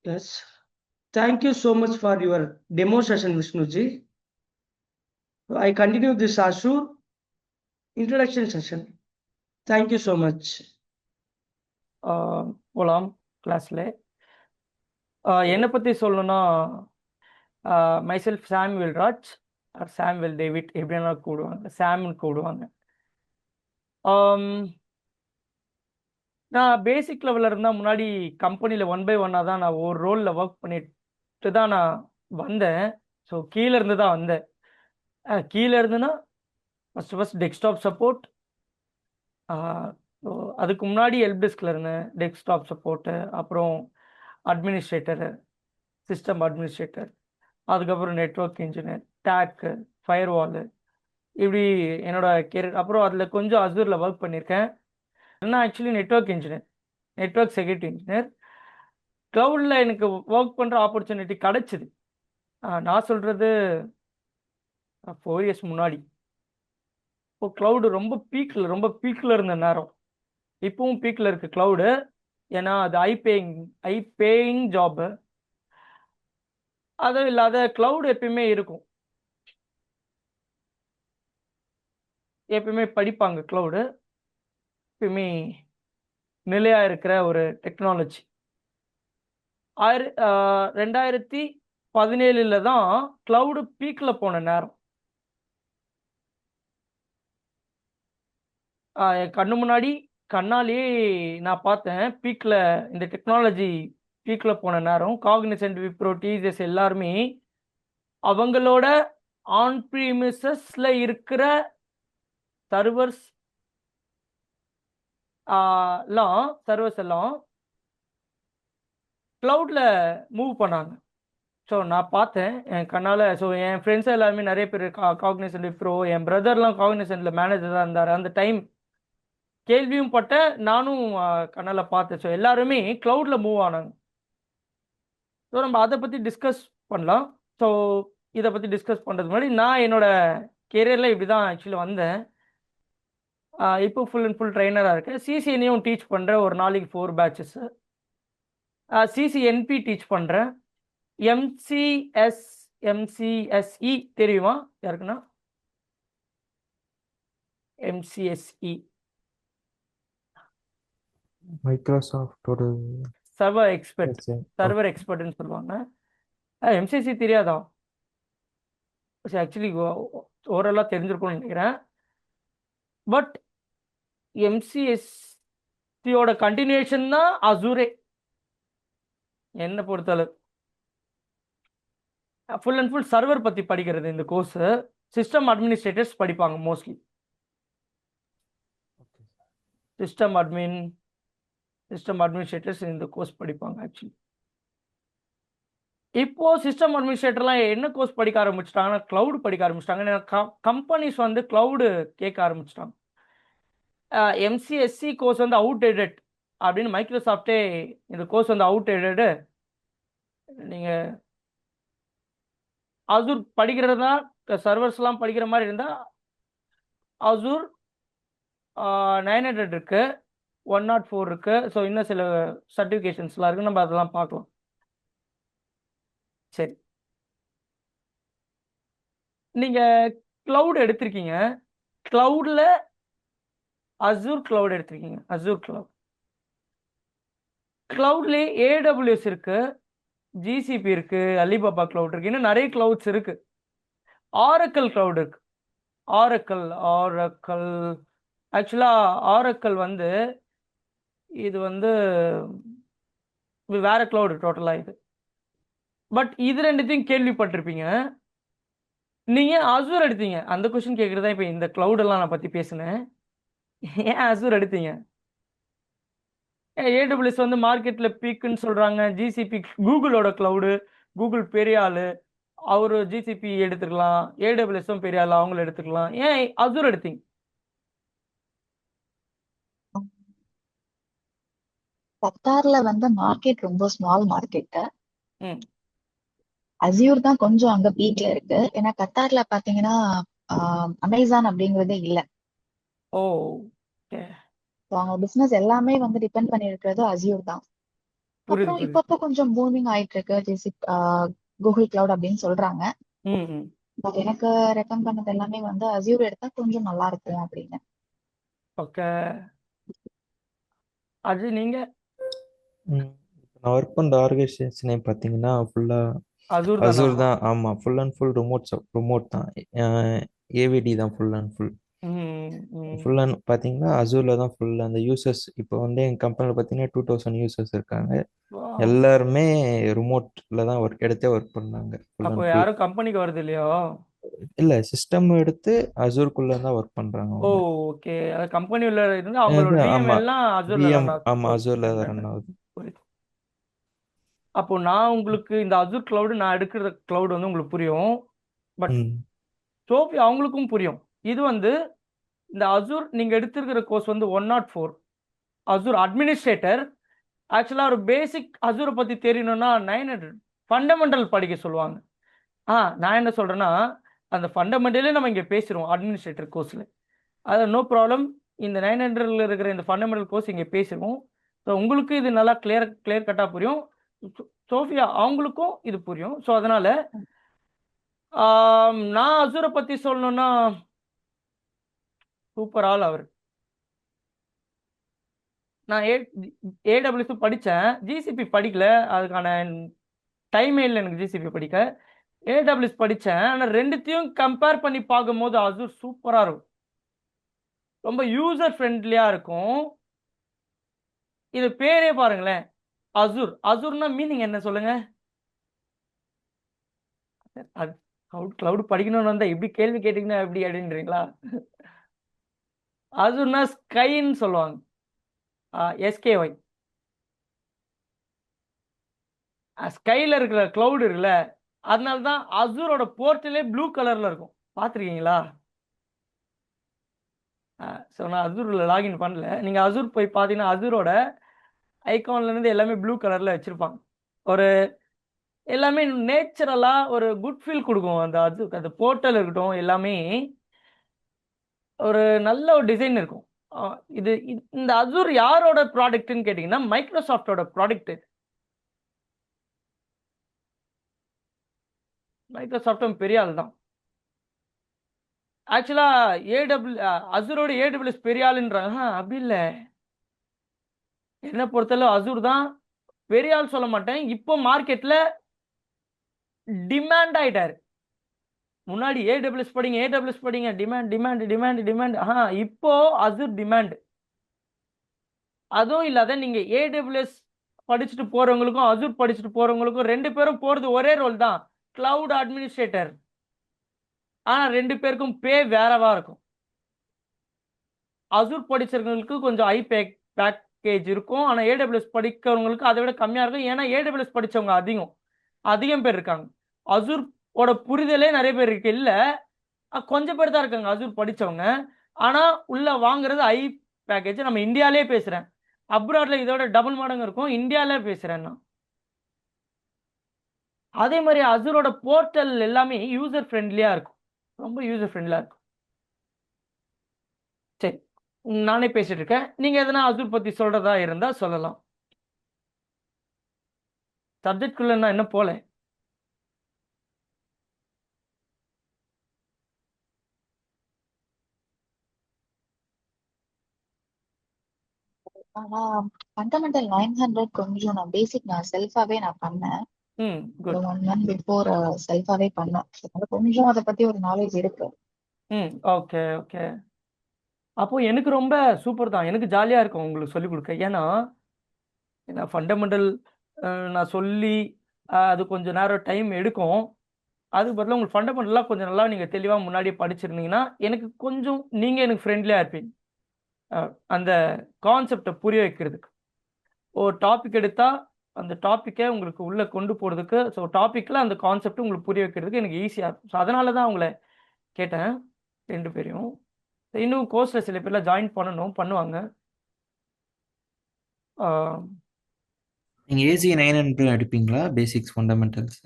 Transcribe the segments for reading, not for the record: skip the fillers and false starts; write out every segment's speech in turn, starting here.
Yes. Thank you so much for your demo session, Vishnuji. I continue this Azure introduction session. Thank you so much. போலாம் கிளாஸ்ல. என்னை பற்றி சொல்லணும்னா myself Samuel Raj R Samuel David எப்படின்னா கூடுவாங்க, சாம்னு கூடுவாங்க. நான் பேசிக் லெவலில் இருந்தால் முன்னாடி கம்பெனியில் 1 by 1 தான் நான் ஒரு ரோலில் ஒர்க் பண்ணிட்டு தான் நான் வந்தேன். ஸோ கீழே இருந்து தான் வந்தேன். கீழே இருந்துன்னா ஃபஸ்ட் டெஸ்க்டாப் சப்போர்ட். அதுக்கு முன்னாடி ஹெல்ப் டெஸ்கில் இருந்தேன், டெஸ்க்டாப் சப்போர்ட்டு, அப்புறம் அட்மினிஸ்ட்ரேட்டரு, சிஸ்டம் அட்மினிஸ்ட்ரேட்டர், அதுக்கப்புறம் நெட்வொர்க் இன்ஜினியர், டேக்கு, ஃபயர்வாலு, இப்படி என்னோட கெரியர். அப்புறம் அதில் கொஞ்சம் அசூரில் ஒர்க் பண்ணியிருக்கேன். நான் actually network engineer, network security engineer. க்ளவுடில் எனக்கு ஒர்க் பண்ணுற ஆப்பர்ச்சுனிட்டி கிடச்சிது. நான் சொல்கிறது 4 years முன்னாடி. இப்போ க்ளவுடு ரொம்ப பீக்கில் இருந்த நேரம். இப்பவும் பீக்கில் இருக்குது க்ளவுடு. ஏன்னா அது ஹை பேயிங் ஜாபு. அதுவும் இல்லாத க்ளவுட் எப்பயுமே இருக்கும், எப்பயுமே படிப்பாங்க. க்ளவுடு எப்பயுமே நிலையாக இருக்கிற ஒரு டெக்னாலஜி. 2017 தான் க்ளவுடு பீக்கில் போன நேரம். என் கண்ணு முன்னாடி கண்ணாலேயே நான் பார்த்தேன் பீக்கில், இந்த டெக்னாலஜி பீக்கில் போன நேரம். காக்னிசன்ட், விப்ரோ, டிசிஎஸ் எல்லாருமே அவங்களோட ஆன் ப்ரீமிசஸில் இருக்கிற சர்வர்ஸ் எல்லாம் க்ளவுடில் மூவ் பண்ணாங்க. ஸோ நான் பார்த்தேன் என் கண்ணால். ஸோ என் ஃப்ரெண்ட்ஸ் எல்லாருமே நிறைய பேர் காக்னிசன்ட், விப்ரோ, என் பிரதர்லாம் காக்னிசன்ட்டில் மேனேஜராக இருந்தார் அந்த டைம். கேள்வியும் பட்டேன், நானும் கண்ணால் பார்த்தேன். ஸோ எல்லாருமே க்ளவுடில் மூவ் ஆனாங்க. ஸோ நம்ம அதை பற்றி டிஸ்கஸ் பண்ணலாம். ஸோ இதை பற்றி டிஸ்கஸ் பண்ணுறது முன்னாடி நான் என்னோட கெரியரில் இப்படி தான் ஆக்சுவலி வந்தேன். இப்போ ஃபுல் அண்ட் ஃபுல் ட்ரைனராக இருக்கேன். சிசிஎன்னையும் டீச் பண்ணுறேன், ஒரு நாளைக்கு 4 batches. சிசிஎன்பி டீச் பண்ணுறேன். எம்சிஎஸ்இ தெரியுமா யாருக்குன்னா? எம்சிஎஸ்இ மைக்ரோசாஃப்டோட சர்வர் எக்ஸ்பர்ட்னு சொல்லுவாங்க. எம்சிஎஸ்சி தெரியாதா? ஆக்சுவலி ஓரளவு தெரிஞ்சிருக்கும்னு நினைக்கிறேன். பட் எம்சிஎஸ்சியோட கண்டினியூஷன் தான் அசூரே என்னை பொறுத்தளவு. ஃபுல் அண்ட் ஃபுல் சர்வர் பற்றி படிக்கிறது இந்த கோர்ஸு. சிஸ்டம் அட்மினிஸ்ட்ரேட்டர்ஸ் படிப்பாங்க மோஸ்ட்லி. சிஸ்டம் அட்மினிஸ்ட்ரேட்டர்ஸ் இந்த கோர்ஸ் படிப்பாங்க ஆக்சுவலி. இப்போ சிஸ்டம் அட்மினிஸ்ட்ரேட்டர்லாம் என்ன கோர்ஸ் படிக்க ஆரம்பிச்சிட்டாங்கன்னா க்ளவுட் படிக்க ஆரம்பிச்சிட்டாங்க. கம்பெனிஸ் வந்து க்ளவுடு கேட்க ஆரம்பிச்சிட்டாங்க. எம்சிஎஸ்சி கோர்ஸ் வந்து அவுட்டேட்டட் அப்படின்னு மைக்ரோசாஃப்டே இந்த கோர்ஸ் வந்து அவுட்டேட்டடு. நீங்கள் அசூர் படிக்கிறதா, சர்வர்ஸ்லாம் படிக்கிற மாதிரி இருந்தால் அசூர் 900 இருக்கு, 104 இருக்கு. ஸோ இன்னும் சில சர்டிஃபிகேஷன்ஸ்லாம் இருக்கு, நம்ம அதெல்லாம் பார்க்கலாம். சரி, நீங்கள் க்ளவுட் எடுத்திருக்கீங்க, க்ளவுடில் அசூர் க்ளவுட் எடுத்திருக்கீங்க. அசூர் க்ளவுட்லேயே ஏடபிள்யூஎஸ் இருக்கு, ஜிசிபி இருக்கு, அலிபாபா க்ளவுட் இருக்கு, இன்னும் நிறைய க்ளவுட்ஸ் இருக்கு. ஆரக்கல் க்ளவுட் இருக்கு. ஆரக்கல் ஆக்சுவலாக ஆரக்கல் வந்து இது வந்து வேற க்ளவுடு டோட்டலாக இது. பட் இது ரெண்டுத்தையும் கேள்விப்பட்டிருப்பீங்க. நீங்கள் அசூர் எடுத்தீங்க, அந்த கொஸ்டின் கேட்குறதா இப்போ இந்த க்ளவுடெல்லாம் நான் பற்றி பேசினேன். ஏன் அசூர் எடுத்தீங்க? ஏடபிள்யூஎஸ் வந்து மார்க்கெட்டில் பீக்குன்னு சொல்கிறாங்க. ஜிசிபி கூகுளோட க்ளவுடு, கூகுள் பெரிய ஆள், அவர் ஜிசிபி எடுத்துக்கலாம். ஏடபிள்யூஎஸும் பெரிய ஆள், அவங்கள எடுத்துக்கலாம். ஏன் அசூர் எடுத்தீங்க? கத்தார்ல வந்து மார்க்கெட் ரொம்ப ஸ்மால் மார்க்கெட். ம் அசியூர் தான் கொஞ்சம் அங்க பீக்ல இருக்கு. ஏன்னா கத்தார்ல பாத்தீங்கன்னா அமேசான் அப்படிங்கறதே இல்ல. ஓ அவங்க பிசினஸ் எல்லாமே வந்து டிபெண்ட் பண்ணி இருக்கிறது அசியூர் தான். புரியுது அப்புறம் புரியுது. இப்பப்போ கொஞ்சம் பூமிங் ஆயிட்டு இருக்கு ஜேசிக் கூகுள் கிளவுட் அப்படின்னு சொல்றாங்க. ம் ம் பட் எனக்கு ரெக்கமெண்ட் பண்ணது எல்லாமே வந்து அசியூர் எடுத்தா கொஞ்சம் நல்லா இருக்கும் அப்படின்னு. ஓகே. அது நீங்க நான் ஒர்க் பண்ணுற ஆர்கனைசேஷனே பார்த்தீங்கன்னா ஃபுல்லாக அசூர் தானா? அசூர் தான். ஆமாம், ஃபுல் அண்ட் ஃபுல் ரிமோட் தான். ஏவிடி தான் ஃபுல் அண்ட் ஃபுல். ம் ம் ஃபுல் அண்ட் பார்த்தீங்கன்னா அசூரில் தான் ஃபுல் அந்த யூசர்ஸ். இப்போ வந்து எங்கள் கம்பெனியில் பார்த்தீங்கன்னா 2000 யூசர்ஸ் இருக்காங்க. Wow. எல்லாருமே ரிமோட்டில் தான் ஒர்க் பண்ணாங்க ஃபுல் அப்போ அண்ட் ஃபுல். யாரும் கம்பெனிக்கு வருது இல்லையோ? இல்லை, சிஸ்டம் எடுத்து அசூருக்குள்ளே தான் ஒர்க் பண்ணுறாங்க ஓ அவங்க. ஓகே. அது கம்பெனி உள்ள இருந்து அவங்களோட இது விஎம் ஆமாம், எல்லாம் அசூர்ல விஎம் ரன் ஆகுது. ஆமாம் ஓகே அசூரில் டன் தான் டன் ரன் டன். ஆகுது. புரியுது. அப்போ நான் உங்களுக்கு இந்த அசூர் கிளவுடு நான் எடுக்கிற கிளவுட் வந்து உங்களுக்கு புரியும். பட் ம் சோஃபி அவங்களுக்கும் புரியும். இது வந்து இந்த அசூர் நீங்க எடுத்திருக்கிற கோர்ஸ் வந்து 104 அசூர் அட்மினிஸ்ட்ரேட்டர். ஆக்சுவலாக ஒரு பேசிக் அசூரை பற்றி தெரியணும்னா 900 ஃபண்டமெண்டல் படிக்க சொல்லுவாங்க. நான் என்ன சொல்கிறேன்னா அந்த ஃபண்டமெண்டலே நம்ம இங்கே பேசிடுவோம் அட்மினிஸ்ட்ரேட்டர் கோர்ஸில். அது நோ ப்ராப்ளம். இந்த 900ல் இருக்கிற இந்த ஃபண்டமெண்டல் கோர்ஸ் இங்கே பேசிடுவோம். ஸோ உங்களுக்கு இது நல்லா கிளியர் கட்டாக புரியும். சோஃபியா அவங்களுக்கும் இது புரியும். ஸோ அதனால் நான் அசூரை பற்றி சொல்லணும்னா சூப்பர் ஆள் அவர். நான் ஏடபிள்யூஎஸ் படித்தேன், ஜிசிபி படிக்கல. அதுக்கான டைமே இல்லை எனக்கு ஜிசிபி படிக்க. ஏடபிள்யூஎஸ் படித்தேன். ஆனால் ரெண்டுத்தையும் கம்பேர் பண்ணி பார்க்கும்போது அசூர் சூப்பராக இருக்கும். ரொம்ப யூசர் ஃப்ரெண்ட்லியாக இருக்கும். இது பேரே பாருங்களேன், அசூர். அசூர்னா மீனிங் என்ன சொல்லுங்க? அது கிளவுட் படிக்கணும்னு வந்தால் இப்படி கேள்வி கேட்டிங்கன்னா எப்படி அப்படின்றீங்களா? அசூர்னா ஸ்கைன்னு சொல்லுவாங்க. எஸ்கேஒய். ஸ்கைல இருக்கிற கிளவுட் இருக்குல்ல, அதனால தான் அசூரோட போர்ட்டலே ப்ளூ கலர்ல இருக்கும். பார்த்துருக்கீங்களா? ஸோ நான் அசூரில் லாகின் பண்ணல. நீங்கள் அசூர் போய் பார்த்தீங்கன்னா அசூரோட ஐகான்லேருந்து எல்லாமே ப்ளூ கலரில் வச்சுருப்பாங்க. ஒரு எல்லாமே நேச்சுரலாக ஒரு குட் ஃபீல் கொடுக்கும். அந்த அசூர் அந்த போர்ட்டல் இருக்கட்டும், எல்லாமே ஒரு நல்ல ஒரு டிசைன் இருக்கும். இந்த அசூர் யாரோட ப்ராடக்ட்னு கேட்டிங்கன்னா மைக்ரோசாஃப்டோட ப்ராடக்ட். மைக்ரோசாஃப்டும் பெரிய ஆள் தான். ஆக்சுவலா அசூரோட ஏடபிள்யூஎஸ் பெரிய ஆளுன்றாங்க. அப்படி இல்லை. என்னை பொறுத்தளவு அசூர் தான் பெரிய ஆள் சொல்ல மாட்டேன். இப்போ மார்க்கெட்ல டிமாண்ட் ஆயிட்டாரு. முன்னாடி ஏடபிள்யூஎஸ் படிங்க டிமாண்ட். இப்போ அசூர் டிமாண்ட். அதுவும் இல்லாத நீங்க ஏடபிள்யூஎஸ் படிச்சுட்டு போறவங்களுக்கும் அசூர் படிச்சுட்டு போறவங்களுக்கும் ரெண்டு பேரும் போறது ஒரே ரோல் தான், கிளவுட் அட்மினிஸ்ட்ரேட்டர். ஆனா ரெண்டு பேருக்கும் பே வேறவா இருக்கும். அசூர் படிச்சவங்களுக்கு கொஞ்சம் ஹை பேக்கேஜ் இருக்கும். ஆனா ஏடபிள்யூஎஸ் படிக்கிறவங்களுக்கு அதை விட கம்மியா இருக்கும். ஏன்னா ஏடபிள்யூஎஸ் படிச்சவங்க அதிகம் பேர் இருக்காங்க. அசூரோட புரிதலே நிறைய பேர் இருக்கு இல்ல, கொஞ்சம் பேர் தான் இருக்காங்க அசூர் படிச்சவங்க. ஆனா உள்ள வாங்குறது ஹை பேக்கேஜ். நம்ம இந்தியாலே பேசுறேன், அப்ராட்ல இதோட டபுள் மடங்கு இருக்கும். இந்தியால பேசுறேன் நான். அதே மாதிரி அசூரோட போர்ட்டல் எல்லாமே யூசர் ஃப்ரெண்ட்லியா இருக்கும். ரொம்ப யூசர் ஃப்ரெண்ட்லியா இருக்கும். சரி, நானே பேசிட்டு இருக்கேன். நீங்க எதனா அசூர் பத்தி சொல்றதா இருந்தா சொல்லலாம். சப்ஜெக்ட் குள்ள நான் என்ன போல. ஆனா ஃபண்டமெண்டல் 900 கொஞ்சம் நான் செல்ஃபாவே பண்ணேன். குட். 1 மந்த் பிஃபோர் செல்ஃபாவே பண்ணேன். அதனால கொஞ்சம் அதை பத்தி ஒரு நாலேஜ் இருக்கு. Okay okay. அப்போ எனக்கு ரொம்ப சூப்பர் தான். எனக்கு ஜாலியா இருக்கும் உங்களுக்கு சொல்லிக் கொடுக்க. ஏன்னா ஃபண்டமெண்டல் நான் சொல்லி அது கொஞ்சம் நேரம் டைம் எடுக்கும். அதுக்கு பதிலாக உங்களுக்கு ஃபண்டமெண்டலாக கொஞ்சம் நல்லா நீங்கள் தெளிவாக முன்னாடியே படிச்சிருந்தீங்கன்னா எனக்கு கொஞ்சம் நீங்கள் எனக்கு ஃப்ரெண்ட்லியாக இருப்பீங்க. அந்த கான்செப்டை புரிய வைக்கிறதுக்கு ஒரு டாபிக் எடுத்தால் அந்த டாப்பிக்கை உங்களுக்கு உள்ளே கொண்டு போகிறதுக்கு, ஸோ டாப்பிக்கில் அந்த கான்செப்ட் உங்களுக்கு புரிய வைக்கிறதுக்கு எனக்கு ஈஸியாக இருக்கும். ஸோ அதனால தான் உங்களை கேட்டேன் ரெண்டு பேரையும். இன்னும் கோர்ஸில் சில பேர்லாம் ஜாயின் பண்ணுவாங்க. நீங்கள் ஏசி 900 எடுப்பீங்களா? Basics fundamentals.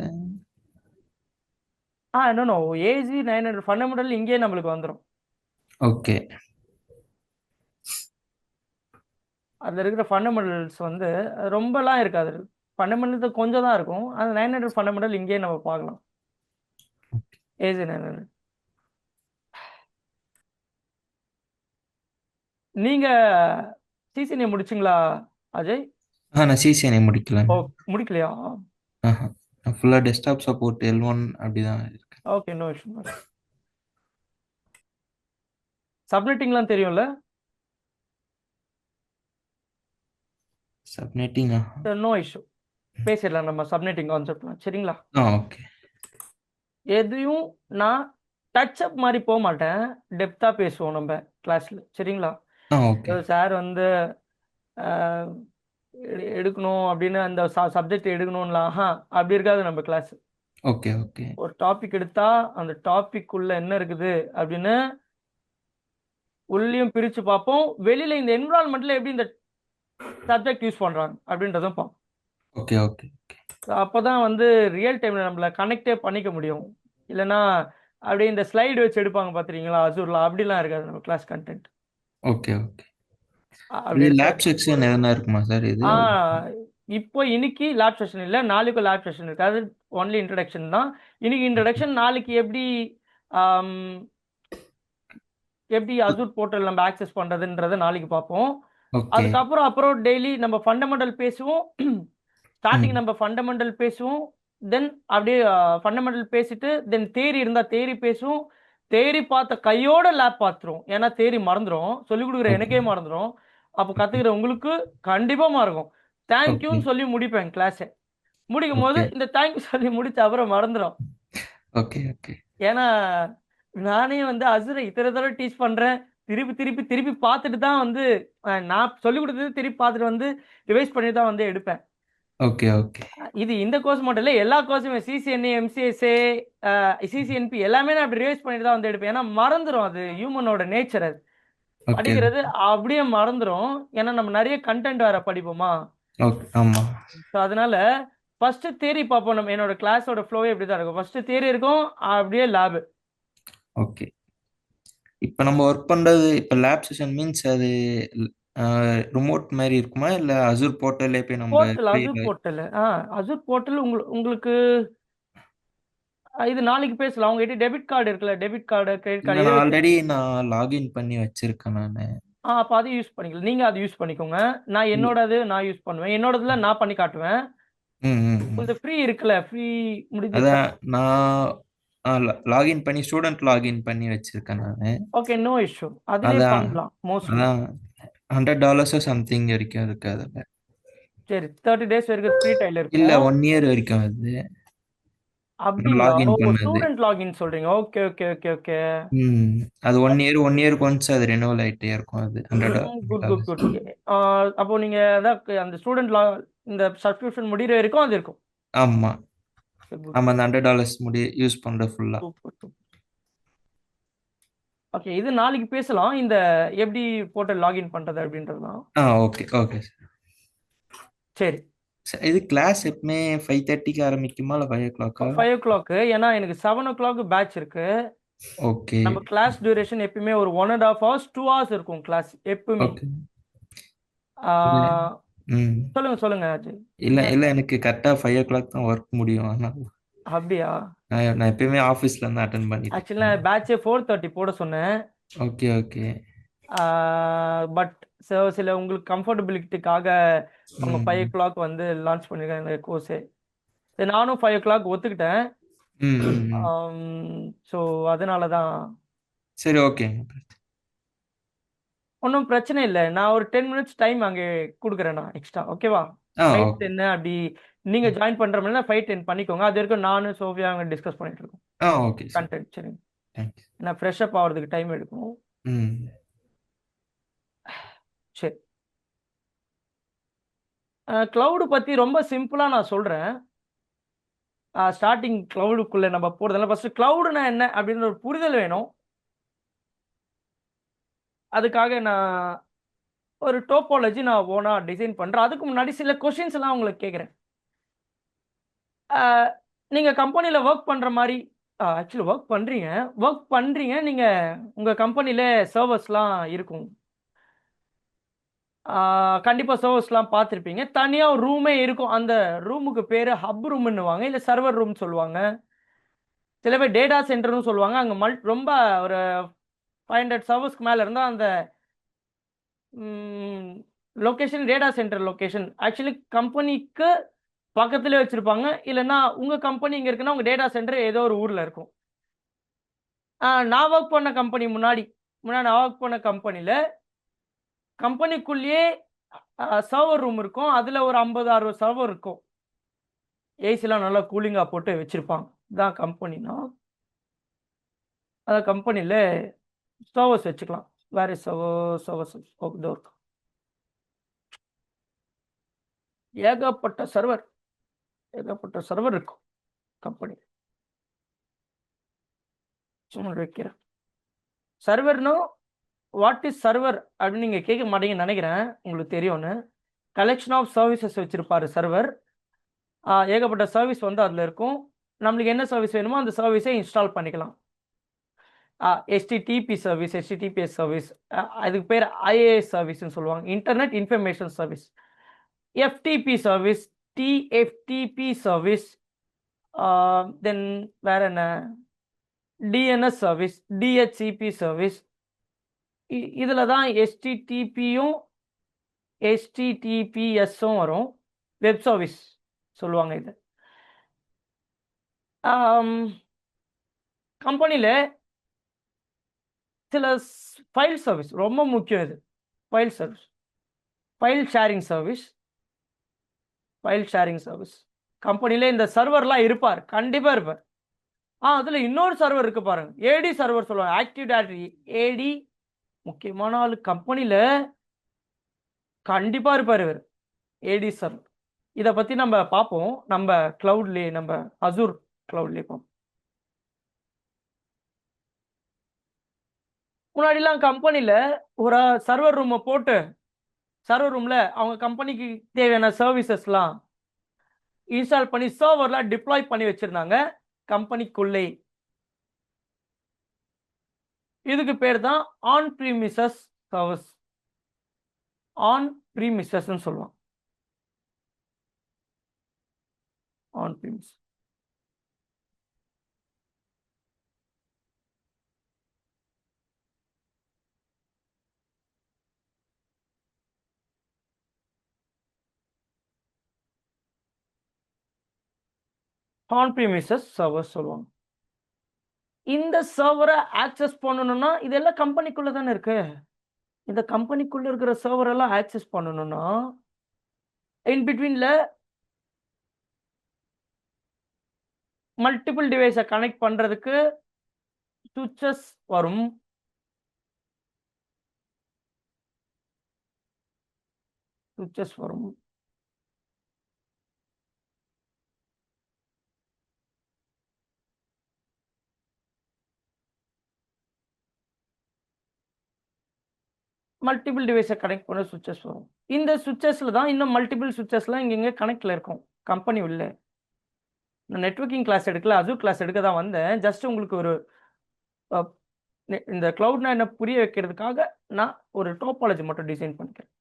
No AC 900 fundamental இங்கேயே நம்மளுக்கு வந்துடும். ஓகே. அதில் இருக்கிற ஃபண்டமெண்டல்ஸ் வந்து ரொம்பலாம் இருக்காது. ஃபண்டமெண்டல் கொஞ்சம் தான் இருக்கும். அந்த 900 ஃபண்டமெண்டல் இங்கேயே நம்ம பார்க்கலாம். ஏஜ் 900. நீங்க சிசிஎன்ஏ முடிச்சிங்களா அஜய்? நான் சிசிஎன்ஏ முடிக்கல. ஓ, முடிக்கலையா? ஃபுல்லாக டெஸ்க்டாப் சப்போர்ட் L1 அப்படிதான் இருக்கு. Okay, no issue. சப்நெட்டிங்லாம் தெரியும்ல? சப்நெட்டிங். நோ இஷ்யூ, பேசிடலாம் நம்ம சப்நெட்டிங் கான்செப்ட்லாம். சரிங்களா? ஓகே. எதையும் நான் டச் அப் மாதிரி போக மாட்டேன், டெப்த்தாக பேசுவோம் நம்ம கிளாஸில். சரிங்களா? ஓகே. சார் வந்து எடுக்கணும் அப்படின்னு அந்த சப்ஜெக்ட் எடுக்கணும்லாம் அப்படி இருக்காது நம்ம கிளாஸ். ஓகே. ஓகே. ஒரு டாபிக் எடுத்தா அந்த டாபிக் உள்ள என்ன இருக்குது அப்படின்னு உள்ளேயும் பிரித்து பார்ப்போம், வெளியில இந்த என்விரான்மெண்ட்ல எப்படி இந்த சப்ஜெக்ட் யூஸ் பண்றாங்க அப்படின்றதும் பார்ப்போம். ஓகே. ஓகே. அப்போதான் வந்து ரியல் டைம்ல நம்மள கனெக்டே பண்ணிக்க முடியும். இல்லைன்னா அப்படியே இந்த ஸ்லைடு வச்சு எடுப்பாங்க பார்த்துருக்கீங்களா அசூர்ல, அப்படிலாம் இருக்காது நம்ம கிளாஸ் கண்டென்ட். ஓகே. ஓகே. அப்படி இது இருக்காது. லேப் செக்ஷன் எதனா இருக்குமா சார் இது? இப்போ இன்னைக்கு லேப் செஷன் இல்லை, நாளைக்கு லேப் செஷன் இருக்கு. அது ஒன்லி இன்ட்ரடக்ஷன் தான். இன்னைக்கு இன்ட்ரடக்ஷன், நாளைக்கு எப்படி எப்படி அசூர் போர்ட்டல் நம்ம ஆக்சஸ் பண்றதுன்றதை நாளைக்கு பார்ப்போம். ஓகே. அதுக்கப்புறம் டெய்லி நம்ம ஃபண்டமெண்டல் பேசுவோம். ஸ்டார்டிங் நம்ம ஃபண்டமெண்டல் பேசுவோம், தென் அப்படியே ஃபண்டமெண்டல் பேசிட்டு தென் தேரி இருந்தால் தேரி பேசுவோம். தேரி பார்த்த கையோட லேப் பார்த்துருவோம். ஏன்னா தேரி மறந்துடும், சொல்லிக் கொடுக்குற எனக்கே மறந்துடும். அப்போ கற்றுக்கிற உங்களுக்கு கண்டிப்பாக மறக்கும். தேங்க்யூன்னு சொல்லி முடிப்பேன் கிளாஸை. முடிக்கும் போது இந்த தேங்க்யூ சொல்லி முடிச்ச அப்புறம் மறந்துடும். ஓகே. ஓகே. ஏன்னா நானே வந்து அசுரை இத்தனை தடவை டீச் பண்ணுறேன், திருப்பி திருப்பி திருப்பி பார்த்துட்டு தான் வந்து நான் சொல்லிக் கொடுத்தது திருப்பி பார்த்துட்டு வந்து ரிவைஸ் பண்ணி தான் வந்து எடுப்பேன். ஓகே. ஓகே. இது இந்த கோர்ஸ் மட்டும் இல்லை, எல்லா கோர்ஸுமே சிசிஎன்ஏ, எம்சிஎஸ்ஏ, சிசிஎன்பி எல்லாமே நான் அப்படி ரிவைஸ் பண்ணிட்டு தான் வந்து எடுப்பேன். ஏன்னா மறந்துடும், அது ஹியூமனோட நேச்சர். அது படிக்கிறது அப்படியே மறந்துடும். ஏன்னா நம்ம நிறைய கண்டென்ட் வேற படிப்போமா. ஆமா. ஸோ அதனால ஃபர்ஸ்ட் தியரி பார்ப்போம். நம்ம என்னோட கிளாஸோட ஃப்ளோவே இப்படி தான் இருக்கும். ஃபர்ஸ்ட் தியரி இருக்கும், அப்படியே லேபு. ஓகே. இப்போ நம்ம ஒர்க் பண்றது இப்போ லேப் செஷன் மீன்ஸ் அது ரிமோட் மாதிரி இருக்குமா இல்ல அசூர் போர்ட்டல்லே போய் நம்ம அசூர் போர்ட்டல் உங்களுக்கு இது நாளைக்கு பேசலாம். உங்ககிட்ட டெபிட் கார்டு இருக்குல்ல, debit card, credit card already நான் லாகின் பண்ணி வச்சிருக்கேன் நானு. அப்போ அதை யூஸ் பண்ணிக்கலாம். நீங்க அதை யூஸ் பண்ணிக்கோங்க. நான் என்னோடது நான் யூஸ் பண்ணுவேன். என்னோடதுல நான் பண்ணி காட்டுவேன். இந்த ஃப்ரீ இருக்குல்ல, ஃப்ரீ முடிஞ்சு அதான் நான் லாகின் பண்ணி ஸ்டூடெண்ட் லாகின் பண்ணி வச்சிருக்கேன் நானு. Okay, no issue. அதுலயே பண்ணலாம் மோஸ்ட்லி. அதான் $100 சம்திங் வரைக்கும் இருக்கு அதுல. சரி, 30 days வரைக்கும் ஃப்ரீ ட்ரையல் இருக்கு. இல்ல 1 year வரைக்கும் அது. அப்படிங்களா? லாகின் பண்ணது. ஸ்டூடெண்ட் லாகின் சொல்றீங்க. Okay okay okay okay. அது 1 year once அது ரெனுவல் ஆயிட்டே இருக்கும். அது குட். அப்போ நீங்க அந்த ஸ்டூடெண்ட் இந்த சப்ஸ்கிரிப்ஷன் முடிகிற வரைக்கும் அது இருக்கும். ஆமா. நம்ம அந்த $100 யூஸ் பண்ற ஃபுல்லா. ஓகே, இது நாளைக்கு பேசலாம். இந்த எப்படி போர்ட்டல் லாகின் பண்றது அப்படின்றதுலாம். ஓகே. ஓகே. சரி, இது கிளாஸ் எப்பவுமே 5:30க்கு ஆரம்பிக்குமா இல்ல 5 o'clock? 5 o'clock. ஏன்னா எனக்கு 7 o'clock பேட்ச் இருக்கு. ஓகே. நம்ம கிளாஸ் டியூரேஷன் எப்பயுமே ஒரு 1.5 hours 2 hours இருக்கும் கிளாஸ் எப்பவுமே. சொல்லுங்க அஜய். இல்ல எனக்கு கரெக்டா 5 o'clock தான் ஒர்க் முடியும். அப்படியா? நான் எப்பயுமே ஆபீஸ்ல இருந்து அட்டெண்ட் பண்ணிட்டேன். ஆக்சுவலி நான் பேட்சே 4:30 போட சொன்னேன். ஓகே. பட் சில உங்களுக்கு கம்ஃபர்டபிலிட்டிக்காக அவங்க 5 o'clock வந்து லான்ச் பண்ணிருக்காங்க கோர்ஸே. நானும் 5 o'clock ஒத்துக்கிட்டேன். ஸோ அதனால தான். சரி, ஓகே. ஒன்றும் பிரச்சனை இல்லை. நான் ஒரு 10 minutes டைம் அங்கே கொடுக்குறேன் நான் எக்ஸ்ட்ரா. ஓகேவா? 5:10 அப்படி நீங்க ஜாயின் பண்ற மாதிரி 5:10 பண்ணிக்கோங்க. அது வரைக்கும் நானும் சோஃபியா அவங்க டிஸ்கஸ் பண்ணிட்டு இருக்கோம். ஓகே. கண்டென்ட். சரி, நான் ஃப்ரெஷ் அப் ஆகிறதுக்கு டைம் எடுக்கும். சரி, கிளவுடு பற்றி ரொம்ப சிம்பிளாக நான் சொல்கிறேன். ஸ்டார்டிங் கிளவுடுக்குள்ளே நம்ம போகிறதுனால ஃபஸ்ட்டு கிளவுடுனா என்ன அப்படின்ற ஒரு புரிதல் வேணும். அதுக்காக நான் ஒரு டோப்பாலஜி நான் ஓனாக டிசைன் பண்ணுறேன். அதுக்கு முன்னாடி சில கொஷின்ஸ் எல்லாம் உங்களுக்கு கேட்குறேன். நீங்கள் கம்பெனியில் ஒர்க் பண்ணுற மாதிரி ஆக்சுவலி ஒர்க் பண்ணுறீங்க நீங்கள் உங்கள் கம்பெனியில் சர்வர்ஸ்லாம் இருக்கும். கண்டிப்பா சர்வர்ஸ்லாம் பார்த்துருப்பீங்க. தனியா ஒரு ரூமே இருக்கும். அந்த ரூமுக்கு பேரு ஹப் ரூம்ன்னுவாங்க. இல்ல சர்வர் ரூம் சொல்லுவாங்க. சில பேர் டேட்டா சென்டர்னு சொல்லுவாங்க. அங்க ரொம்ப ஒரு 500 சர்வர்ஸ்க்கு மேல இருந்தா அந்த location data centre location. Actually கம்பெனிக்கு பக்கத்திலே வச்சிருப்பாங்க. இல்லன்னா உங்க கம்பெனி இங்க இருக்குன்னா, உங்க டேட்டா சென்டர் ஏதோ ஒரு ஊர்ல இருக்கும். நான் ஒர்க் பண்ண கம்பெனி முன்னாடி நான் ஒர்க் பண்ண கம்பெனில கம்பெனிக்குள்ளேயே சர்வர் ரூம் இருக்கும். அதுல ஒரு 50, 60 சர்வர் இருக்கும். ஏசிலாம் நல்லா கூலிங்கா போட்டு வச்சிருப்பாங்க. இதான் கம்பெனினா. அந்த கம்பெனில சர்வர்ஸ் வச்சுக்கலாம். வேற சர்வர்ஸ் இதோ இருக்கு. ஏகப்பட்ட சர்வர் இருக்கும் கம்பெனி. சும்மா வைக்கிறேன். சர்வர்னா வாட் இஸ் சர்வர் அப்படின்னு நீங்க கேட்க மாட்டீங்கன்னு நினைக்கிறேன். உங்களுக்கு தெரியும்னு. கலெக்ஷன் ஆஃப் சர்வீசஸ் வச்சிருப்பாரு சர்வர். ஏகப்பட்ட சர்வீஸ் வந்து அதுல இருக்கும். நம்மளுக்கு என்ன சர்வீஸ் வேணுமோ அந்த சர்வீஸை இன்ஸ்டால் பண்ணிக்கலாம். HTTP சர்வீஸ், HTTPS சர்வீஸ், அதுக்கு பேர் IaaS சர்வீஸ்னு சொல்லுவாங்க. Internet information service. FTP service, TFTP service, then வேற என்ன, DNS சர்வீஸ், DHCP சர்வீஸ். இதுல தான் HTTPயும் HTTPSம் வரும். வெப் சர்வீஸ் சொல்லுவாங்க இது. கம்பெனில சில ஃபைல் சர்வீஸ் ரொம்ப முக்கியம். இது file service, file sharing service. கம்பெனில இந்த சர்வர்லாம் இருப்பார், கண்டிப்பா இருப்பார். அதுல இன்னொரு சர்வர் இருக்கு பாருங்க, ஏடி சர்வர் சொல்லுவாங்க. ஆக்டிவ் டைரக்டரி ஏடி முக்கியமான ஆளு கம்பெனில கண்டிப்பா இருப்பார் இவர். ஏடி சர்வர் இத பத்தி நம்ம பார்ப்போம். நம்ம கிளவுட்லயே, நம்ம அசூர் கிளவுட்லயே பார்ப்போம். முன்னாடிலாம் கம்பெனில ஒரு சர்வர் ரூமை போட்டு சர்வர் ரூம்ல அவங்க கம்பெனிக்கு தேவையான சர்வீசஸ்லாம் இன்ஸ்டால் பண்ணி சர்வர்ல டிப்ளாய் பண்ணி வச்சிருந்தாங்க கம்பெனிக்குள்ளே. இதுக்கு பேர் தான் on premises service. On premises சொல்லுவாங்க. ஆன் ப்ரீமிஸ். ஆன் ப்ரீமிசஸ் சர்வர் சொல்லுவாங்க. இந்த சர்வரை ஆக்சஸ் பண்ணணும்னா இதெல்லாம் கம்பெனிக்குள்ள தானே இருக்கு. இந்த கம்பெனிக்குள்ள இருக்கிற சர்வர் எல்லாம் ஆக்சஸ் பண்ணணும்னா இன் பிட்வீன்ல மல்டிபிள் டிவைஸை கனெக்ட் பண்றதுக்கு சுவிட்சஸ் வரும். மல்டிபிள் டிவைஸை கனெக்ட் பண்ண சுவிட்சஸ் வரும். இந்த சுவிட்சஸ்ல தான் இன்னும் மல்டிபிள் சுவிட்சஸ்லாம் இங்க கனெக்ட்ல இருக்கும் கம்பெனி உள்ள. நான் நெட்வொர்க்கிங் கிளாஸ் எடுக்கல, அசூர் கிளாஸ் எடுக்க தான் வந்தேன். ஜஸ்ட் உங்களுக்கு ஒரு இந்த கிளவுட்னா என்ன புரிய வைக்கிறதுக்காக நான் ஒரு டோபாலஜி மட்டும் டிசைன் பண்ணிக்கிறேன்.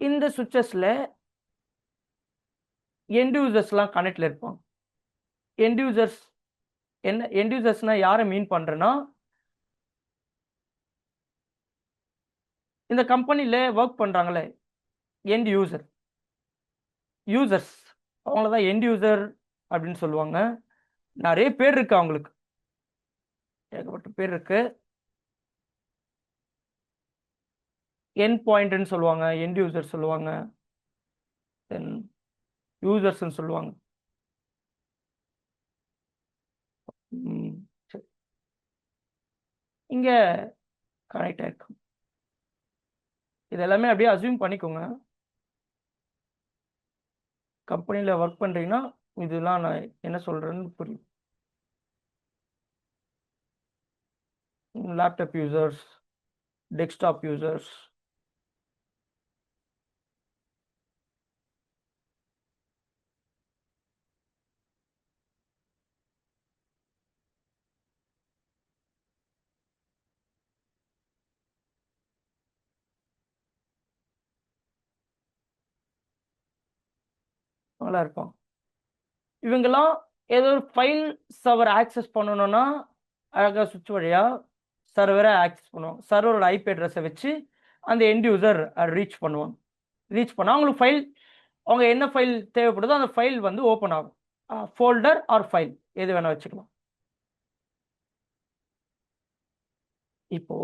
இந்த சுவிட்சஸ்ல எண்ட் யூசர்ஸ்லாம் கனெக்ட்ல இருப்பாங்க. எண்ட் யூசர்ஸ் என்ன, எண்ட் யூசர்ஸ்னா யாரை மீன் பண்றேன்னா, இந்த கம்பெனில ஒர்க் பண்றாங்களே எண்ட் யூசர்ஸ் அவங்கள தான் எண்ட் யூசர் அப்படின்னு சொல்லுவாங்க. நிறைய பேர் இருக்கு, அவங்களுக்கு ஏகப்பட்ட பேர் இருக்கு. எண்ட் பாயிண்ட்னு சொல்லுவாங்க, எண்ட் யூசர் சொல்லுவாங்க, தென் யூசர்ஸ்ன்னு சொல்லுவாங்க. சரி. இங்க கனெக்ட் ஆயிருக்கும். இது எல்லாமே அப்படியே அசியூம் பண்ணிக்கோங்க. கம்பெனியில் ஒர்க் பண்ணுறீங்கன்னா இதெல்லாம் நான் என்ன சொல்கிறேன்னு புரியும். லேப்டாப் யூசர்ஸ், டெஸ்க்டாப் யூசர்ஸ், நல்லா இருப்பாங்க. இவங்கெல்லாம் ஏதோ ஒரு ஃபைல் சர்வர் ஆக்சஸ் பண்ணணும்னா அழகா சுவிட்ச் வழியா சர்வரை ஆக்சஸ் பண்ணுவாங்க. சர்வரோட ஐபி அட்ரஸை வச்சு அந்த எண்ட் யூசர் ரீச் பண்ணுவாங்க. ரீச் பண்ணால் அவங்களுக்கு ஃபைல், அவங்க என்ன ஃபைல் தேவைப்படுதோ அந்த ஃபைல் வந்து ஓப்பன் ஆகும். ஃபோல்டர் ஆர் ஃபைல் எது வேணால் வச்சுக்கலாம். இப்போ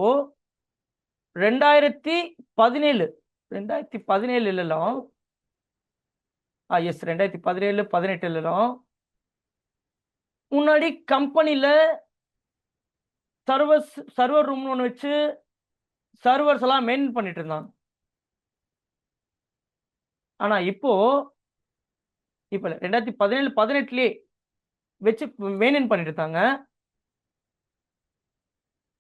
2017 2017 எஸ் 2017 18 முன்னாடி கம்பெனியில் சர்வர் ரூம்னு ஒன்று வச்சு சர்வர்ஸ் எல்லாம் மெயின்டைன் பண்ணிட்டு இருந்தாங்க. ஆனா இப்போ 2017 18 வச்சு மெயின்டைன் பண்ணிட்டு இருந்தாங்க.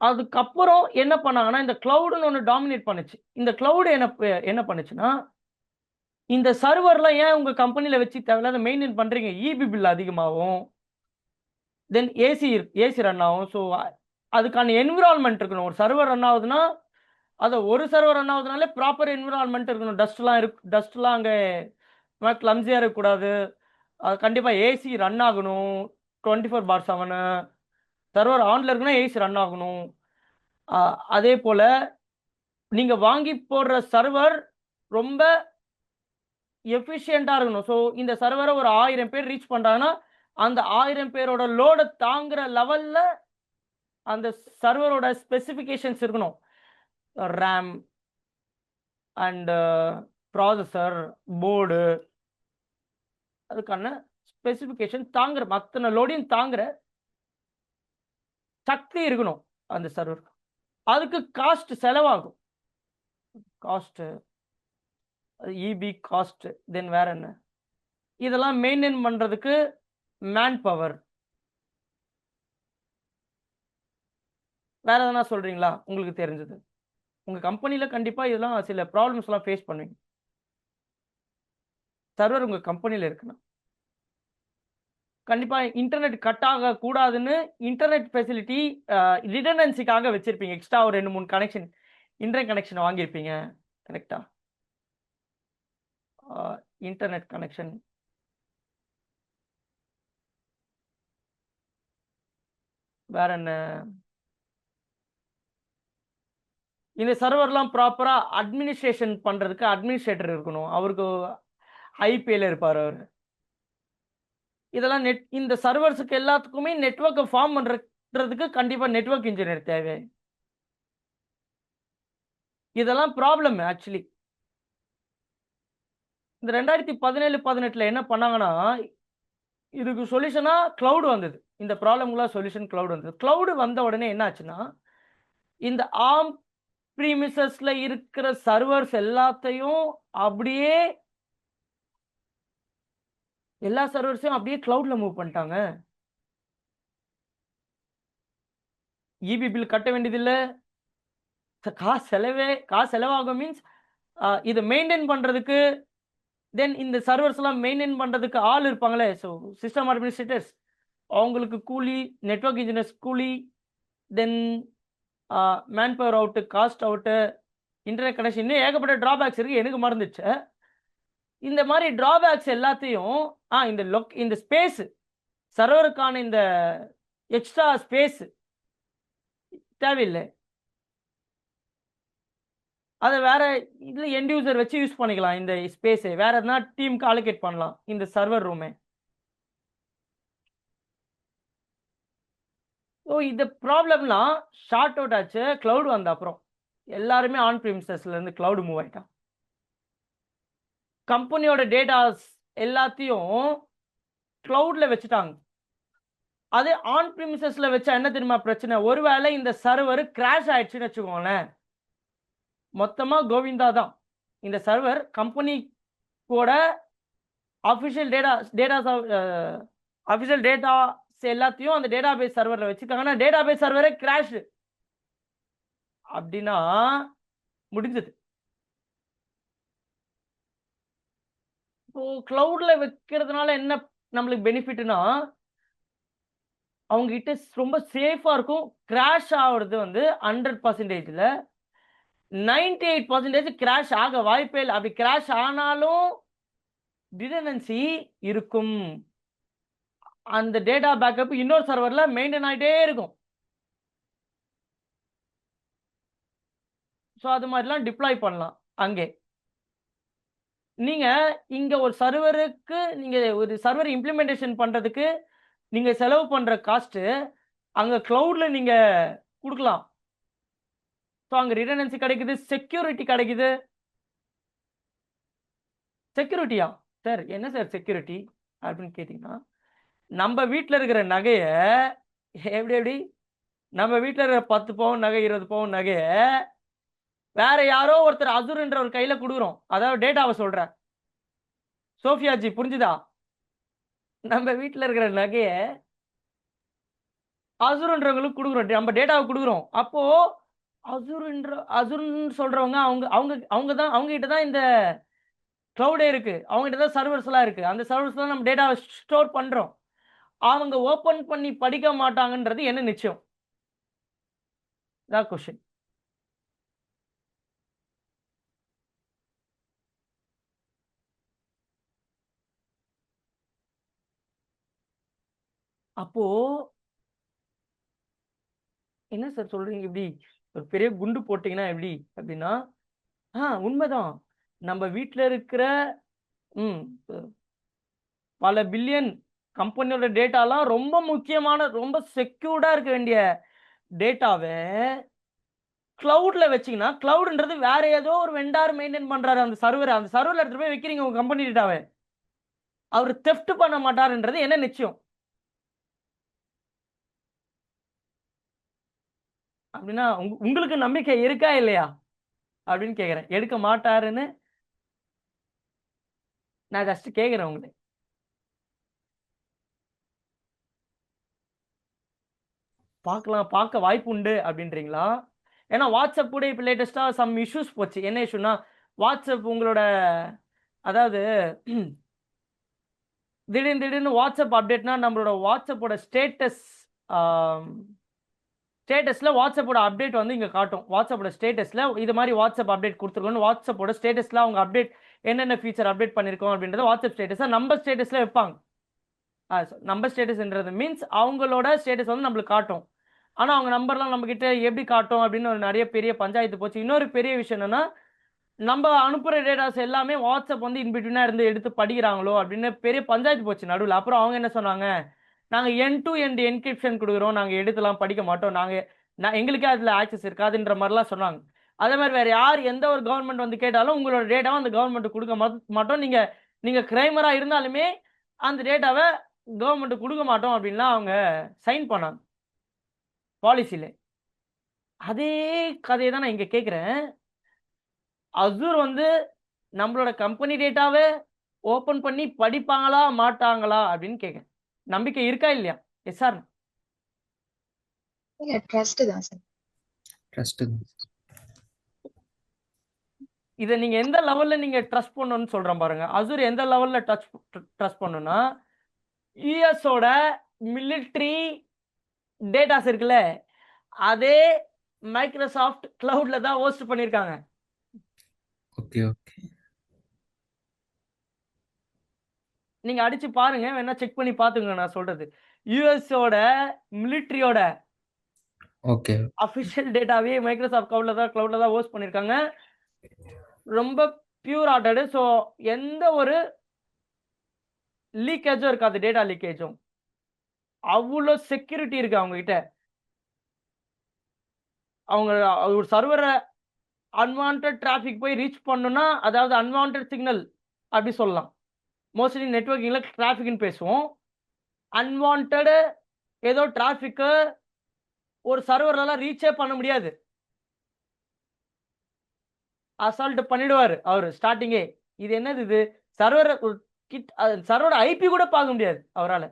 அதுக்கப்புறம் என்ன பண்ணாங்கன்னா இந்த கிளவுடுன்னு ஒன்று டாமினேட் பண்ணுச்சு. இந்த கிளவுடு என்ன பண்ணுச்சுன்னா, இந்த சர்வர்லாம் ஏன் உங்க கம்பெனியில வச்சு தேவையில்லாத மெயின்டைன் பண்றீங்க, இபி பில் அதிகமாகும், தென் ஏசி ரன் ஆகும். ஸோ அதுக்கான என்விரான்மெண்ட் இருக்கணும். ஒரு சர்வர் ரன் ஆகுதுன்னா அதை ஒரு சர்வர் ரன் ஆகுதுனாலே ப்ராப்பர் என்விரான்மெண்ட் இருக்கணும். டஸ்ட்லாம் அங்கே கிளம்ஸியாக இருக்கக்கூடாது. அது கண்டிப்பாக ஏசி ரன் ஆகணும் 24/7. சர்வர் ஆன்ல இருக்குன்னா ஏசி ரன் ஆகணும். அதே போல் நீங்கள் வாங்கி போடுற சர்வர் ரொம்ப எஃபிஷியண்ட்டாக இருக்கணும். ஸோ இந்த சர்வரை ஒரு 1000 பேர் ரீச் பண்ணுறாங்கன்னா அந்த 1000 பேரோட லோடை தாங்குற லெவலில் அந்த சர்வரோட ஸ்பெசிஃபிகேஷன்ஸ் இருக்கணும். ரேம் அண்ட் ப்ராசஸர் போர்டு அதுக்கான ஸ்பெசிஃபிகேஷன் தாங்குற மற்ற லோடையும் தாங்குற சக்தி இருக்கணும் அந்த சர்வர். அதுக்கு காஸ்ட் செலவாகும். காஸ்ட் இபி காஸ்ட், தென் வேற என்ன, இதெல்லாம் மெயின்டைன் பண்றதுக்கு மேன் பவர். வேற எதனா சொல்றீங்களா உங்களுக்கு தெரிஞ்சது? உங்க கம்பெனில கண்டிப்பா இதெல்லாம் சில ப்ராப்ளம்ஸ் எல்லாம் ஃபேஸ் பண்ணுவீங்க. சர்வர் உங்க கம்பெனில இருக்குன்னா கண்டிப்பா இன்டர்நெட் கட் ஆக கூடாதுன்னு இன்டர்நெட் ஃபெசிலிட்டி ரிடண்டன்சிக்காக வச்சிருப்பீங்க. எக்ஸ்ட்ரா ஒரு 2-3 கனெக்ஷன் இன்டர்நெட் கனெக்ஷன் வாங்கியிருப்பீங்க. கரெக்டா? இன்டர்நெட் கனெக்ஷன் வேற என்ன? இந்த சர்வர்லாம் ப்ராப்பரா அட்மினிஸ்ட்ரேஷன் பண்றதுக்கு அட்மினிஸ்ட்ரேட்டர் இருக்கணும். அவருக்கு ஐபிஎல் இருப்பார் அவர். இதெல்லாம் இந்த சர்வர்ஸுக்கு எல்லாத்துக்குமே நெட்வொர்க்கை ஃபார்ம் பண்றதுக்கு கண்டிப்பா நெட்வொர்க் இன்ஜினியர் தேவை. இதெல்லாம் ப்ராப்ளம் ஆக்சுவலி. இந்த 2017-18 என்ன பண்ணாங்கன்னா, இதுக்கு சொல்யூஷனா கிளவுட் வந்தது. இந்த ப்ராப்ளம்லாம் சொல்யூஷன் கிளவுட் வந்தது. கிளவுட் வந்த உடனே என்ன ஆச்சுன்னா, இந்த ஆர்ம் ப்ரீமிசஸ்ல இருக்கிற சர்வர்ஸ் எல்லாத்தையும் அப்படியே எல்லா சர்வர்ஸையும் அப்படியே கிளவுட்ல மூவ் பண்ணிட்டாங்க. இபி பில் கட்ட வேண்டியதில்லை, காசு செலவாகும். மீன்ஸ் இதை மெயின்டைன் பண்றதுக்கு, தென் இந்த சர்வர்ஸ் எல்லாம் மெயின்டைன் பண்றதுக்கு ஆள் இருப்பாங்களே, ஸோ சிஸ்டம் அட்மினிஸ்ட்ரேட்டர்ஸ், அவங்களுக்கு கூலி, நெட்வொர்க் இன்ஜினியர்ஸ் கூலி, then man power out, cost out, internet connection, இன்னும் ஏகப்பட்ட ட்ராபேக்ஸ் இருக்கு. எனக்கு மறந்துச்சு. இந்த மாதிரி ட்ராபேக்ஸ் எல்லாத்தையும் இந்த ஸ்பேஸ், சர்வருக்கான இந்த எக்ஸ்ட்ரா ஸ்பேஸ் தேவையில்லை. அதை வேற இதுல எண்ட் யூசர் வச்சு யூஸ் பண்ணிக்கலாம். இந்த ஸ்பேஸை வேற எதனா டீமுக்கு அலோகேட் பண்ணலாம் இந்த சர்வர் ரூமே. ஸோ இந்த ப்ராப்ளம்லாம் ஷார்ட் அவுட் ஆச்சு கிளவுட் வந்த அப்புறம். எல்லாருமே ஆன் ப்ரீமிசஸ்ல இருந்து கிளவுட் மூவ் ஆயிட்டான். கம்பெனியோட டேட்டாஸ் எல்லாத்தையும் கிளவுட்ல வச்சுட்டாங்க. அது ஆன் ப்ரீமிசஸ்ல வச்சா என்ன தெரியுமா பிரச்சனை? ஒருவேளை இந்த சர்வர் கிராஷ் ஆயிடுச்சுன்னு வச்சுக்கோங்களேன், மொத்தமா கோவிந்தா தான். இந்த சர்வர் கம்பெனி கூட அஃபிஷியல் டேட்டாஸ் எல்லாத்தையும் அந்த டேட்டாபேஸ் சர்வர்ல வச்சுருக்காங்கன்னா டேட்டாபேஸ் சர்வரே கிராஷ் அப்படின்னா முடிஞ்சது. இப்போ கிளவுட்ல வைக்கிறதுனால என்ன நம்மளுக்கு பெனிஃபிட்னா, அவங்க கிட்ட ரொம்ப சேஃபா இருக்கும். கிராஷ் ஆகுறது வந்து 100%ல 98% கிராஷ் ஆக வாய்ப்பே இல்லை. அப்படி கிராஷ் ஆனாலும் ரிடண்டன்சி இருக்கும். அந்த டேட்டா பேக்கப் இன்னொரு சர்வர்ல மெயின்டைன் ஆகிட்டே இருக்கும். ஸோ அது மாதிரிலாம் டிப்ளாய் பண்ணலாம் அங்கே. நீங்க இங்க ஒரு சர்வருக்கு நீங்க ஒரு சர்வர் இம்ப்ளிமெண்டேஷன் பண்றதுக்கு நீங்க செலவு பண்ற காஸ்ட் அங்க கிளவுட்ல நீங்க கொடுக்கலாம். ஸோ அங்க ரிடண்டன்சி கிடைக்குது, செக்யூரிட்டி கிடைக்குது. செக்யூரிட்டியா சார்? என்ன சார் செக்யூரிட்டி அப்படின்னு கேட்டீங்கன்னா, நம்ம வீட்டில் இருக்கிற நகையை எப்படி நம்ம வீட்டில் இருக்கிற 10 பவுன் நகை 20 பவுன் நகையை வேற யாரோ ஒருத்தர் அசுர்ன்ற ஒரு கையில கொடுக்குறோம். அதாவது டேட்டாவை சொல்றேன். சோஃபியாஜி புரிஞ்சுதா? நம்ம வீட்டில் இருக்கிற நகையை அசுர்ன்றவங்களுக்கு கொடுக்குறோம், நம்ம டேட்டாவை கொடுக்குறோம். அப்போ அசுர்ன்னு சொல்றவங்க அவங்க அவங்க அவங்க தான் அவங்க கிட்ட தான் இந்த கிளவுடே இருக்கு, அவங்க கிட்ட தான் சர்வர்ஸ் எல்லாம் இருக்கு. அந்த சர்வர்ஸ்ல நம்ம டேட்டாவை ஸ்டோர் பண்றோம். அவங்க ஓபன் பண்ணி படிக்க மாட்டாங்கன்றது என்ன நிச்சயம்? தான் கொஸ்டின். அப்போ என்ன சார் சொல்றீங்க? இப்படி ஒரு பெரிய குண்டு போட்டீங்கன்னா எப்படி அப்படின்னா, உண்மைதான். நம்ம வீட்டில் இருக்கிற பல பில்லியன் கம்பெனியோட டேட்டாலாம் ரொம்ப முக்கியமான, ரொம்ப செக்யூர்டா இருக்க வேண்டிய டேட்டாவை கிளவுட்ல வச்சீங்கன்னா, கிளவுட்ன்றது வேற ஏதோ ஒரு வெண்டார் மெயின்டைன் பண்றாரு அந்த சர்வரை. அந்த சர்வர்ல எடுத்துட்டு போய் வைக்கிறீங்க உங்க கம்பெனி டேட்டாவை. அவர் தெஃப்ட் பண்ண மாட்டாருன்றது என்ன நிச்சயம்? அப்படின்னா உங்களுக்கு நம்பிக்கை இருக்கா இல்லையா அப்படின்னு கேட்கிறேன். எடுக்க மாட்டாருன்னு நான் ஜஸ்ட் கேட்கிறேன் உங்களை. பார்க்க வாய்ப்பு உண்டு அப்படின்றீங்களா? ஏன்னா வாட்ஸ்அப் கூட இப்போ லேட்டஸ்டா சம் இஷ்யூஸ் போச்சு. என்ன இஷ்யூனா, வாட்ஸ்அப் உங்களோட அதாவது திடீர்னு வாட்ஸ்அப் அப்டேட்னா நம்மளோட வாட்ஸ்அப்போட ஸ்டேட்டஸ்ல வாட்ஸ்அப்போட அப்டேட் வந்து இங்க காட்டும். வாட்ஸ்அப்போட ஸ்டேட்டஸ்ல இது மாதிரி வாட்ஸ்அப் அப்டேட் கொடுத்துருக்கோம். வாட்ஸ்அப்போட ஸ்டேட்டஸ்ல அவங்க அப்டேட் என்னென்ன ஃபீச்சர் அப்டேட் பண்ணிருக்கோம் அப்படின்றத வாட்ஸ்அப் ஸ்டேட்டஸை நம்ம ஸ்டேட்டஸ்ல வைப்பாங்க. நம்ம ஸ்டேட்டஸ்ன்றது மீன்ஸ் அவங்களோட ஸ்டேட்டஸ் வந்து நம்மளுக்கு காட்டும். ஆனா அவங்க நம்பர்லாம் நம்ம கிட்ட எப்படி காட்டும் அப்படின்னு ஒரு நிறைய பெரிய பஞ்சாயத்து போச்சு. இன்னொரு பெரிய விஷயம் என்னன்னா, நம்ம அனுப்புற டேட்டாஸ் எல்லாமே வாட்ஸ்அப் வந்து இன்பிட்வீனா இருந்து எடுத்து படிக்கிறாங்களோ அப்படின்னு பெரிய பஞ்சாயத்து போச்சு நடுவில். அப்புறம் அவங்க என்ன சொன்னாங்க, நாங்க எண்ட் டு எண்ட் என்கிரிப்ஷன் கொடுக்குறோம், நாங்க எடுத்துலாம் படிக்க மாட்டோம், எங்களுக்கே அதுல ஆக்சஸ் இருக்காதுன்ற மாதிரிலாம் சொன்னாங்க. அதே மாதிரி வேற யார் எந்த ஒரு கவர்மெண்ட் வந்து கேட்டாலும் உங்களோட டேட்டாவை அந்த கவர்மெண்ட் கொடுக்க மாட்டோம், நீங்க கிரைமரா இருந்தாலுமே அந்த டேட்டாவை கவர்மெண்ட் கொடுக்க மாட்டோம் அப்படின்லாம் அவங்க சைன் பண்ணாங்க பாலிசியில. அதே கதையை தான் நான் இங்க கேட்கிறேன். அசூர் வந்து நம்மளோட கம்பெனி டேட்டாவை ஓபன் பண்ணி படிப்பாங்களா மாட்டாங்களா அப்படின்னு கேட்க நம்பிக்கை இருக்கா இல்லையா? Yes sir? ட்ரஸ்ட் தான் சார். ட்ரஸ்ட். இதை நீங்க எந்த லெவல்ல நீங்க ட்ரஸ்ட் பண்ணணும்னு சொல்றேன் பாருங்க. அசூர் எந்த லெவல்ல ட்ரஸ்ட் பண்ணணும்னா, யூஎஸோட மிலிட்ரி டேட்டாஸ் இருக்குல்ல, அதே மைக்ரோசாஃப்ட் கிளவுட்ல தான் ஹோஸ்ட் பண்ணிருக்காங்க. Okay okay. நீங்க அடிச்சு பாருங்க, வேணா செக் பண்ணி பாத்துங்க நான் சொல்றது. யூஎஸோட மிலிட்ரியோட ஓகே. அஃபிஷியல் டேட்டாவே மைக்ரோசாஃப்ட் கிளவுட்ல தான் ஹோஸ்ட் பண்ணிருக்காங்க. ரொம்ப பியூர் ஆர்டர்டு. ஸோ எந்த ஒரு லீக்கேஜும் இருக்காது, டேட்டா லீக்கேஜும். அவ்வளோ செக்யூரிட்டி இருக்கு அவங்க கிட்ட. அவங்க ஒரு சர்வரை அன்வான்ட் டிராஃபிக் போய் ரீச் பண்ணணும்னா, அதாவது அன்வான்ட் சிக்னல் அப்படி சொல்லலாம். மோஸ்ட்லி நெட்வொர்க்கிங்ல டிராஃபிக்னு பேசுவோம். அன்வான்ட் ஏதோ டிராஃபிக்கு ஒரு சர்வர்லாம் ரீச்சே பண்ண முடியாது. அசால்ட் பண்ணிடுவாரு அவரு ஸ்டார்டிங்கே. இது என்னது இது, சர்வரோட ஐபி கூட பார்க்க முடியாது அவரால்.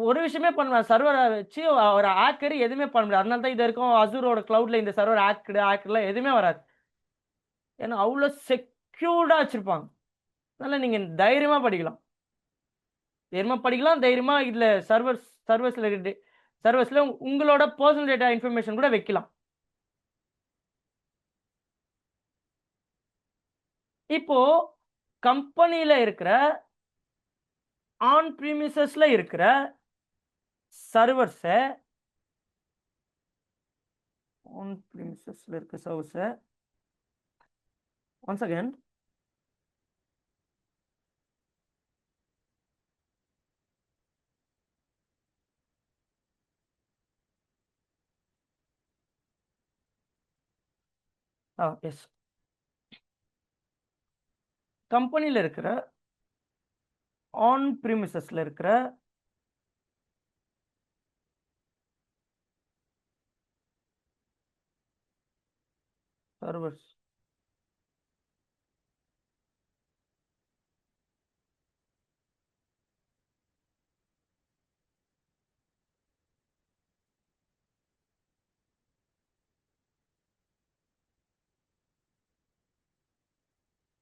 ஒரு விஷயமே பண்ணலாம், சர்வரை வச்சு ஒரு ஹேக்கர் எதுவுமே பண்ண முடியாது. அதனால தான் இது இருக்கும் அசூரோட கிளவுட்ல இந்த சர்வர் ஹேக்கர்லாம் எதுவுமே வராது. ஏன்னா அவ்வளோ செக்யூர்டா வச்சிருப்பாங்க. அதனால நீங்க தைரியமா படிக்கலாம், தைரியமா இதுல சர்வர்ஸ்ல உங்களோட பர்சனல் டேட்டா இன்ஃபர்மேஷன் கூட வைக்கலாம். இப்போ கம்பெனியில் இருக்கிற ஆன் ப்ரீமிசஸில் இருக்கிற சர்வர்ஸை ஆன் ப்ரீமிசஸில் இருக்க சர்வர்ஸை ஒன்ஸ் அகேன் எஸ் கம்பெனியில் இருக்கிற ஆன் ப்ரீமிசஸில் இருக்கிற சர்வர்ஸ்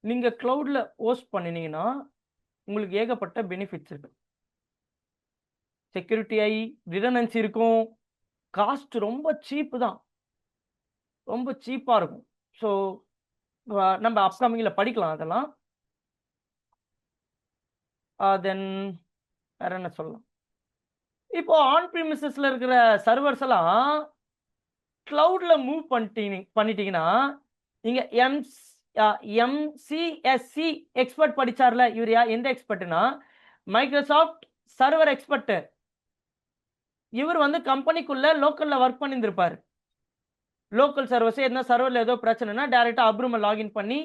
நீங்கள் க்ளவுடில் ஹோஸ்ட் பண்ணினீங்கன்னா உங்களுக்கு ஏகப்பட்ட பெனிஃபிட்ஸ் இருக்கு. செக்யூரிட்டி ஐ ரிடனன்சி இருக்கும், காஸ்ட் ரொம்ப சீப்பு தான், ரொம்ப சீப்பாக இருக்கும். ஸோ நம்ம அப்கமிங்கில் படிக்கலாம் அதெல்லாம். தென் வேற என்ன சொல்லலாம், இப்போ ஆன் ப்ரீமிசஸில் இருக்கிற சர்வர்ஸ் எல்லாம் க்ளவுடில் மூவ் பண்ணிட்டீங்கன்னா நீங்கள் எம்சிஎஸ்சி எக்ஸ்பர்ட் படிச்சார்ல இவர் எந்த எக்ஸ்பர்ட்னா மைக்ரோசாஃப்ட் சர்வர் எக்ஸ்பர்ட். இவர் வந்து கம்பெனிக்குள்ள லோக்கல்ல ஒர்க் பண்ணியிருந்திருப்பார். லோக்கல் சர்வர்ஸ் என்ன சர்வரில் ஏதோ பிரச்சனைனா டைரெக்டாக அப்ரூமை லாகின் பண்ணி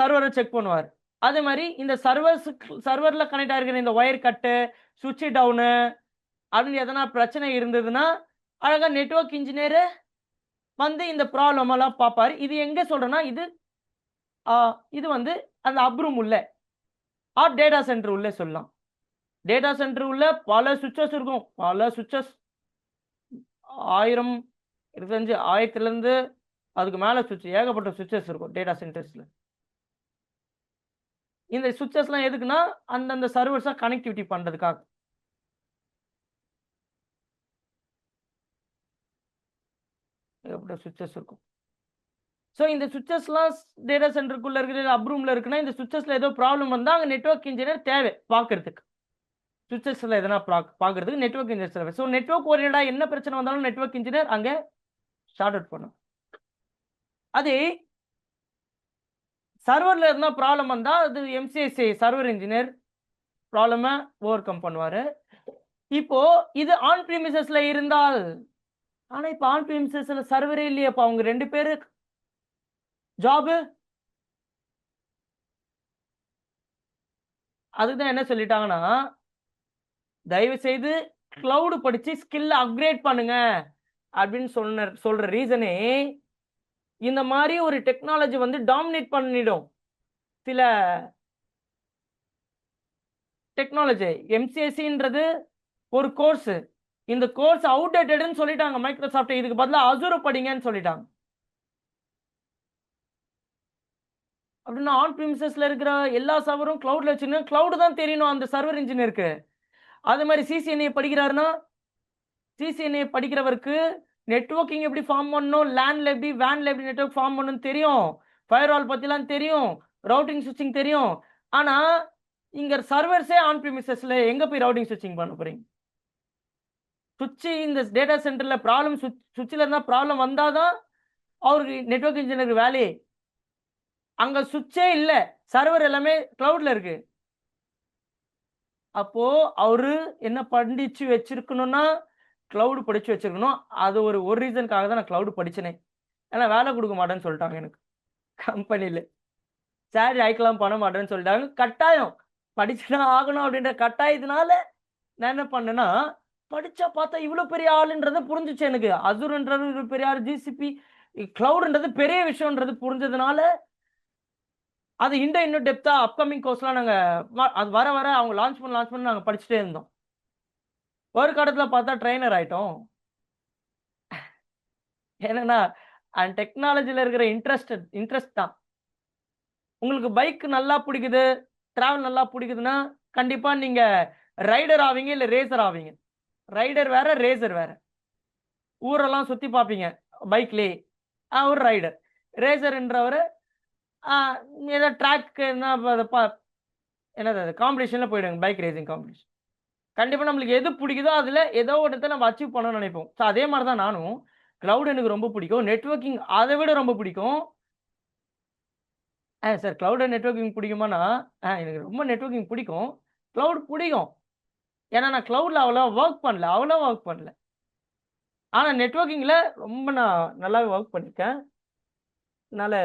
சர்வரை செக் பண்ணுவார். அதே மாதிரி இந்த சர்வரில் கனெக்ட் ஆகிருக்கிற இந்த ஒயர் கட்டு சுவிட்ச் டவுனு அப்படின்னு எதனா பிரச்சனை இருந்ததுன்னா அழகாக நெட்வொர்க் இன்ஜினியரு வந்து இந்த ப்ராப்ளம் எல்லாம் பார்ப்பார். இது எங்கே சொல்கிறேன்னா இது வந்து அந்த அப்ரூம் உள்ள டேட்டா சென்டர் உள்ளே சொல்லலாம். டேட்டா சென்டர் உள்ள பல சுவிட்சஸ் இருக்கும், பல சுவிட்சஸ் 1000 25 1000லேருந்து அதுக்கு மேலே சுவிட்ச் ஏகப்பட்ட சுவிட்சஸ் இருக்கும் டேட்டா சென்டர்ஸில். இந்த சுவிட்சஸ்லாம் எதுக்குன்னா அந்தந்த சர்வர்ஸாக கனெக்டிவிட்டி பண்ணுறதுக்காக. ஏகப்பட்ட சுவிட்சஸ் இருக்கும். ஸோ இந்த சுவிட்சஸ்லாம் டேட்டா சென்டருக்குள்ளே இருக்கிற அப்ரூமில் இருக்குன்னா இந்த சுவிட்சஸில் ஏதோ ப்ராப்ளம் வந்தால் அங்கே நெட்வொர்க் இன்ஜினியர் தேவை பார்க்கறதுக்கு. சுவிட்சஸில் எதனா பார்க்கறதுக்கு நெட்வொர்க் இன்ஜினியர் தேவை. ஸோ நெட்வொர்க் ஓரியன்டாக என்ன பிரச்சனை வந்தாலும் நெட்வொர்க் இன்ஜினியர் அங்கே ஷார்ட் அவுட் பண்ணும். அதே சர்வரில் இருந்தால் ப்ராப்ளம் வந்தால் அது MCSC server engineer ப்ராப்ளமை over come பண்ணுவார். இப்போ இது ஆன் ப்ரீமிசஸில் இருந்தால், ஆனால் இப்போ ஆன் ப்ரீமிசஸில் சர்வரே இல்லையப்பா, அவங்க 2 பேர் ஜாபு. அதுதான் என்ன சொல்லிட்டாங்கன்னா, தயவு செய்து கிளவுடு படிச்சு ஸ்கில்ல அப்கிரேட் பண்ணுங்க அப்படின்னு சொல்ற ரீசனே இந்த மாதிரி ஒரு டெக்னாலஜி வந்து டாமினேட் பண்ணிடும். சில டெக்னாலஜி எம்சிஎஸ்சின்றது ஒரு கோர்ஸ், இந்த கோர்ஸ் அவுடேட்டட்னு சொல்லிட்டாங்க மைக்ரோசாஃப்ட். இதுக்கு பதிலாக அசூரை படிங்கன்னு சொல்லிட்டாங்க. அப்படின்னா ஆன் ப்ரீமிசஸ்ல இருக்கிற எல்லா சர்வரும் கிளவுட்ல வச்சுக்கணும். கிளவுடு தான் தெரியணும் அந்த சர்வர் இன்ஜினியருக்கு. அதே மாதிரி சிசிஎன்ஏ படிக்கிறாருன்னா சிசிஎன்ஏ படிக்கிறவருக்கு நெட்வொர்க்கிங் எப்படி ஃபார்ம் பண்ணணும், லேன்ல எப்படி வேன்ல எப்படி நெட்வொர்க் ஃபார்ம் பண்ணணும்னு தெரியும், ஃபயர்வால் பற்றிலாம் தெரியும், ரவுட்டிங் ஸ்விட்சிங் தெரியும். ஆனால் இங்கே சர்வர்ஸே ஆன் ப்ரீமிசஸ்ல எங்கே போய் ரவுட்டிங் ஸ்விட்சிங் பண்ண போறீங்க? சுவிட்சு இந்த டேட்டா சென்டரில் ப்ராப்ளம், சுவிட்சில் இருந்தால் ப்ராப்ளம் வந்தால் தான் அவருக்கு நெட்வொர்க் இன்ஜினியருக்கு வேலையே. அங்கே சுவிட்சே இல்லை, சர்வர் எல்லாமே கிளவுட்ல இருக்கு. அப்போ அவரு என்ன படிச்சு வச்சிருக்கணும்னா கிளவுடு படிச்சு வச்சிருக்கணும். அது ஒரு ரீசனுக்காக தான் நான் கிளவுடு படிச்சேனே. ஏன்னா வேலை கொடுக்க மாட்டேன்னு சொல்லிட்டாங்க எனக்கு கம்பெனியில். சேலரி ஹைக்கெல்லாம் பண்ண மாட்டேன்னு சொல்லிட்டாங்க. கட்டாயம் படிச்சுதான் ஆகணும் அப்படின்ற கட்டாயத்தினால நான் என்ன பண்ணேன்னா, படிச்சா பார்த்தா இவ்வளோ பெரிய ஆளுன்றதை புரிஞ்சிச்சு எனக்கு. அசூர்ன்றது இவ்வளோ பெரிய ஆள், ஜிசிபி கிளவுடுன்றது பெரிய விஷயம்ன்றது புரிஞ்சதுனால அது இன்னும் டெப்தா அப்கமிங் கோர்ஸ்லாம் நாங்கள் அது வர அவங்க லான்ச் பண்ணி நாங்கள் படிச்சுட்டே இருந்தோம். ஒரு கடத்தில் பார்த்தா ட்ரெயினர் ஆயிட்டோம். ஏன்னா அந்த டெக்னாலஜியில் இருக்கிற இன்ட்ரெஸ்ட் தான். உங்களுக்கு பைக் நல்லா பிடிக்குது, டிராவல் நல்லா பிடிக்குதுன்னா கண்டிப்பாக நீங்கள் ரைடர் ஆவீங்க, இல்லை ரேசர் ஆவீங்க. ரைடர் வேற, ரேசர் வேற. ஊரெல்லாம் சுற்றி பார்ப்பீங்க பைக்லேயே, ஒரு ரைடர். ரேசர்ன்றவர் ஏதோ ட்ராக் என்னது அது காம்படிஷனில் போயிடுங்க, பைக் ரேசிங் காம்படிஷன். கண்டிப்பாக நம்மளுக்கு எது பிடிக்குதோ அதில் ஏதோ ஒன்றத்தை நம்ம அச்சீவ் பண்ணணும்னு நினைப்போம். ஸோ அதே மாதிரி தான் நானும். க்ளவுட் எனக்கு ரொம்ப பிடிக்கும், நெட்வொர்க்கிங் அதை விட ரொம்ப பிடிக்கும். சார் க்ளவுட் அண்ட் நெட்வொர்க்கிங் பிடிக்குமானா, எனக்கு ரொம்ப நெட்வொர்க்கிங் பிடிக்கும், க்ளவுட் பிடிக்கும். ஏன்னா நான் க்ளவுடில் அவ்வளோ ஒர்க் பண்ணல. ஆனால் நெட்வொர்க்கிங்கில் ரொம்ப நான் நல்லாவே ஒர்க் பண்ணியிருக்கேன். அதனால்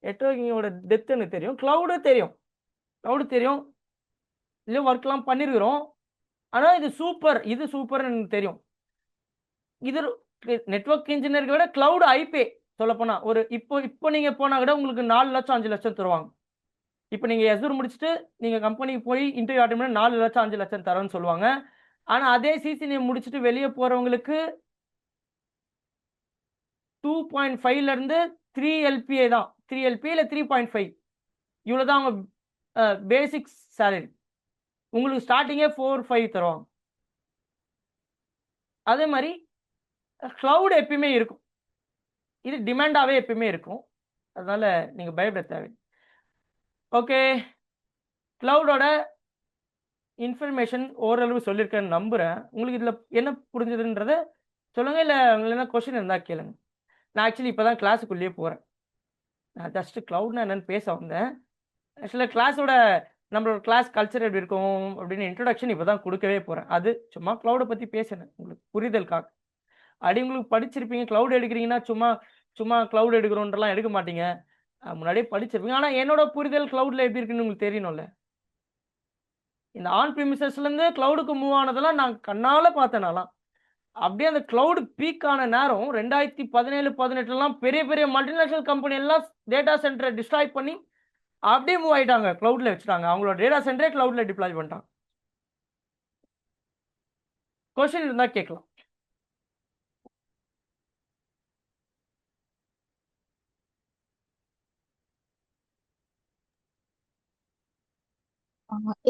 நெட்வொர்க்கிங்கோட டெப்த் எனக்கு தெரியும், க்ளவுடு தெரியும், இதுலேயும் ஒர்க்லாம் பண்ணியிருக்கிறோம். ஆனால் இது சூப்பர்னு எனக்கு தெரியும். இது நெட்வொர்க் இன்ஜினியருக்கு விட க்ளவுட் ஐபே சொல்லப்போனால் ஒரு இப்போ நீங்கள் போனால் கூட உங்களுக்கு 4 லட்சம் 5 லட்சம் தருவாங்க. இப்போ நீங்கள் எஸ்யூர் முடிச்சுட்டு நீங்கள் கம்பெனிக்கு போய் இன்டர்வியூ அட்டன் பண்ணி 4 லட்சம் 5 லட்சம் தரோன்னு சொல்லுவாங்க. ஆனால் அதே சிசினியை முடிச்சுட்டு வெளியே போகிறவங்களுக்கு 2.5லேருந்து 3 LPA தான், 3 LPA இல்லை 3.5 இவ்வளோ தான் அவங்க பேசிக் சேலரி. உங்களுக்கு ஸ்டார்டிங்கே 4-5 தருவாங்க. அதே மாதிரி க்ளவுட் எப்பயுமே இருக்கும், இது டிமாண்டாகவே எப்பயுமே இருக்கும். அதனால நீங்கள் பயப்பட தேவை. ஓகே, க்ளவுடோட இன்ஃபர்மேஷன் ஓரளவு சொல்லியிருக்கேன்னு நம்புகிறேன். உங்களுக்கு இதில் என்ன புரிஞ்சதுன்றதை சொல்லுங்கள், இல்லை உங்களுக்கு என்ன கொஷின் இருந்தால் கேளுங்க. நான் ஆக்சுவலி இப்போ தான் கிளாஸுக்குள்ளேயே போகிறேன். நான் ஜஸ்ட்டு க்ளவுட்னா என்னென்னு பேச வந்தேன். ஆக்சுவலாக கிளாஸோட நம்மளோட கிளாஸ் கல்ச்சர் எப்படி இருக்கும் அப்படின்னு இன்ட்ரொடக்ஷன் இப்போ தான் கொடுக்கவே போகிறேன். அது சும்மா க்ளவுடை பற்றி பேசினேன் உங்களுக்கு புரிதலுக்காக. அப்படி உங்களுக்கு படிச்சிருப்பீங்க, க்ளவுட் எடுக்கிறீங்கன்னா சும்மா க்ளவுட் எடுக்கிறோன்றலாம் எடுக்க மாட்டீங்க, முன்னாடியே படிச்சிருப்பீங்க. ஆனால் என்னோட புரிதல் க்ளவுடில் எப்படி இருக்குன்னு உங்களுக்கு தெரியணும்ல. இந்த ஆன் ப்ரிமிசஸ்லேருந்து க்ளவுடுக்கு மூவ் ஆனதெல்லாம் நான் கண்ணால் பார்த்தேனாலாம். அப்படியே அந்த க்ளவுடு பீக் ஆன நேரம் 2017-18 பெரிய பெரிய மல்டிநேஷனல் கம்பெனி எல்லாம் டேட்டா சென்டரை டிஸ்ட்ராய் பண்ணி அப்படியே மூவ் ஆகிட்டாங்க, க்ளவுடில் வச்சுட்டாங்க. அவங்களோட டேட்டா சென்டரே க்ளவுடில் டிப்ளாய் பண்ணிட்டாங்க. கொஸ்டின் இருந்தால் கேட்கலாம்.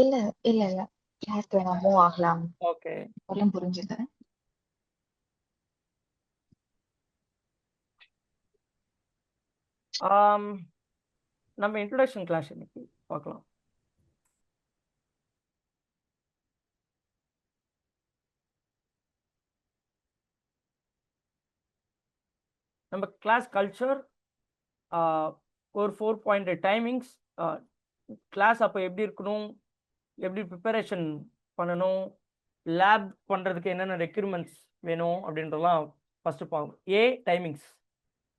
இல்ல இல்ல இல்ல யாருக்கு வேணா மூவ் ஆகலாம். ஓகே, எல்லாம் புரிஞ்சுது. நம்ம இன்ட்ரடக்ஷன் கிளாஸ் இன்னைக்கு பார்க்கலாம். நம்ம கிளாஸ் கல்ச்சர், ஒரு 4 பாயிண்ட் டைமிங்ஸ், கிளாஸ் அப்போ எப்படி இருக்கணும், எப்படி ப்ரிப்பரேஷன் பண்ணணும், லேப் பண்ணுறதுக்கு என்னென்ன ரெக்யூர்மெண்ட்ஸ் வேணும் அப்படின்றலாம் ஃபஸ்ட்டு பார்க்கணும்.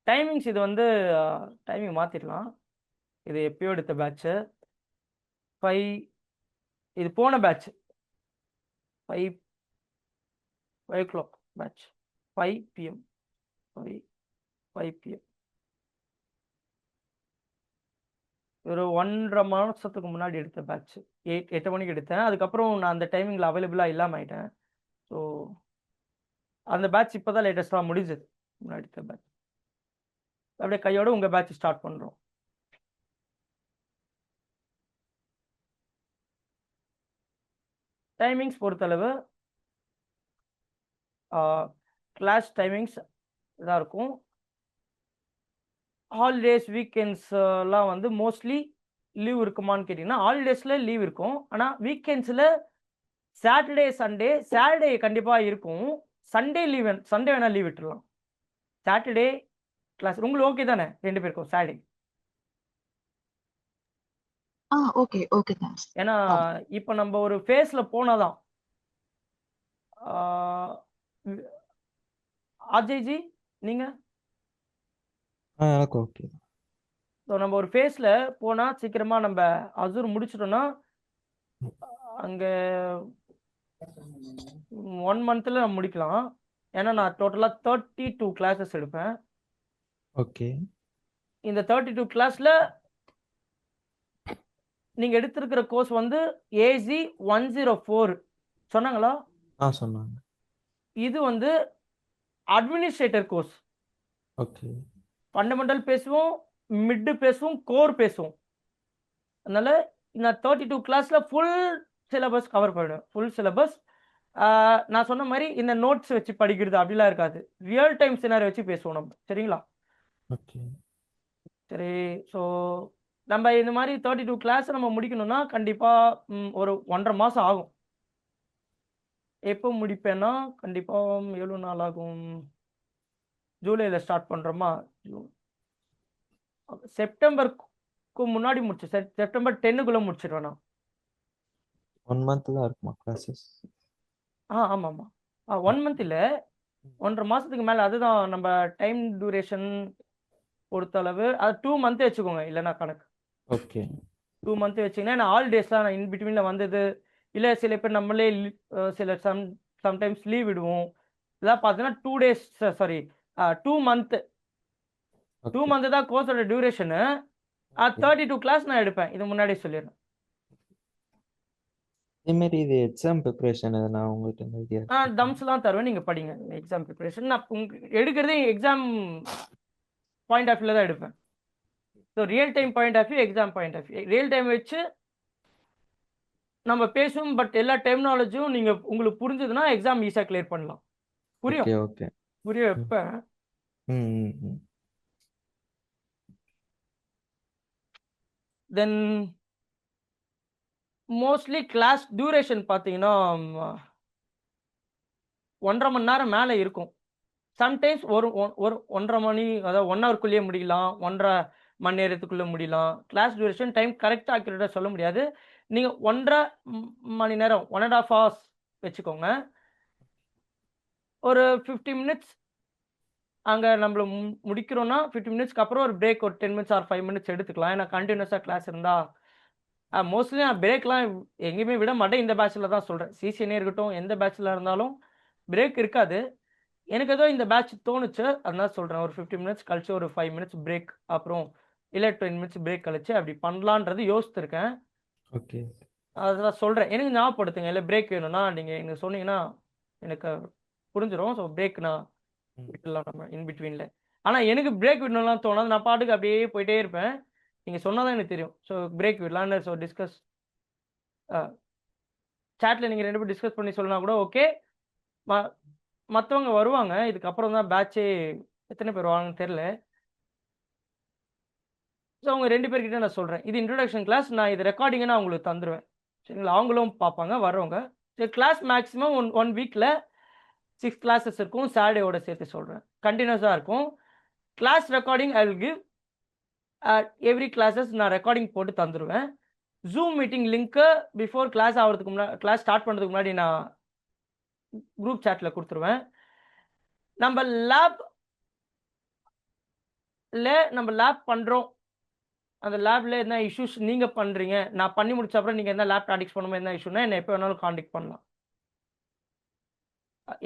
டைமிங்ஸ் இது வந்து டைமிங் மாற்றிடலாம். இது எப்பயோ எடுத்த பேட்ச்சு 5, இது போன batch 5 o'clock batch 5 PM 5 PM ஒரு 1.5 மாதத்துக்கு முன்னாடி எடுத்த பேட்ச் 8 மணிக்கு எடுத்தேன். அதுக்கப்புறம் நான் அந்த டைமிங்கில் அவைலபிளாக இல்லாமல் ஆகிட்டேன். ஸோ அந்த பேட்ச் இப்போ தான் லேட்டஸ்ட்டாக முடிஞ்சது, முன்னாடி எடுத்த பேட்ச். அப்படியே கையோடு உங்கள் பேட்ச் ஸ்டார்ட் பண்ணுறோம். டைமிங்ஸ் பொறுத்தளவு கிளாஸ் டைமிங்ஸ் இதாக இருக்கும். ஹாலிடேஸ் வீக்கெண்ட்ஸ்லாம் வந்து மோஸ்ட்லி லீவ் இருக்குமான்னு கேட்டிங்கன்னா ஹாலிடேஸில் லீவ் இருக்கும். ஆனால் வீக்கெண்ட்ஸில் சாட்டர்டே கண்டிப்பாக இருக்கும். சண்டே வேணால் லீவ் விட்டுடலாம். சாட்டர்டே கிளாஸ் உங்களுக்கு ஓகே தானே 2 பேருக்கும் சாட்டர்டே? Okay okay thanks. ஏன்னா இப்போ நம்ம ஒரு ஃபேஸில் போனாதான். அஜய்ஜி நீங்கள்? எனக்கு ஓகே. ஸோ நம்ம ஒரு ஃபேஸில் போனால் சீக்கிரமாக நம்ம அசூர் முடிச்சிட்டோன்னா அங்கே 1 மந்த்தில் நம்ம முடிக்கலாம். ஏன்னா நான் டோட்டலாக 32 கிளாஸஸ் எடுப்பேன். ஓகே. இந்த 32 கிளாஸில் நீங்கள் எடுத்திருக்கிற கோர்ஸ் வந்து AZ 104 சொன்னாங்களா? சொன்னாங்க. இது வந்து அட்மினிஸ்ட்ரேட்டர் கோர்ஸ். ஓகே. ஃபண்டமெண்டல் பேசுவோம், மிட்டு பேசுவோம், கோர் பேசுவோம். அதனால் நான் 32 கிளாஸில் ஃபுல் சிலபஸ் கவர் பண்ணிடுவேன். ஃபுல் சிலபஸ் நான் சொன்ன மாதிரி இந்த நோட்ஸ் வச்சு படிக்கிறது அப்படிலாம் இருக்காது. ரியல் டைம் சினாரி வச்சு பேசுவோம் நம்ம, சரிங்களா? ஓகே. சரி. ஸோ நம்ம இந்த மாதிரி 32 கிளாஸ் நம்ம முடிக்கணும்னா கண்டிப்பாக ஒரு 1.5 மாதம் ஆகும். எப்போ முடிப்பேன்னா கண்டிப்பாக எவ்வளோ நாள் ஆகும்? ஜூலையில் ஸ்டார்ட் பண்ணுறோமா? செப்டம்பருக்கு முன்னாடி முடிச்சு செப்டம்பர் 10க்குள்ளே முடிச்சிடுவேன் நான். 1 மந்த் தான் இருக்குமா கிளாஸஸ்? ஆமாம் ஆமாம். 1 மந்த் இல்லை, 1.5 மாதத்துக்கு மேலே. அதுதான் நம்ம டைம் டியூரேஷன் பொறுத்தளவு அது 2 மந்த் வச்சுக்கோங்க, இல்லைன்னா கணக்கு ஓகே 2 மந்த் வச்சிங்கன்னா நான் ஹாலிடேஸ்லாம் நான் இன் பிட்வீனில் வந்தது இல்லை. சில பேர் நம்மளே சில சம்டைம்ஸ் லீவ் விடுவோம். இதெல்லாம் பார்த்தீங்கன்னா 2 days, sorry 2 month 2 okay month தான் கோர்ஸோட டியூரேஷனு. 32 கிளாஸ் நான் எடுப்பேன், இது முன்னாடியே சொல்லிடுறேன். இதேமாரி இது எக்ஸாம் ப்ரிப்பரேஷன் எதனா உங்கள்கிட்ட ஐடியா தம்ஸ்லாம் தருவேன், நீங்கள் படிங்க. எக்ஸாம் ப்ரிப்பரேஷன் நான் எடுக்கிறதே எக்ஸாம் பாயிண்ட் ஆஃப் வியூவில் தான் எடுப்பேன். So real time point of view, exam point of view. Real time வச்சு நம்ம பேசுவோம், பட் எல்லா டெர்மினாலஜியும் நீங்கள் உங்களுக்கு புரிஞ்சதுன்னா எக்ஸாம் ஈஸியாக கிளியர் பண்ணலாம். புரியும், ஓகே ஓகே புரிய வைப்பேன். ம் தென் மோஸ்ட்லி கிளாஸ் டியூரேஷன் பார்த்தீங்கன்னா 1.5 மணி நேரம் மேலே இருக்கும். சம்டைம்ஸ் ஒரு 1.5 மணி, அதாவது 1 ஹவர்க்குள்ளேயே முடியலாம், 1.5 மணி நேரத்துக்குள்ளே முடியலாம். கிளாஸ் டியூரேஷன் டைம் கரெக்டாக அக்யூரேட்டாக சொல்ல முடியாது. நீங்கள் 1.5 மணி நேரம் 1.5 ஹவர்ஸ் வச்சுக்கோங்க. ஒரு 50 மினிட்ஸ் அங்கே நம்மள முடிக்கிறோன்னா 50 மினிட்ஸ்க்கு அப்புறம் ஒரு பிரேக், ஒரு 10 மினிட்ஸ் ஆர் 5 மினிட்ஸ் எடுத்துக்கலாம். ஏன்னா கண்டினியூஸாக கிளாஸ் இருந்தால் மோஸ்ட்லி நான் பிரேக்லாம் எங்கேயுமே விட மாட்டேன். இந்த பேட்சில் தான் சொல்கிறேன், சிசிஎனே இருக்கட்டும், எந்த பேட்சில் இருந்தாலும் பிரேக் இருக்காது. எனக்கு ஏதோ இந்த பேட்ச் தோணுச்சு, அதனால சொல்கிறேன். ஒரு 50 மினிட்ஸ் கழிச்சு ஒரு 5 மினிட்ஸ் பிரேக், அப்புறம் இல்லை 10 மினிட்ஸ் பிரேக் கழிச்சு அப்படி பண்ணலான்றது யோசித்துருக்கேன். ஓகே அதெல்லாம் சொல்கிறேன். எனக்கு ஞாபகப்படுத்துங்க, இல்லை பிரேக் வேணும்னா நீங்கள் எனக்கு சொன்னீங்கன்னா எனக்கு புரிஞ்சிடும். ஸோ பிரேக் நான் விட்டுலாம் நம்ம இன் பிட்வீனில். ஆனால் எனக்கு பிரேக் விடணும்லாம் தோணாது, நான் பாட்டுக்கு அப்படியே போயிட்டே இருப்பேன். நீங்கள் சொன்னால் தான் எனக்கு தெரியும். ஸோ பிரேக் விடலான்னு ஸோ டிஸ்கஸ் சேட்டில் நீங்கள் 2 பேரும் டிஸ்கஸ் பண்ணி சொல்லலாம் கூட ஓகே. மற்றவங்க வருவாங்க, இதுக்கப்புறம் தான் பேட்சே எத்தனை பேர் வருவாங்கன்னு தெரில. ஸோ அவங்க 2 பேர்கிட்ட நான் சொல்கிறேன், இது இன்ட்ரடக்ஷன் கிளாஸ், நான் இது ரெக்கார்டிங்கை நான் உங்களுக்கு தந்துடுவேன். சரிங்களா? அவங்களும் பார்ப்பாங்க வரவங்க. சரி, கிளாஸ் மேக்ஸிமம் ஒன் வீக்கில் 6 கிளாஸஸ் இருக்கும், சாட்டர்டேவோட சேர்த்து சொல்கிறேன். கண்டினியூஸாக இருக்கும். Class recording I will give every classes, நான் ரெக்கார்டிங் போட்டு தந்துடுவேன். ஜூம் மீட்டிங் லிங்க்கு பிஃபோர் கிளாஸ் ஆகிறதுக்கு முன்னாடி, கிளாஸ் ஸ்டார்ட் பண்ணுறதுக்கு முன்னாடி நான் குரூப் சாட்டில் கொடுத்துருவேன். நம்ம லேப் பண்ணுறோம், அந்த லேபில் என்ன இஷ்யூஸ் நீங்கள் பண்ணுறீங்க, நான் பண்ணி முடிச்ச அப்புறம் நீங்கள் என்ன லேப் ப்ராக்டிக்ஸ் பண்ணும்போது என்ன இஷ்யூனா என்ன எப்போ வேணாலும் காண்டாக்ட் பண்ணலாம்,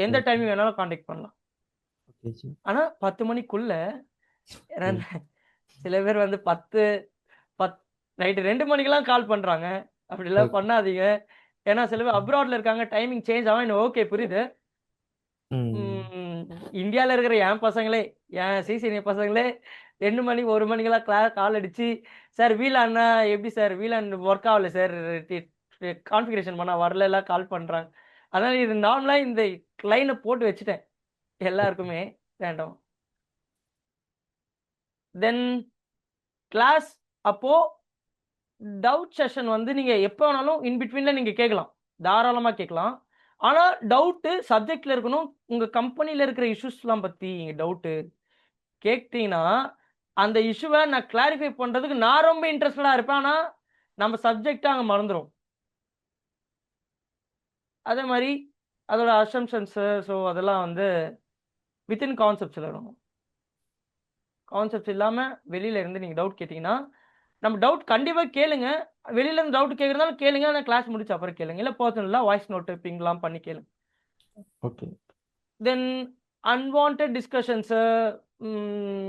எந்த டைமிங் வேணாலும் காண்டாக்ட் பண்ணலாம். ஆனால் 10 மணிக்குள்ள சில பேர் வந்து 10 நைட்டு 2 மணிக்கெல்லாம் கால் பண்ணுறாங்க. அப்படிலாம் பண்ணாதீங்க. ஏன்னா சில பேர் அப்ராட்ல இருக்காங்க, டைமிங் சேஞ்ச் ஆகும். எனக்கு ஓகே புரியுது. இந்தியாவில் இருக்கிற என் பசங்களே, என் சிசிஎன் பசங்களே 2 மணி 1 மணிக்கெல்லாம் கால் அடிச்சு, சார் வீலான் எப்படி சார், வீலான் ஒர்க் ஆகல சார், கான்ஃபிகரேஷன் பண்ண வரல, எல்லாம் கால் பண்ணுறாங்க. அதனால் இது நார்மலாக இந்த லைனை போட்டு வச்சுட்டேன் எல்லாருக்குமே வேண்டாம். தென் கிளாஸ் அப்போது டவுட் செஷன் வந்து நீங்கள் எப்போ வேணாலும் இன் பிட்வீனில் நீங்கள் கேட்கலாம், தாராளமாக கேட்கலாம். ஆனால் டவுட்டு சப்ஜெக்டில் இருக்கணும். உங்கள் கம்பெனியில் இருக்கிற இஷ்யூஸ்லாம் பற்றி நீங்கள் டவுட்டு கேட்டீங்கன்னா அந்த இஷ்யூவை நான் கிளாரிஃபை பண்ணுறதுக்கு நான் ரொம்ப இன்ட்ரெஸ்டடாக இருப்பேன். ஆனால் நம்ம சப்ஜெக்டை அங்கே மறந்துடும். அதே மாதிரி அதோட அசம்ஷன்ஸு, ஸோ அதெல்லாம் வந்து வித்தின் கான்செப்ட்ஸில் இருக்கணும். கான்செப்ட்ஸ் இல்லாமல் வெளியில் இருந்து நீங்கள் டவுட் கேட்டிங்கன்னா, நம்ம டவுட் கண்டிப்பாக கேளுங்க. வெளியிலேருந்து டவுட் கேட்குறதாலும் கேளுங்க, ஆனால் கிளாஸ் முடிச்ச அப்புறம் கேளுங்க. இல்லை பர்சனலாக வாய்ஸ் நோட்டு பிங்லாம் பண்ணி கேளுங்க. ஓகே. தென் அன்வான்ட் டிஸ்கஷன்ஸு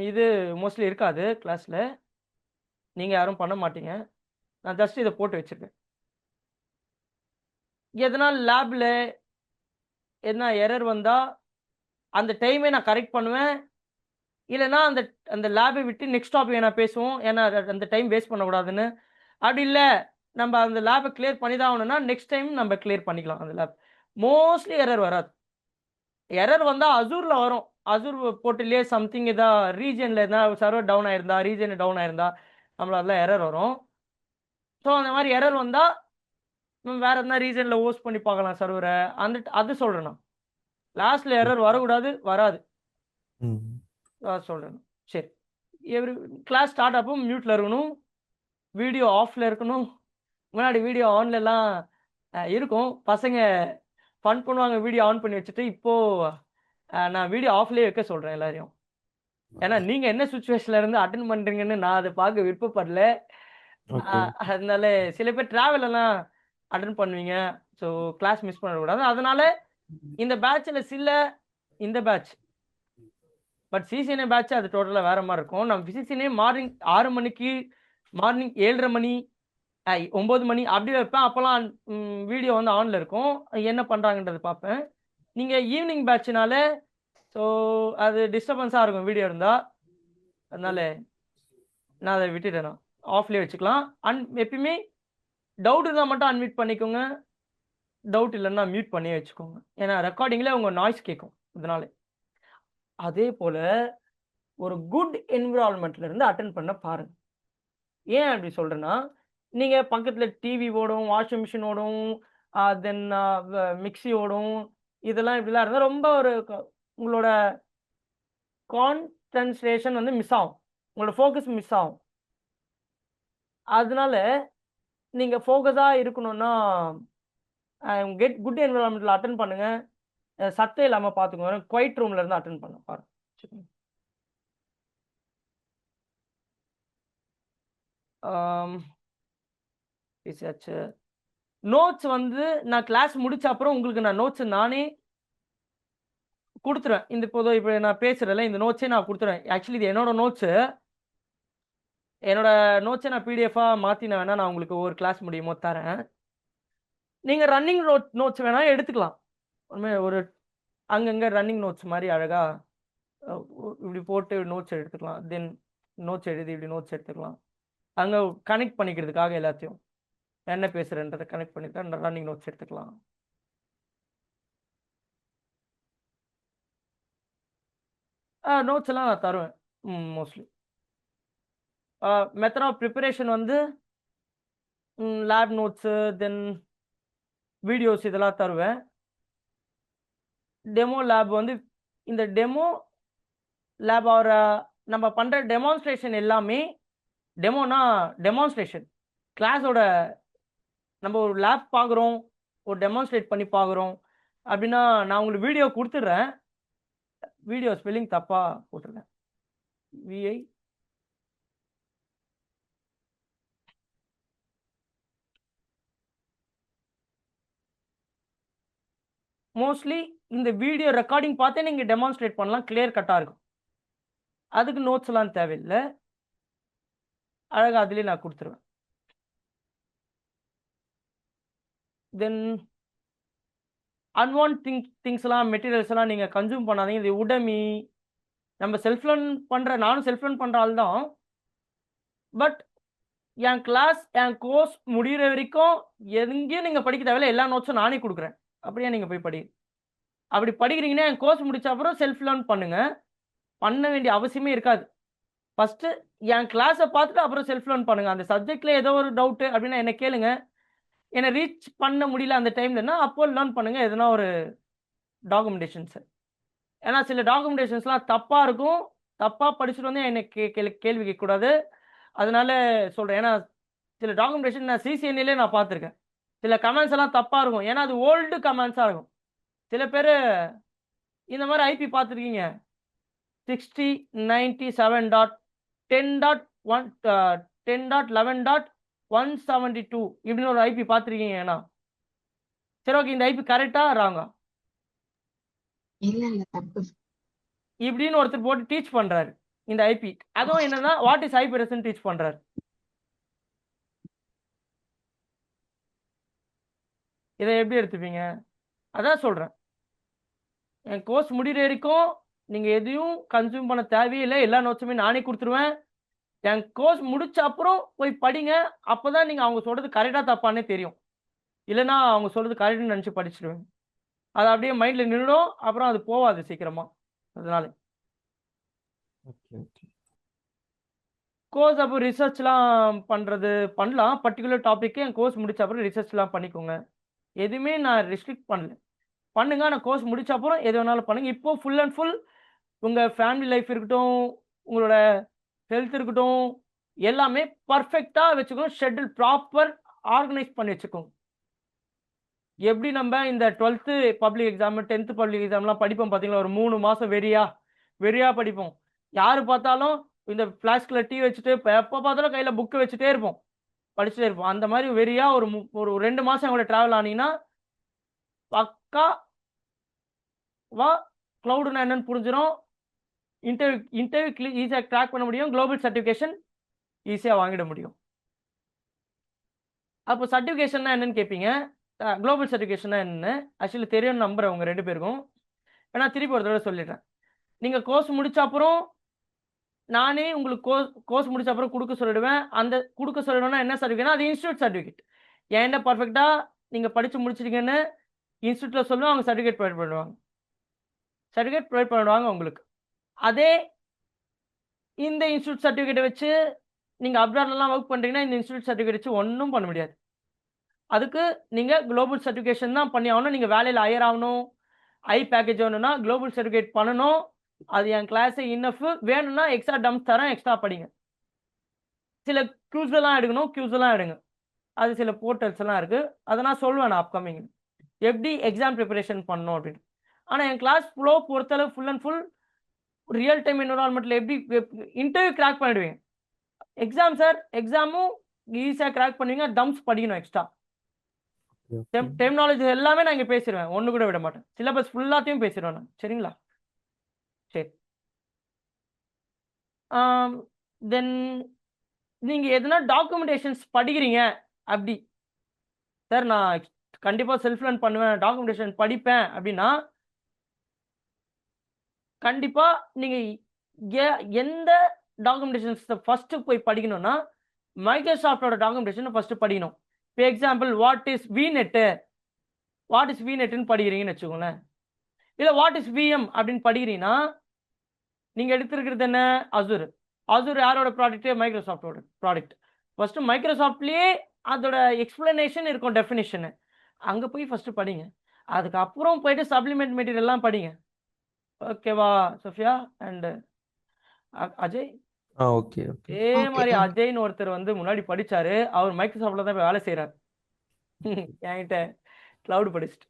இது மோஸ்ட்லி இருக்காது கிளாஸில், நீங்கள் யாரும் பண்ண மாட்டீங்க. நான் ஜஸ்ட் இதை போட்டு வச்சுருக்கேன். எதனால் லேபில் எதனா எரர் வந்தால் அந்த டைமே நான் கரெக்ட் பண்ணுவேன். இல்லைன்னா அந்த லேபை விட்டு நெக்ஸ்ட் டாபிக் நான் பேசுவோம், ஏன்னா அந்த டைம் வேஸ்ட் பண்ணக்கூடாதுன்னு. அப்படி இல்லை நம்ம அந்த லேபை கிளியர் பண்ணி தான் ஆகணும்னா நெக்ஸ்ட் டைம் நம்ம கிளியர் பண்ணிக்கலாம். அந்த லேப் மோஸ்ட்லி எரர் வராது. எரர் வந்தால் அசூரில் வரும், அசூர் போர்ட்டல்லே சம்திங் எதா ரீஜியனில் எதனா சர்வர் டவுன் ஆயிருந்தா, ரீஜன் டவுன் ஆயிருந்தா நம்மள அதில் எரர் வரும். ஸோ அந்த மாதிரி எரர் வந்தால் வேறு எதனா ரீஜனில் ஹோஸ்ட் பண்ணி பார்க்கலாம் சர்வரை. அது சொல்கிறேன் நான். லாஸ்ட்டில் எரர் வரக்கூடாது, வராது. சொல்கிறேன். சரி, கிளாஸ் ஸ்டார்ட் அப்போ மியூட்டில் இருக்கணும், வீடியோ ஆஃபில் இருக்கணும். முன்னாடி வீடியோ ஆன்லலாம் இருக்கும், பசங்க ஃபன் பண்ணுவாங்க வீடியோ ஆன் பண்ணி வச்சுட்டு. இப்போது நான் வீடியோ ஆஃப்லேயே வைக்க சொல்கிறேன் எல்லாரையும். ஏன்னா நீங்கள் என்ன சுச்சுவேஷனில் இருந்து அட்டன் பண்ணுறீங்கன்னு நான் அதை பார்க்க விருப்பப்படல. அதனால சில பேர் ட்ராவலெல்லாம் அட்டன் பண்ணுவீங்க, ஸோ கிளாஸ் மிஸ் பண்ணக்கூடாது. அதனால இந்த பேட்சில் இந்த பேட்ச் பட் சிசிஎன்ஏ பேட்ச் அது டோட்டலாக வேறு மாதிரி இருக்கும். நம்ம சிசிஎன்ஏ மார்னிங் 6 மணிக்கு, மார்னிங் 7:30 மணி, 9 மணி அப்படி வைப்பேன். அப்போல்லாம் வீடியோ வந்து ஆனில் இருக்கும், என்ன பண்ணுறாங்கன்றது பார்ப்பேன். நீங்கள் ஈவினிங் பேட்ச்னால ஸோ அது டிஸ்டர்பன்ஸாக இருக்கும் வீடியோ இருந்தால். அதனால நான் அதை விட்டுட்டேன், நான் ஆஃப்லேயே வச்சுக்கலாம். எப்பயுமே டவுட் இருந்தால் மட்டும் அன்மியூட் பண்ணிக்கோங்க, டவுட் இல்லைன்னா மியூட் பண்ணியே வச்சுக்கோங்க. ஏன்னா ரெக்கார்டிங்கில் உங்கள் நாய்ஸ் கேட்கும். அதனால அதே போல் ஒரு குட் என்விரான்மெண்ட்ல இருந்து அட்டன் பண்ண பாருங்க. ஏன் அப்படி சொல்கிறேன்னா, நீங்கள் பக்கத்தில் டிவி ஓடும், வாஷிங் மிஷின் ஓடும், தென் மிக்சி ஓடும், இதெல்லாம் இப்படிலாம் இருந்தால் ரொம்ப உங்களோட கான்சன்ட்ரேஷன் வந்து மிஸ் ஆகும், உங்களோட ஃபோக்கஸ் மிஸ் ஆகும். அதனால நீங்கள் ஃபோக்கஸாக இருக்கணும்னா குட் என்விரான்மெண்ட்டில் அட்டன் பண்ணுங்கள், சத்தம் இல்லாமல் பார்த்துக்கோங்க. குவைட் ரூமில் இருந்து அட்டன் பண்ண பாருங்க. பேசியாச்சு. நோட்ஸ் வந்து நான் கிளாஸ் முடிச்ச அப்புறம் உங்களுக்கு நான் நோட்ஸ் நானே கொடுத்துருவேன். இப்போ நான் பேசுகிறேன்ல, இந்த நோட்ஸே நான் கொடுத்துருவேன். ஆக்சுவலி இது என்னோட நோட்ஸை நான் பிடிஎஃபாக மாற்றி நான் உங்களுக்கு ஒரு கிளாஸ் முடியுமோ தரேன். நீங்கள் ரன்னிங் நோட்ஸ் வேணால் எடுத்துக்கலாம். ஒரு அங்கங்கே ரன்னிங் நோட்ஸ் மாதிரி அழகாக இப்படி போட்டு நோட்ஸ் எடுத்துக்கலாம். தென் நோட்ஸ் எழுதி இப்படி நோட்ஸ் எடுத்துக்கலாம். அங்கே கனெக்ட் பண்ணிக்கிறதுக்காக எல்லாத்தையும் என்ன பேசுகிறேன்றதை கனெக்ட் பண்ணிட்டு ரன்னிங் நோட்ஸ் எடுத்துக்கலாம். நோட்ஸ் எல்லாம் நான் தருவேன் மோஸ்ட்லி. மெத்தட் ஆஃப் ப்ரிப்பரேஷன் வந்து லேப் நோட்ஸு, தென் வீடியோஸ் இதெல்லாம் தருவேன். டெமோ லேப் வந்து இந்த டெமோ லேப் நம்ம பண்ணுற டெமான்ஸ்ட்ரேஷன் எல்லாமே, டெமோனா டெமான்ஸ்ட்ரேஷன், கிளாஸோட நம்ம ஒரு லேப் பார்க்குறோம், ஒரு டெமான்ஸ்ட்ரேட் பண்ணி பார்க்குறோம் அப்படின்னா நான் உங்களுக்கு வீடியோ கொடுத்துட்றேன். வீடியோ ஸ்பெல்லிங் தப்பாக போட்டிருக்கேன், விஐ மோஸ்ட்லி இந்த வீடியோ ரெக்கார்டிங் பார்த்தே நீங்கள் டெமான்ஸ்ட்ரேட் பண்ணலாம், கிளியர் கட்டாக இருக்கும். அதுக்கு நோட்ஸ்லாம் தேவையில்லை, அழகாக அதுலேயே நான் கொடுத்துருவேன். தென் அன்வான்ட் திங்ஸ்லாம், மெட்டீரியல்ஸ்லாம் நீங்கள் கன்சியூம் பண்ணாதீங்க. இது உடமி நம்ம செல்ஃப் லேர்ன் பண்ணுற, நானும் செல்ஃப் லேர்ன் பண்ணுற ஆள் தான். பட் என் கிளாஸ், என் கோர்ஸ் முடிகிற வரைக்கும் எங்கேயும் நீங்கள் படிக்க தேவையில்லை, எல்லா நோட்ஸும் நானே கொடுக்குறேன். அப்படியே நீங்கள் போய் அப்படி படிக்கிறீங்கன்னா என் கோர்ஸ் முடிச்ச அப்புறம் செல்ஃப் லேர்ன் பண்ணுங்கள், பண்ண வேண்டிய அவசியமே இருக்காது. ஃபஸ்ட்டு என் கிளாஸை பார்த்துட்டு அப்புறம் செல்ஃப் லேர்ன் பண்ணுங்கள். அந்த சப்ஜெக்டில் ஏதோ ஒரு டவுட்டு அப்படின்னா என்ன கேளுங்க, என்னை ரீச் பண்ண முடியல அந்த டைம்லன்னா அப்போ லேர்ன் பண்ணுங்கள் எதுனா ஒரு டாக்குமெண்டேஷன்ஸு. ஏன்னா சில டாக்குமெண்டேஷன்ஸ்லாம் தப்பாக இருக்கும், தப்பாக படிச்சுட்டு வந்து என்னை கேள்வி கேட்கக்கூடாது. அதனால சொல்கிறேன். ஏன்னா சில டாக்குமெண்டேஷன் நான் சிசிஎன்ஏலே நான் பார்த்துருக்கேன், சில கமெண்ட்ஸ் எல்லாம் தப்பாக இருக்கும். ஏன்னா அது ஓல்டு கமெண்ட்ஸாக இருக்கும். சில பேர் இந்த மாதிரி ஐபி பார்த்துருக்கீங்க, 6097.10.11.172 இப்படின்னு ஒரு ஐபி பார்த்துருக்கீங்க. ஏன்னா சரி, ஓகே, இந்த ஐபி கரெக்டாக ராங்கா இப்படின்னு ஒருத்தர் போட்டு டீச் பண்ணுறாரு இந்த ஐபி. அதுவும் என்னன்னா what is IP address teach பண்ணுறாரு. இதை எப்படி எடுத்துப்பீங்க? அதான் சொல்கிறேன், என் கோர்ஸ் முடிகிற வரைக்கும் நீங்கள் எதையும் கன்சியூம் பண்ண தேவையில்லை, எல்லா நோட்ஸுமே நானே கொடுத்துருவேன். என் கோர்ஸ் முடிச்ச அப்புறம் போய் படிங்க, அப்போ தான் நீங்கள் அவங்க சொல்கிறது கரெக்டாக தப்பானே தெரியும். இல்லைன்னா அவங்க சொல்கிறது கரெக்டுன்னு நினச்சி படிச்சிடுவேன், அது அப்படியே மைண்டில் நின்றுடும், அப்புறம் அது போகாது சீக்கிரமாக. அதனால ஓகே ஓகே கோர்ஸ் அப்போ ரிசர்ச்லாம் பண்ணுறது பண்ணலாம். பர்டிகுலர் டாபிக்கு என் கோர்ஸ் முடிச்ச அப்புறம் ரிசர்ச்லாம் பண்ணிக்கோங்க. எதுவுமே நான் ரெஸ்ட்ரிக்ட் பண்ணல. பண்ணுங்க. ஆனால் கோர்ஸ் முடிச்ச அப்புறம் எது வேணாலும் பண்ணுங்க. இப்போ ஃபுல் அண்ட் ஃபுல் உங்கள் ஃபேமிலி லைஃப் இருக்கட்டும், உங்களோட ஹெல்த் இருக்கட்டும், எல்லாமே பர்ஃபெக்டாக வச்சுக்கணும். ஷெட்யூல் ப்ராப்பர் ஆர்கனைஸ் பண்ணி வச்சுக்கோங்க. எப்படி நம்ம இந்த 12th public exam 10th public எக்ஸாம்லாம் படிப்போம் பார்த்தீங்களா, ஒரு 3 மாதம் வெறியா படிப்போம். யார் பார்த்தாலும் இந்த ஃப்ளாஸ்கில் டீ வச்சுட்டு எப்போ பார்த்தாலும் கையில் புக்கு வச்சுட்டே இருப்போம், படிச்சுட்டே இருப்போம். அந்த மாதிரி வெறியா ஒரு 2 மாதம் கூட ட்ராவல் ஆனீங்கன்னா பக்கா வா க்ளவுடுனா என்னன்னு புரிஞ்சிடும். இன்டர்வியூ ஈஸியாக க்ராக் பண்ண முடியும். குளோபல் சர்டிஃபிகேஷன் ஈஸியாக வாங்கிட முடியும். அப்போ சர்டிஃபிகேஷன்னா என்னன்னு கேட்பீங்க. குளோபல் சர்டிஃபிகேஷன்னா என்னன்னு ஆக்சுவலி தெரியும்னு நம்புறேன் உங்கள் 2 பேருக்கும். நான் திருப்பி ஒரு தடவை சொல்லிடுறேன். நீங்கள் கோர்ஸ் முடிச்ச அப்புறம் நானே உங்களுக்கு கோர்ஸ் முடிச்ச அப்புறம் கொடுக்க சொல்லிடுவேன். அந்த கொடுக்க சொல்லிடுவேன்னா என்ன சர்டிஃபிகேட்னா அது இன்ஸ்டியூட் சர்டிஃபிகேட். ஏன்டா பர்ஃபெக்டாக நீங்கள் படித்து முடிச்சிட்டீங்கன்னு இன்ஸ்டியூட்டில் சொல்லுவோம். அவங்க சர்டிஃபிகேட் ப்ரொவைட் பண்ணுவாங்க உங்களுக்கு. அதே இந்த இன்ஸ்டியூட் சர்டிஃபிகேட்டை வச்சு நீங்கள் அப்ராட்லலாம் ஒர்க் பண்ணுறீங்கன்னா இந்த இன்ஸ்டியூட் சர்டிஃபிகேட் வச்சு ஒன்றும் பண்ண முடியாது. அதுக்கு நீங்கள் குளோபல் சர்டிஃபிகேஷன் தான் பண்ணி ஆகணும். நீங்கள் வேலையில் ஹையர் ஆகணும், ஐ பேக்கேஜ் வேணும்னா குளோபல் சர்டிஃபிகேட் பண்ணணும். அது என் கிளாஸு இன்னஃப். வேணும்னா எக்ஸ்ட்ரா டம்ஸ் தரேன், எக்ஸ்ட்ரா படிங்க. சில க்யூஸ்லாம் எடுங்க. அது சில போர்ட்டல்ஸ் எல்லாம் இருக்குது. அதை நான் சொல்லுவேன் நான் அப்கமிங் எப்படி எக்ஸாம் ப்ரிப்பரேஷன் பண்ணணும் அப்படின்னு. ஆனால் என் கிளாஸ் ஃப்ளோ பொறுத்தளவு full and full real time என்விரான்மெண்ட்டில் எப்படி இன்டர்வியூ கிராக் பண்ணிடுவீங்க. எக்ஸாம் சார் எக்ஸாமும் ஈஸியாக கிராக் பண்ணுவீங்க. டம்ஸ் படிக்கணும் எக்ஸ்ட்ரா. டெர்மினாலஜி எல்லாமே நான் இங்கே பேசிடுவேன், ஒன்று கூட விட மாட்டேன். சிலபஸ் ஃபுல்லாத்தையும் பேசிடுவேன் நான். சரிங்களா? சரி. தென் நீங்கள் எதுனா டாக்குமெண்டேஷன்ஸ் படிக்கிறீங்க அப்படி சார் நான் கண்டிப்பாக செல்ஃப் லேர்ன் பண்ணுவேன், டாக்குமெண்டேஷன் படிப்பேன் அப்படின்னா கண்டிப்பாக நீங்கள் எந்த டாக்குமெண்டேஷன்ஸை ஃபஸ்ட்டு போய் படிக்கணும்னா மைக்ரோசாஃப்டோட டாக்குமெண்டேஷனை ஃபஸ்ட்டு படிக்கணும். இப்போ எக்ஸாம்பிள் வாட் இஸ் விநெட்டுன்னு படிக்கிறீங்கன்னு வச்சுக்கோங்களேன். இல்லை வாட் இஸ் விஎம் அப்படின்னு படிக்கிறீங்கன்னா நீங்கள் எடுத்துருக்கிறது என்ன? அசூர் யாரோட ப்ராடக்ட்? மைக்ரோசாஃப்டோட ப்ராடக்ட். ஃபஸ்ட்டு மைக்ரோசாஃப்ட்லேயே அதோட எக்ஸ்பிளனேஷன் இருக்கும், டெஃபினேஷனு. அங்கே போய் ஃபஸ்ட்டு படிங்க. அதுக்கப்புறம் போயிட்டு சப்ளிமெண்ட் மெட்டீரியல்லாம் படிங்க. ஓகேவா Sophia and Ajay? Okay okay இதே மாதிரி அஜய்னு ஒருத்தர் வந்து முன்னாடி படிச்சாரு. அவர் மைக்ரோசாஃப்ட்ல தான் போய் வேலை செய்கிறார். என்கிட்ட கிளவுட் படிச்சுட்டு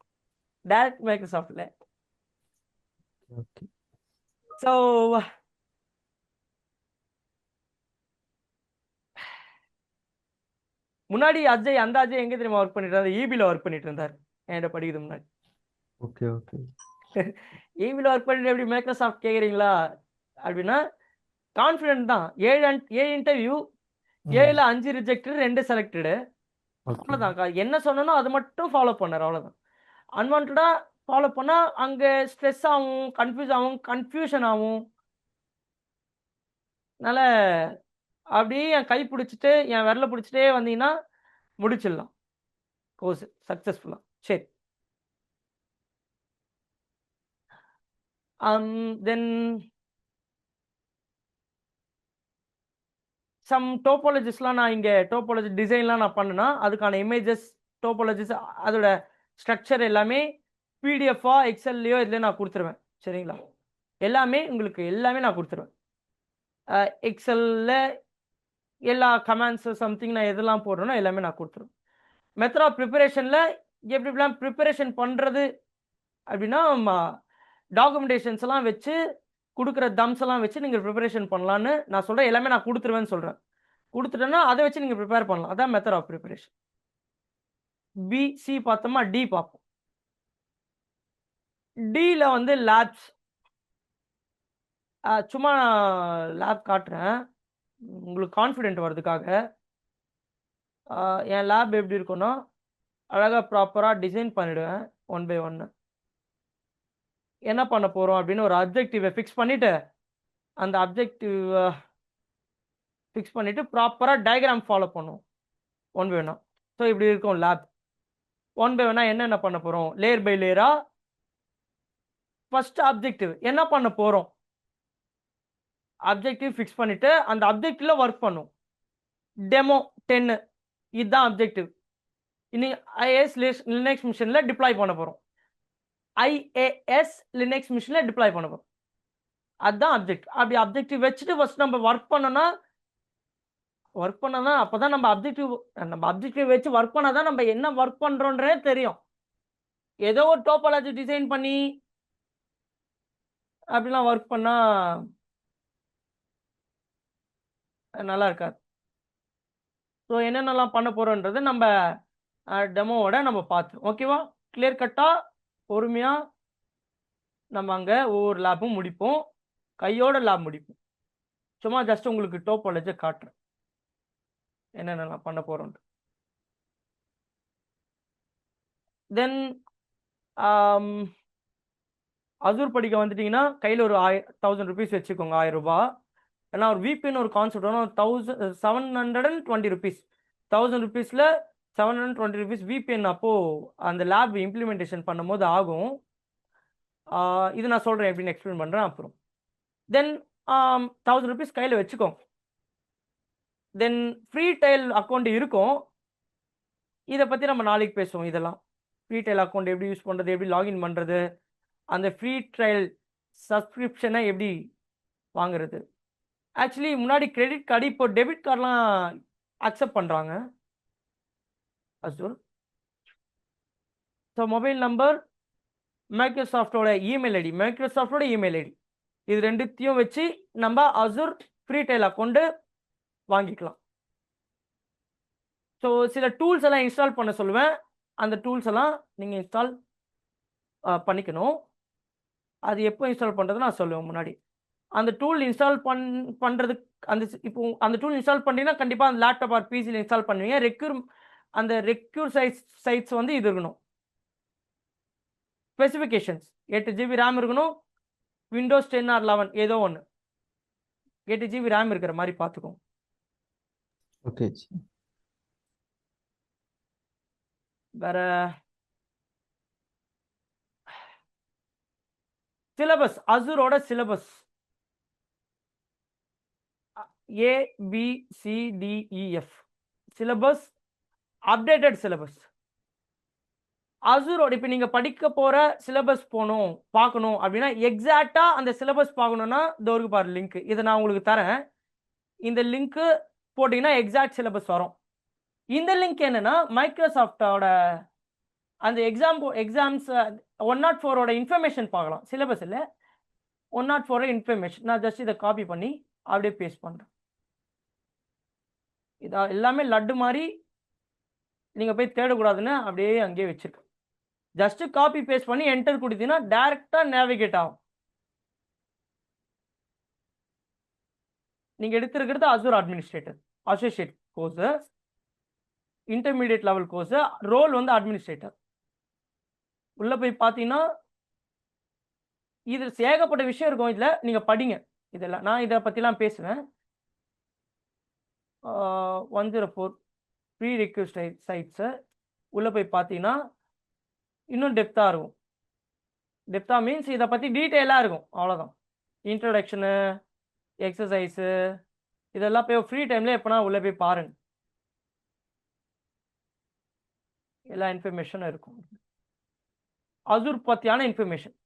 டைரக்ட் மைக்ரோசாஃப்ட்ல. ஓகே ஸோ முன்னாடி அந்த அஜய் எங்கே தெரியுமா ஒர்க் பண்ணிட்டு இருந்தார்? ஈபியில் ஒர்க் பண்ணிட்டு இருந்தார் என்கிட்ட படிக்கிறது முன்னாடி. ஓகே ஓகே ஈபியில் ஒர்க் பண்ணிட்டு எப்படி மைக்ரோசாஃப்ட் கேட்குறீங்களா அப்படின்னா கான்ஃபிடென்ட் தான். 7 இன்டர்வியூ, 7ல் 5 ரிஜெக்டட், 2 செலக்டடு. அவ்வளோதான். என்ன சொன்னனோ அது மட்டும் ஃபாலோ பண்ணார், அவ்வளோதான். அன்வான்டாக ஃபாலோ பண்ணால் அங்கே ஸ்ட்ரெஸ் ஆகும், கன்ஃபியூஷன் ஆகும். அதனால் அப்படியே என் கை பிடிச்சிட்டு என் விரலை பிடிச்சிட்டே வந்தீங்கன்னா முடிச்சிடலாம் கோர்ஸ் சக்ஸஸ்ஃபுல்லாக. சரி. தென் சம் டோபாலஜிஸ்லாம் நான் இங்கே டோபாலஜி டிசைன்லாம் நான் பண்ணுனா அதுக்கான இமேஜஸ் டோபாலஜிஸ் அதோட ஸ்ட்ரக்சர் எல்லாமே பிடிஎஃபா எக்ஸல்லையோ இதுலேயே நான் கொடுத்துருவேன். சரிங்களா? உங்களுக்கு எல்லாமே நான் கொடுத்துருவேன். எக்ஸலில் எல்லா கமெண்ட்ஸு சம்திங் நான் எதெல்லாம் போடுறேனோ எல்லாமே நான் கொடுத்துருவேன். மெத்தட் ஆஃப் ப்ரிப்பரேஷனில் எப்படிலாம் ப்ரிப்பரேஷன் பண்ணுறது அப்படின்னா டாக்குமெண்டேஷன்ஸ் எல்லாம் வச்சு கொடுக்குற தம்ஸ் எல்லாம் வச்சு நீங்கள் ப்ரிப்பரேஷன் பண்ணலான்னு நான் சொல்கிறேன். எல்லாமே நான் கொடுத்துருவேன்னு சொல்கிறேன். கொடுத்துட்டேன்னா அதை வச்சு நீங்கள் ப்ரிப்பேர் பண்ணலாம். அதான் மெத்தட் ஆஃப் ப்ரிப்பரேஷன். சி பார்த்தோமா, டி பார்ப்போம். டியில் வந்து லேப்ஸ். சும்மா லேப் காட்டுறேன் உங்களுக்கு கான்ஃபிடென்ட் வர்றதுக்காக. என் லேப் எப்படி இருக்குன்னா அழகாக ப்ராப்பராக டிசைன் பண்ணிவிடுவேன். 1 by 1 என்ன பண்ண போகிறோம் அப்படின்னு ஒரு அப்ஜெக்டிவை ஃபிக்ஸ் பண்ணிவிட்டு அந்த அப்ஜெக்டிவ் ஃபிக்ஸ் பண்ணிவிட்டு ப்ராப்பராக டயக்ராம் ஃபாலோ பண்ணுவோம் 1 by 1. ஸோ இப்படி இருக்கும் லேப். 1 by 1 என்னென்ன பண்ண போகிறோம்? லேயர் பை லேயராக ஃபர்ஸ்ட் அப்ஜெக்டிவ் என்ன பண்ண போறோம், அப்ஜெக்டிவ் ஃபிக்ஸ் பண்ணிட்டு அந்த அப்ஜெக்டிவ்ல ஒர்க் பண்ணும். டெமோ 10 இதுதான் அப்ஜெக்டிவ். இன்னைக்கு ஐஏஎஸ் லினக்ஸ் மிஷின்ல டிப்ளாய் பண்ண போறோம். ஐஏஎஸ் லினக்ஸ் மிஷின்ல டிப்ளாய் பண்ண போறோம். அதுதான் அப்ஜெக்ட். அப்படி அப்ஜெக்டிவ் வச்சுட்டு ஃபர்ஸ்ட் நம்ம ஒர்க் பண்ணனா அப்பதான் நம்ம அப்ஜெக்டிவ் வச்சு ஒர்க் பண்ணாதான் நம்ம என்ன ஒர்க் பண்றோன்றே தெரியும். ஏதோ ஒரு டோபாலஜி டிசைன் பண்ணி அப்படிலாம் ஒர்க் பண்ணா நல்லா இருக்காது. ஸோ என்னென்னலாம் பண்ண போறோன்றது நம்ம டெமோவோட நம்ம பார்த்து ஓகேவா, கிளியர் கட்டா பொறுமையா நம்ம அங்க ஒவ்வொரு லேபும் முடிப்போம், கையோட லேப் முடிப்போம். சும்மா ஜஸ்ட் உங்களுக்கு டோபாலஜி காட்டுறேன் என்னென்னலாம் பண்ண போறோம். தென் அசூர் படிக்க வந்துட்டீங்கன்னா கையில் ஒரு 1000 rupees வச்சுக்கோங்க, 1000 ரூபாய். ஏன்னா ஒரு VPN ஒரு கான்செப்ட் வரும், 720 rupees. 1000 rupeesல 720 rupees VPN அப்போ அந்த லேப் இம்ப்ளிமெண்டேஷன் பண்ணும்போது ஆகும். இது நான் சொல்றேன் எப்படின்னு எக்ஸ்பிளைன் பண்றேன் அப்புறம். தென் 1000 rupees கையில் வச்சுக்கோங்க. தென் ஃப்ரீ ட்ரையல் அக்கௌண்ட் இருக்கும், இதை பற்றி நம்ம நாளைக்கு பேசுவோம். இதெல்லாம் ஃப்ரீ ட்ரையல் அக்கௌண்ட் எப்படி யூஸ் பண்ணுறது, எப்படி லாகின் பண்ணுறது, அந்த ஃப்ரீ ட்ரையல் சப்ஸ்கிரிப்ஷனை எப்படி வாங்குறது. ஆக்சுவலி முன்னாடி கிரெடிட் கார்டு, இப்போ டெபிட் கார்டெலாம் அக்செப்ட் பண்ணுறாங்க அசூர். ஸோ மொபைல் நம்பர், மைக்ரோசாஃப்டோட இமெயில் ஐடி இது ரெண்டுத்தையும் வச்சு நம்ம அசூர் ஃப்ரீ ட்ரையல் அக்கௌண்ட்டு வாங்கிக்கலாம். ஸோ சில டூல்ஸ் எல்லாம் இன்ஸ்டால் பண்ண சொல்லுவேன், அந்த டூல்ஸ் எல்லாம் நீங்கள் இன்ஸ்டால் பண்ணிக்கணும். அது எப்போ இன்ஸ்டால் பண்ணுறது நான் சொல்லுவேன் முன்னாடி. அந்த டூல் இன்ஸ்டால் பண்ணுறதுக்கு இப்போ அந்த டூல் இன்ஸ்டால் பண்ணிங்கன்னா கண்டிப்பாக அந்த லேப்டாப் ஆர் பிசியில் இன்ஸ்டால் பண்ணுவீங்க. அந்த ரெக்யூர் சைட்ஸ் வந்து இது இருக்கணும். ஸ்பெசிஃபிகேஷன்ஸ் 8 GB ரேம் இருக்கணும், விண்டோஸ் 10 ஆர் 11 ஏதோ ஒன்று 8 GB ரேம் இருக்கிற மாதிரி பார்த்துக்கோங்க. ஓகே. வேற சிலபஸ், அசூரோட syllabus ABCDEF syllabus, updated syllabus. அசூரோட இப்போ நீங்கள் படிக்க போகிற சிலபஸ் பார்க்கணும் அப்படின்னா எக்ஸாக்டாக அந்த சிலபஸ் பார்க்கணுன்னா தோருக்கு பாரு லிங்க், இதை நான் உங்களுக்கு தரேன். இந்த லிங்க்கு போட்டிங்கன்னா எக்ஸாக்ட் சிலபஸ் வரும். இந்த லிங்க் என்னன்னா மைக்ரோசாஃப்டோட அந்த எக்ஸாம்ஸ் 104ஓட இன்ஃபர்மேஷன் பார்க்கலாம். சிலபஸ் இல்லை, 104 இன்ஃபர்மேஷன். நான் ஜஸ்ட் இதை காப்பி பண்ணி அப்படியே பேஸ்ட் பண்ணுறேன். இதா எல்லாமே லட்டு மாதிரி நீங்கள் போய் தேடக்கூடாதுன்னு அப்படியே அங்கேயே வச்சிருக்கேன். ஜஸ்ட் காப்பி பேஸ்ட் பண்ணி என்டர் கொடுத்தீங்கன்னா டைரக்டாக நேவிகேட் ஆகும். நீங்கள் எடுத்திருக்கிறது Azure administrator associate course, intermediate level course, role வந்து அட்மினிஸ்ட்ரேட்டர். உள்ளே போய் பார்த்தீங்கன்னா இது ஏகப்பட்ட விஷயம் இருக்கும். இதில் நீங்கள் படிங்க, இதெல்லாம் நான் இதை பற்றிலாம் பேசுவேன். 104 ப்ரீ ரெக்யூஸ்ட் சைட்ஸை உள்ளே போய் பார்த்தீங்கன்னா இன்னும் டெப்த்தாக இருக்கும். டெப்த்தாக மீன்ஸ் இதை பற்றி டீட்டெயிலாக இருக்கும், அவ்வளோதான். இன்ட்ரடக்ஷனு, எக்ஸசைஸு இதெல்லாம் போய் ஃப்ரீ டைமில் எப்போனா உள்ளே போய் பாருங்கள், எல்லா இன்ஃபர்மேஷனும் இருக்கும். அசூர் பற்றியான இன்ஃபர்மேஷன்,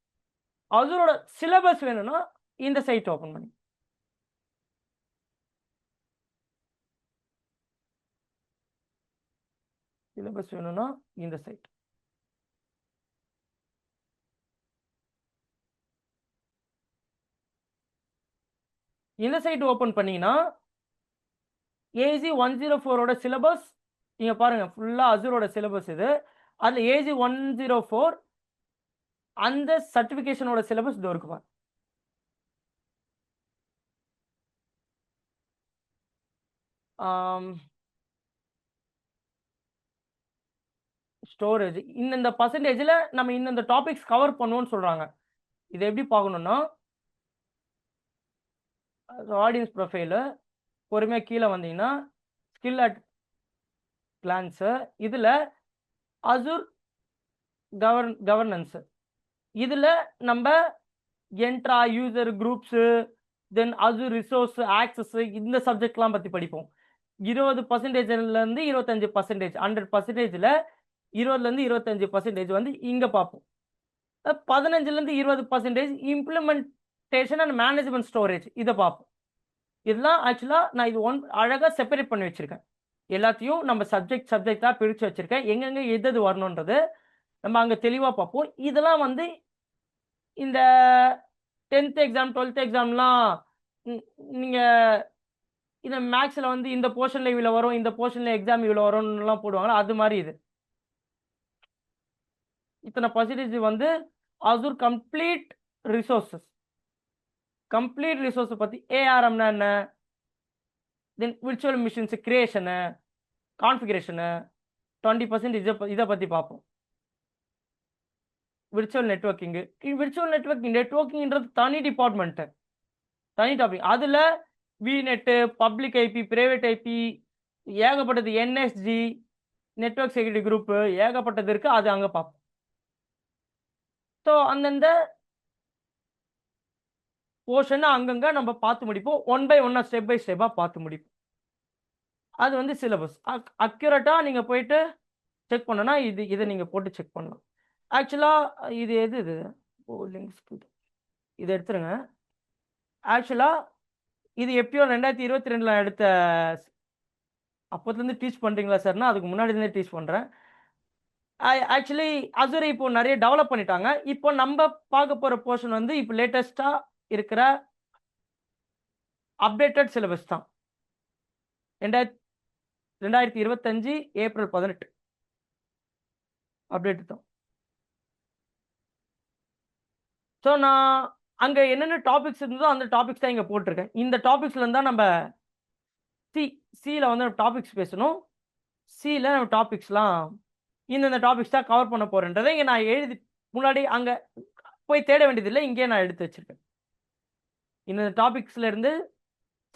அசூரோட சிலபஸ் வேணும்னா இந்த சைட் ஓப்பன் பண்ணி சிலபஸ் வேணும்னா இந்த சைட். இந்த சைட் ஓப்பன் பண்ணீங்கன்னா AZ 104ஓட சிலபஸ் நீங்க பாருங்க, ஃபுல்லா அசூரோட சிலபஸ் இது. அதுல AZ 104 அந்த சர்டிபிகேஷனோட சிலபஸ் இதோ இருக்கு பாருங்க. ஸ்டோரேஜ் இந்த பர்சன்டேஜில் நம்ம இந்த டாபிக்ஸ் கவர் பண்ணுவோம்னு சொல்றாங்க. இதை எப்படி பார்க்கணும்னா ஆடியன்ஸ் ப்ரொஃபைலு பொறுமையாக கீழே வந்தீங்கன்னா ஸ்கில் அட் கிளான்ஸு, இதில் அசூர் கவர்னன்ஸு இதில் நம்ம என்ட்ரா யூசர் குரூப்ஸு தென் அது ரிசோர்ஸ் ஆக்சஸ் இந்த சப்ஜெக்ட்லாம் பற்றி படிப்போம். 20%லேருந்து 25%, 100%ல் 20லேருந்து 25% வந்து இங்கே பார்ப்போம். 15லேருந்து 20% இம்ப்ளிமெண்டேஷன் அண்ட் மேனேஜ்மெண்ட் ஸ்டோரேஜ் இதை பார்ப்போம். இதெல்லாம் ஆக்சுவலாக நான் இது அழகாக செப்பரேட் பண்ணி வச்சுருக்கேன். எல்லாத்தையும் நம்ம சப்ஜெக்டாக பிரித்து வச்சுருக்கேன். எங்கெங்கே எது வரணுன்றது நம்ம அங்கே தெளிவாக பார்ப்போம். இதெல்லாம் வந்து இந்த 10th எக்ஸாம் 12th எக்ஸாம்லாம் நீங்கள் இந்த மேக்ஸில் வந்து இந்த போர்ஷனில் இவ்வளோ வரும், இந்த போர்ஷனில் எக்ஸாம் இவ்வளோ வரும்லாம் போடுவாங்களா, அது மாதிரி இது இத்தனை பர்சன்டேஜ் வந்து அசூர் கம்ப்ளீட் ரிசோர்ஸை பற்றி ஏஆர்எம்னா என்ன, தென் விர்ச்சுவல் மிஷின்ஸ் கிரியேஷனு கான்ஃபிகரேஷனு 20% இதை பற்றி பார்ப்போம். விர்ச்சுவல் நெட்வொர்க்கிங்ன்றது தனி டிபார்ட்மெண்ட்டு, தனி டாபிக். அதில் விநெட்டு, பப்ளிக் ஐபி, பிரைவேட் ஐபி, ஏகப்பட்டது, என்எஸ்ஜி, நெட்வொர்க் செக்யூரிட்டி குரூப்பு, ஏகப்பட்டது இருக்குது. அது அங்கே பார்ப்போம். ஸோ அந்தந்த போர்ஷனை அங்கங்கே நம்ம பார்த்து முடிப்போம். 1 by 1 ஸ்டெப் பை ஸ்டெப்பாக பார்த்து முடிப்போம். அது வந்து சிலபஸ் அக்யூரேட்டாக நீங்கள் போயிட்டு செக் பண்ணனா இதை நீங்கள் போட்டு செக் பண்ணலாம். ஆக்சுவலாக இது லிங்க்ஸ் இதை எடுத்துருங்க. ஆக்சுவலாக இது எப்பயோ 2022 எடுத்த, அப்போதுலேருந்து டீச் பண்ணுறீங்களா சார்னா அதுக்கு முன்னாடிலேருந்தே டீச் பண்ணுறேன். ஆக்சுவலி அசூரை இப்போ நிறைய டெவலப் பண்ணிட்டாங்க. இப்போ நம்ம பார்க்க போகிற போர்ஷன் வந்து இப்போ லேட்டஸ்ட்டாக இருக்கிற அப்டேட்டட் சிலபஸ் தான். 2025 ஏப்ரல் 18 அப்டேட் தான். ஸோ நான் அங்கே என்னென்ன டாபிக்ஸ் இருந்ததோ அந்த டாபிக்ஸ் தான் இங்கே போட்டிருக்கேன். இந்த டாபிக்ஸ்லேருந்து தான் நம்ம சியில் வந்து டாபிக்ஸ் பேசணும். சியில் நம்ம டாபிக்ஸ்லாம் இந்த டாபிக்ஸ் தான் கவர் பண்ண போகிறேன்றதை இங்கே நான் எழுதி முன்னாடி அங்கே போய் தேட வேண்டியதில்லை, இங்கேயே நான் எடுத்து வச்சுருக்கேன். இந்த டாபிக்ஸ்லேருந்து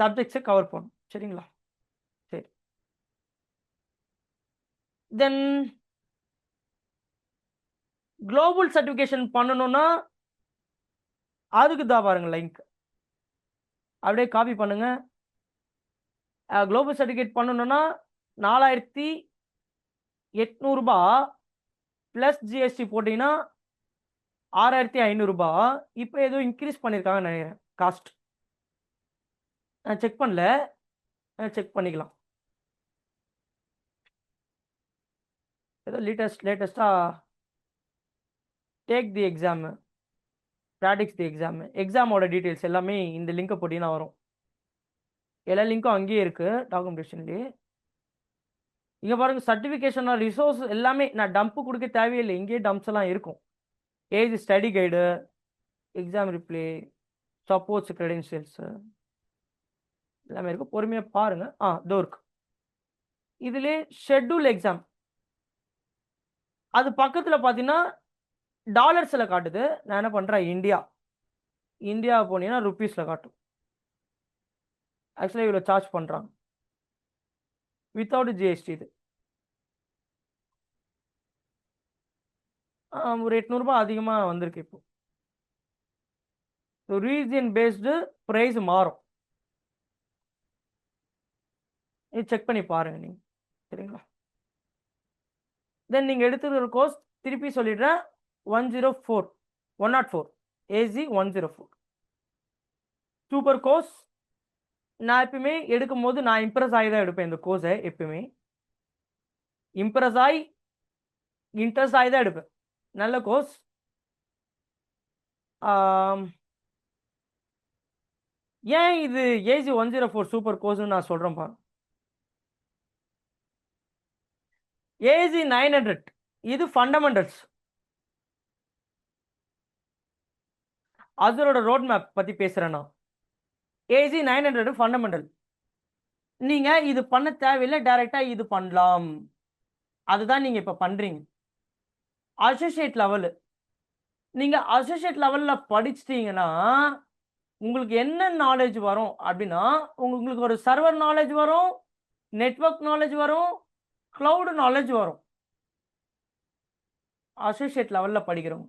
சப்ஜெக்ட்ஸை கவர் பண்ணணும். சரிங்களா? சரி. தென் குளோபல் சர்டிஃபிகேஷன் பண்ணணும்னா அதுக்கு தான் பாருங்க லிங்க், அப்படியே காப்பி பண்ணுங்க. குளோபல் சர்டிஃபிகேட் பண்ணணும்னா 4800 ரூபாய் ப்ளஸ் ஜிஎஸ்டி போட்டிங்கன்னா 6500 ரூபாய். இப்போ ஏதோ இன்க்ரீஸ் பண்ணியிருக்காங்கன்னு நினைக்கிறேன் காஸ்ட். நான் செக் பண்ணல, செக் பண்ணிக்கலாம். ஏதோ லேட்டஸ்ட்டாக take the exam, practice the எக்ஸாமோட டீட்டெயில்ஸ் எல்லாமே இந்த லிங்கை போட்டிங்கன்னா வரும். எல்லா லிங்க்கும் அங்கேயே இருக்குது டாக்குமெண்டேஷன்லேயே. இங்கே பாருங்கள், சர்டிஃபிகேஷன் ரிசோர்ஸ் எல்லாமே நான் டம்ப்பு கொடுக்க தேவையில்லை, இங்கேயே டம்ப்ஸ் எல்லாம் இருக்கும். Age study guide, exam replay, supports credentials எல்லாமே இருக்கும். பொறுமையாக பாருங்கள். இதோ இருக்கு. இதிலே ஷெட்யூல் எக்ஸாம், அது பக்கத்தில் பார்த்தீங்கன்னா டாலர்ஸில் காட்டுது. நான் என்ன பண்ணுறேன், இந்தியா போனீங்கன்னா ருப்பீஸில் காட்டும். ஆக்சுவலாக இவ்வளோ சார்ஜ் பண்ணுறாங்க வித்தவுட் ஜிஎஸ்டி. இது ஒரு 800 ரூபாய் அதிகமாக வந்திருக்கு. இப்போ ரீஜன் பேஸ்டு ப்ரைஸ் மாறும், இது செக் பண்ணி பாருங்க நீங்கள். சரிங்களா? தென் நீங்கள் எடுத்துக்கிற கோர்ஸ் திருப்பி சொல்லிடுறேன், 104 AZ 104 சூப்பர் கோர்ஸ். நான் எப்பயுமே எடுக்கும் போது நான் இம்ப்ரெஸ் ஆகி தான் எடுப்பேன். இந்த கோர்ஸை எப்பயுமே இம்ப்ரெஸ் ஆகி இன்ட்ரெஸ்ட் ஆகி தான் எடுப்பேன். நல்ல கோர்ஸ். ஏன் இது AZ 104 சூப்பர் கோர்ஸ்னு நான் சொல்கிறேன் பாருங்க. AZ 900 இது ஃபண்டமெண்டல்ஸ், அதோட ரோட் மேப் பற்றி பேசுகிறேன் நான். AZ 900 fundamental. நீங்கள் இது பண்ண தேவையில்லை, டைரெக்டாக இது பண்ணலாம். அதுதான் நீங்கள் இப்போ பண்ணுறீங்க. அசோசியேட் லெவலு, நீங்கள் அசோசியேட் லெவலில் படிச்சிட்டிங்கன்னா உங்களுக்கு என்ன நாலேஜ் வரும் அப்படின்னா, உங்களுக்கு ஒரு சர்வர் நாலேஜ் வரும், நெட்வொர்க் நாலேஜ் வரும், க்ளவுடு நாலேஜ் வரும். அசோசியேட் லெவலில் படிக்கிறோம்.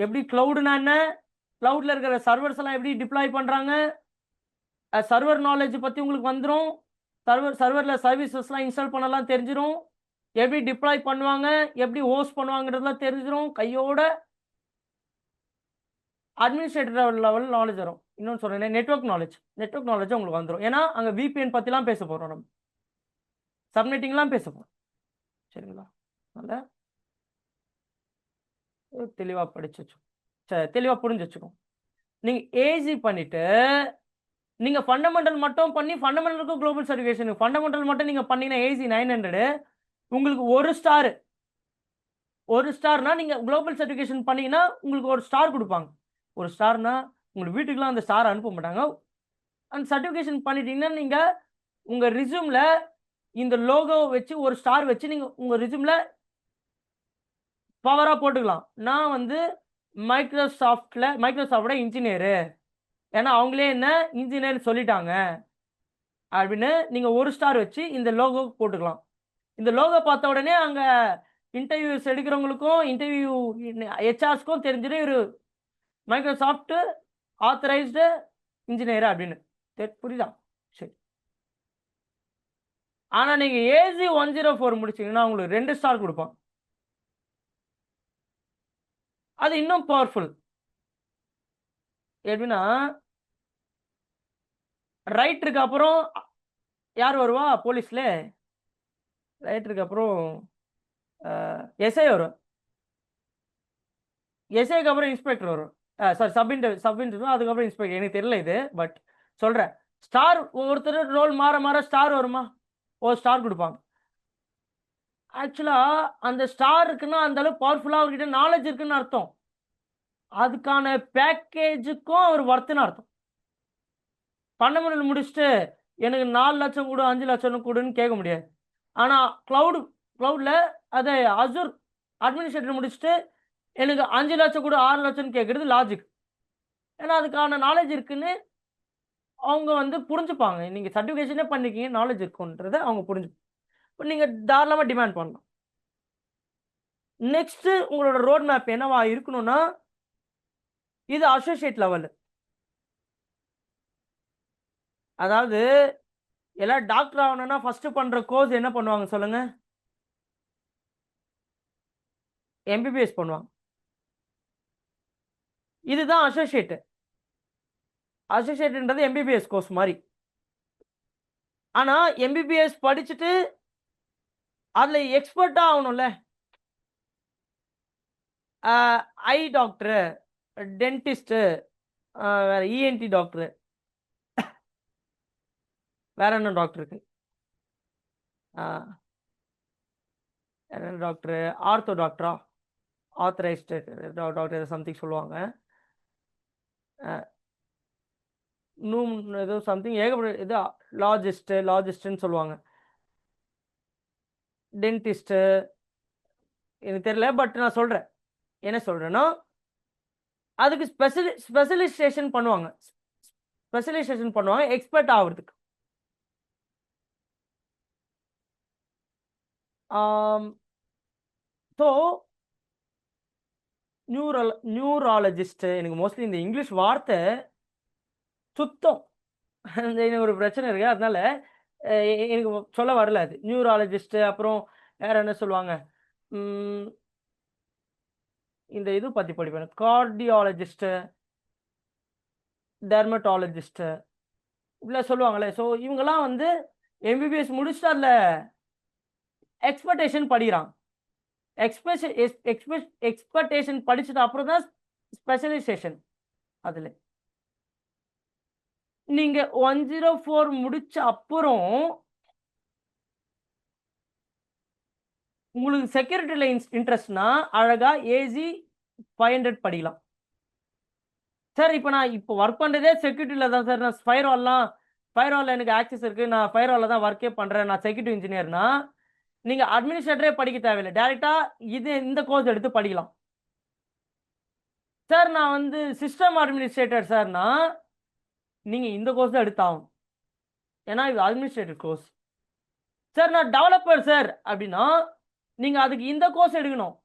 எப்படி கிளவுடுனா என்ன, கிளவுட்ல இருக்கிற சர்வர்ஸ் எல்லாம் எப்படி டிப்ளாய் பண்றாங்க, சர்வர் நாலேஜ் பத்தி உங்களுக்கு வந்துடும். சர்வர்ல சர்வீசஸ்லாம் இன்ஸ்டால் பண்ணலாம் தெரிஞ்சிடும். எப்படி டிப்ளாய் பண்ணுவாங்க, எப்படி ஹோஸ்ட் பண்ணுவாங்கிறதுலாம் தெரிஞ்சிடும். கையோட அட்மினிஸ்ட்ரேட்டர் லெவல் நாலேஜ் வரும். இன்னொன்று சொல்றேன், நெட்வொர்க் நாலேஜ் உங்களுக்கு வந்துடும். ஏன்னா அங்க விபிஎன் பத்திலாம் பேச போறோம், நம்ம சப்நெட்டிங்லாம் பேச போறோம். சரிங்களா? அதனால தெளிவா படிச்சு வச்சுக்கோங்க. சரி, தெளிவா புரிஞ்சு வச்சுக்கோங்க. நீங்க ஏசி பண்ணிட்டு நீங்க ஃபண்டமெண்டல் மட்டும் பண்ணி ஃபண்டமெண்டலுக்கும் குளோபல் சர்டிஃபிகேஷன் ஃபண்டமெண்டல் மட்டும் நீங்க பண்ணீங்கன்னா ஏசி 900 உங்களுக்கு ஒரு ஸ்டார்னா நீங்க குளோபல் சர்டிஃபிகேஷன் பண்ணீங்கன்னா உங்களுக்கு ஒரு ஸ்டார் கொடுப்பாங்க. ஒரு ஸ்டார்னா உங்களுக்கு வீட்டுக்குலாம் அந்த ஸ்டார் அனுப்ப மாட்டாங்க. அந்த சர்டிஃபிகேஷன் பண்ணிட்டீங்கன்னா நீங்க உங்க ரிஸ்யூம்ல இந்த லோகோ வச்சு ஒரு ஸ்டார் வச்சு நீங்க உங்க ரிஸ்யூம்ல பவரா போட்டுக்கலாம். நான் வந்து மைக்ரோசாஃப்டோட இன்ஜினியரு, ஏன்னா அவங்களே என்ன இன்ஜினியர் சொல்லிட்டாங்க அப்படின்னு நீங்க ஒரு ஸ்டார் வச்சு இந்த லோகோ போட்டுக்கலாம். இந்த லோகோ பார்த்த உடனே அங்க இன்டர்வியூஸ் எடுக்கிறவங்களுக்கும் இன்டர்வியூ ஹெச்ஆர்ஸ்க்கும் தெரிஞ்சிடும் இவர் மைக்ரோசாஃப்ட் ஆத்தரைஸ்டு இன்ஜினியர் அப்படின்னு. புரியுதா? சரி. ஆனா நீங்க ஏசி 104 முடிச்சீங்கன்னா உங்களுக்கு 2 ஸ்டார் கொடுப்பான். அது இன்னும் பவர்ஃபுல். எப்படின்னா ரைட்டருக்கு அப்புறம் யார் வருவா போலீஸ்ல? ரைட்டருக்கு அப்புறம் எஸ்ஐ வரும். எஸ்ஐக்கு அப்புறம் இன்ஸ்பெக்டர் வரும். சாரி, சப் இன்ஸ்பெக்டர், அதுக்கப்புறம் இன்ஸ்பெக்டர். எனக்கு தெரியல இது, பட் சொல்றேன். ஸ்டார் ஒருத்தர் ரோல் மாற மாற ஸ்டார் வருமா? ஒரு ஸ்டார் கொடுப்பாங்க. ஆக்சுவலா அந்த ஸ்டார் இருக்குன்னா அந்த அளவுக்கு பவர்ஃபுல்லா அவர்கிட்ட நாலேஜ் இருக்குன்னு அர்த்தம். அதுக்கான பேக்கேஜுக்கும் அவர் வர்த்துன்னு அர்த்தம். ஃபண்டமெண்டல் முடிச்சுட்டு எனக்கு 4 லட்சம் கொடு 5 லட்சம் கொடுன்னு கேட்க முடியாது. ஆனா கிளவுட்ல அதை அசூர் அட்மினிஸ்ட்ரேட்டர் முடிச்சுட்டு எனக்கு 5 லட்சம் கொடு 6 லட்சம்னு கேட்கறது லாஜிக். ஏன்னா அதுக்கான நாலேஜ் இருக்குன்னு அவங்க வந்து புரிஞ்சுப்பாங்க. நீங்க சர்டிஃபிகேஷனே பண்ணிருக்கீங்க, நாலேஜ் இருக்குன்றதை அவங்க புரிஞ்சுப்பாங்க. இப்போ நீங்க தாராளமா டிமாண்ட் பண்ணலாம். நெக்ஸ்ட் உங்களோட ரோட் மேப் என்னவா இருக்கணும்னா, இது அசோசியேட் லெவல். அதாவது எல்லாம் டாக்டர் ஆகணும்னா ஃபர்ஸ்ட் பண்ற கோர்ஸ் என்ன பண்ணுவாங்க சொல்லுங்க? எம்பிபிஎஸ் பண்ணுவாங்க. இதுதான் அசோசியேட். அசோசியேட்ன்றது எம்பிபிஎஸ் கோர்ஸ் மாதிரி. ஆனா எம்பிபிஎஸ் படிச்சுட்டு அதுல எக்ஸ்பர்ட்டா ஆகணும்ல. ஐ டாக்டர், டென்டிஸ்ட், வேற இஎன்டி டாக்டர், வேற என்ன டாக்டர் இருக்கு? டாக்டர் ஆர்த்தோ டாக்டரா, ஆத்தரைஸ்டு டாக்டர் சம்திங் சொல்லுவாங்க. ஏதோ சம்திங் ஏகப்பட்ட இது லாஜிஸ்ட்னு சொல்லுவாங்க. டென்டிஸ்ட் எனக்கு தெரியல, பட் நான் சொல்றேன். என்ன சொல்றேன்னா அதுக்கு ஸ்பெஷலைசேஷன் பண்ணுவாங்க. எக்ஸ்பர்ட் ஆகிறதுக்கு. ஸோ நியூராலஜிஸ்ட், எனக்கு மோஸ்ட்லி இந்த இங்கிலீஷ் வார்த்தை சுத்தம் எனக்கு ஒரு பிரச்சனை இருக்கு, அதனால எனக்கு சொல்ல வரல. அது நியூராலஜிஸ்ட். அப்புறம் வேற என்ன சொல்லுவாங்க, இந்த இது பத்தி படிப்பேன், கார்டியாலஜிஸ்ட், டெர்மட்டாலஜிஸ்ட் இப்படிலாம் சொல்லுவாங்கல்ல. ஸோ இவங்கெல்லாம் வந்து எம்பிபிஎஸ் முடிச்சுட்டு அதில் எக்ஸ்பெக்டேஷன் படிக்கிறாங்க. எக்ஸ்பெக்டேஷன் படிச்சுட்டு அப்புறம் தான் ஸ்பெஷலைசேஷன். அதில் நீங்க 104 முடிச்ச அப்புறம் உங்களுக்கு செக்யூரிட்டியில் இன்ட்ரெஸ்ட்னா அழகா ஏசி 500 படிக்கலாம். சார் இப்போ நான் இப்போ ஒர்க் பண்ணுறதே செக்யூரிட்டியில் தான் சார். நான் ஃபயர்வாலில் எனக்கு ஆக்சஸ் இருக்குது, நான் ஃபயர்வாலில் தான் ஒர்க்கே பண்ணுறேன், நான் செக்யூரிட்டி இன்ஜினியர்னா நீங்கள் அட்மினிஸ்ட்ரேட்டரே படிக்க தேவையில்லை, டேரெக்டாக இந்த கோர்ஸ் எடுத்து படிக்கலாம். சார் நான் வந்து சிஸ்டம் அட்மினிஸ்ட்ரேட்டர் சார்னா நீங்கள் இந்த கோர்ஸ் தான் எடுத்தாகும், ஏன்னா இது அட்மினிஸ்ட்ரேட்டிவ் கோர்ஸ். சார் நான் டெவலப்பர் சார் அப்படின்னா நீங்கள் அதுக்கு இந்த கோர்ஸ் எடுக்கணும்,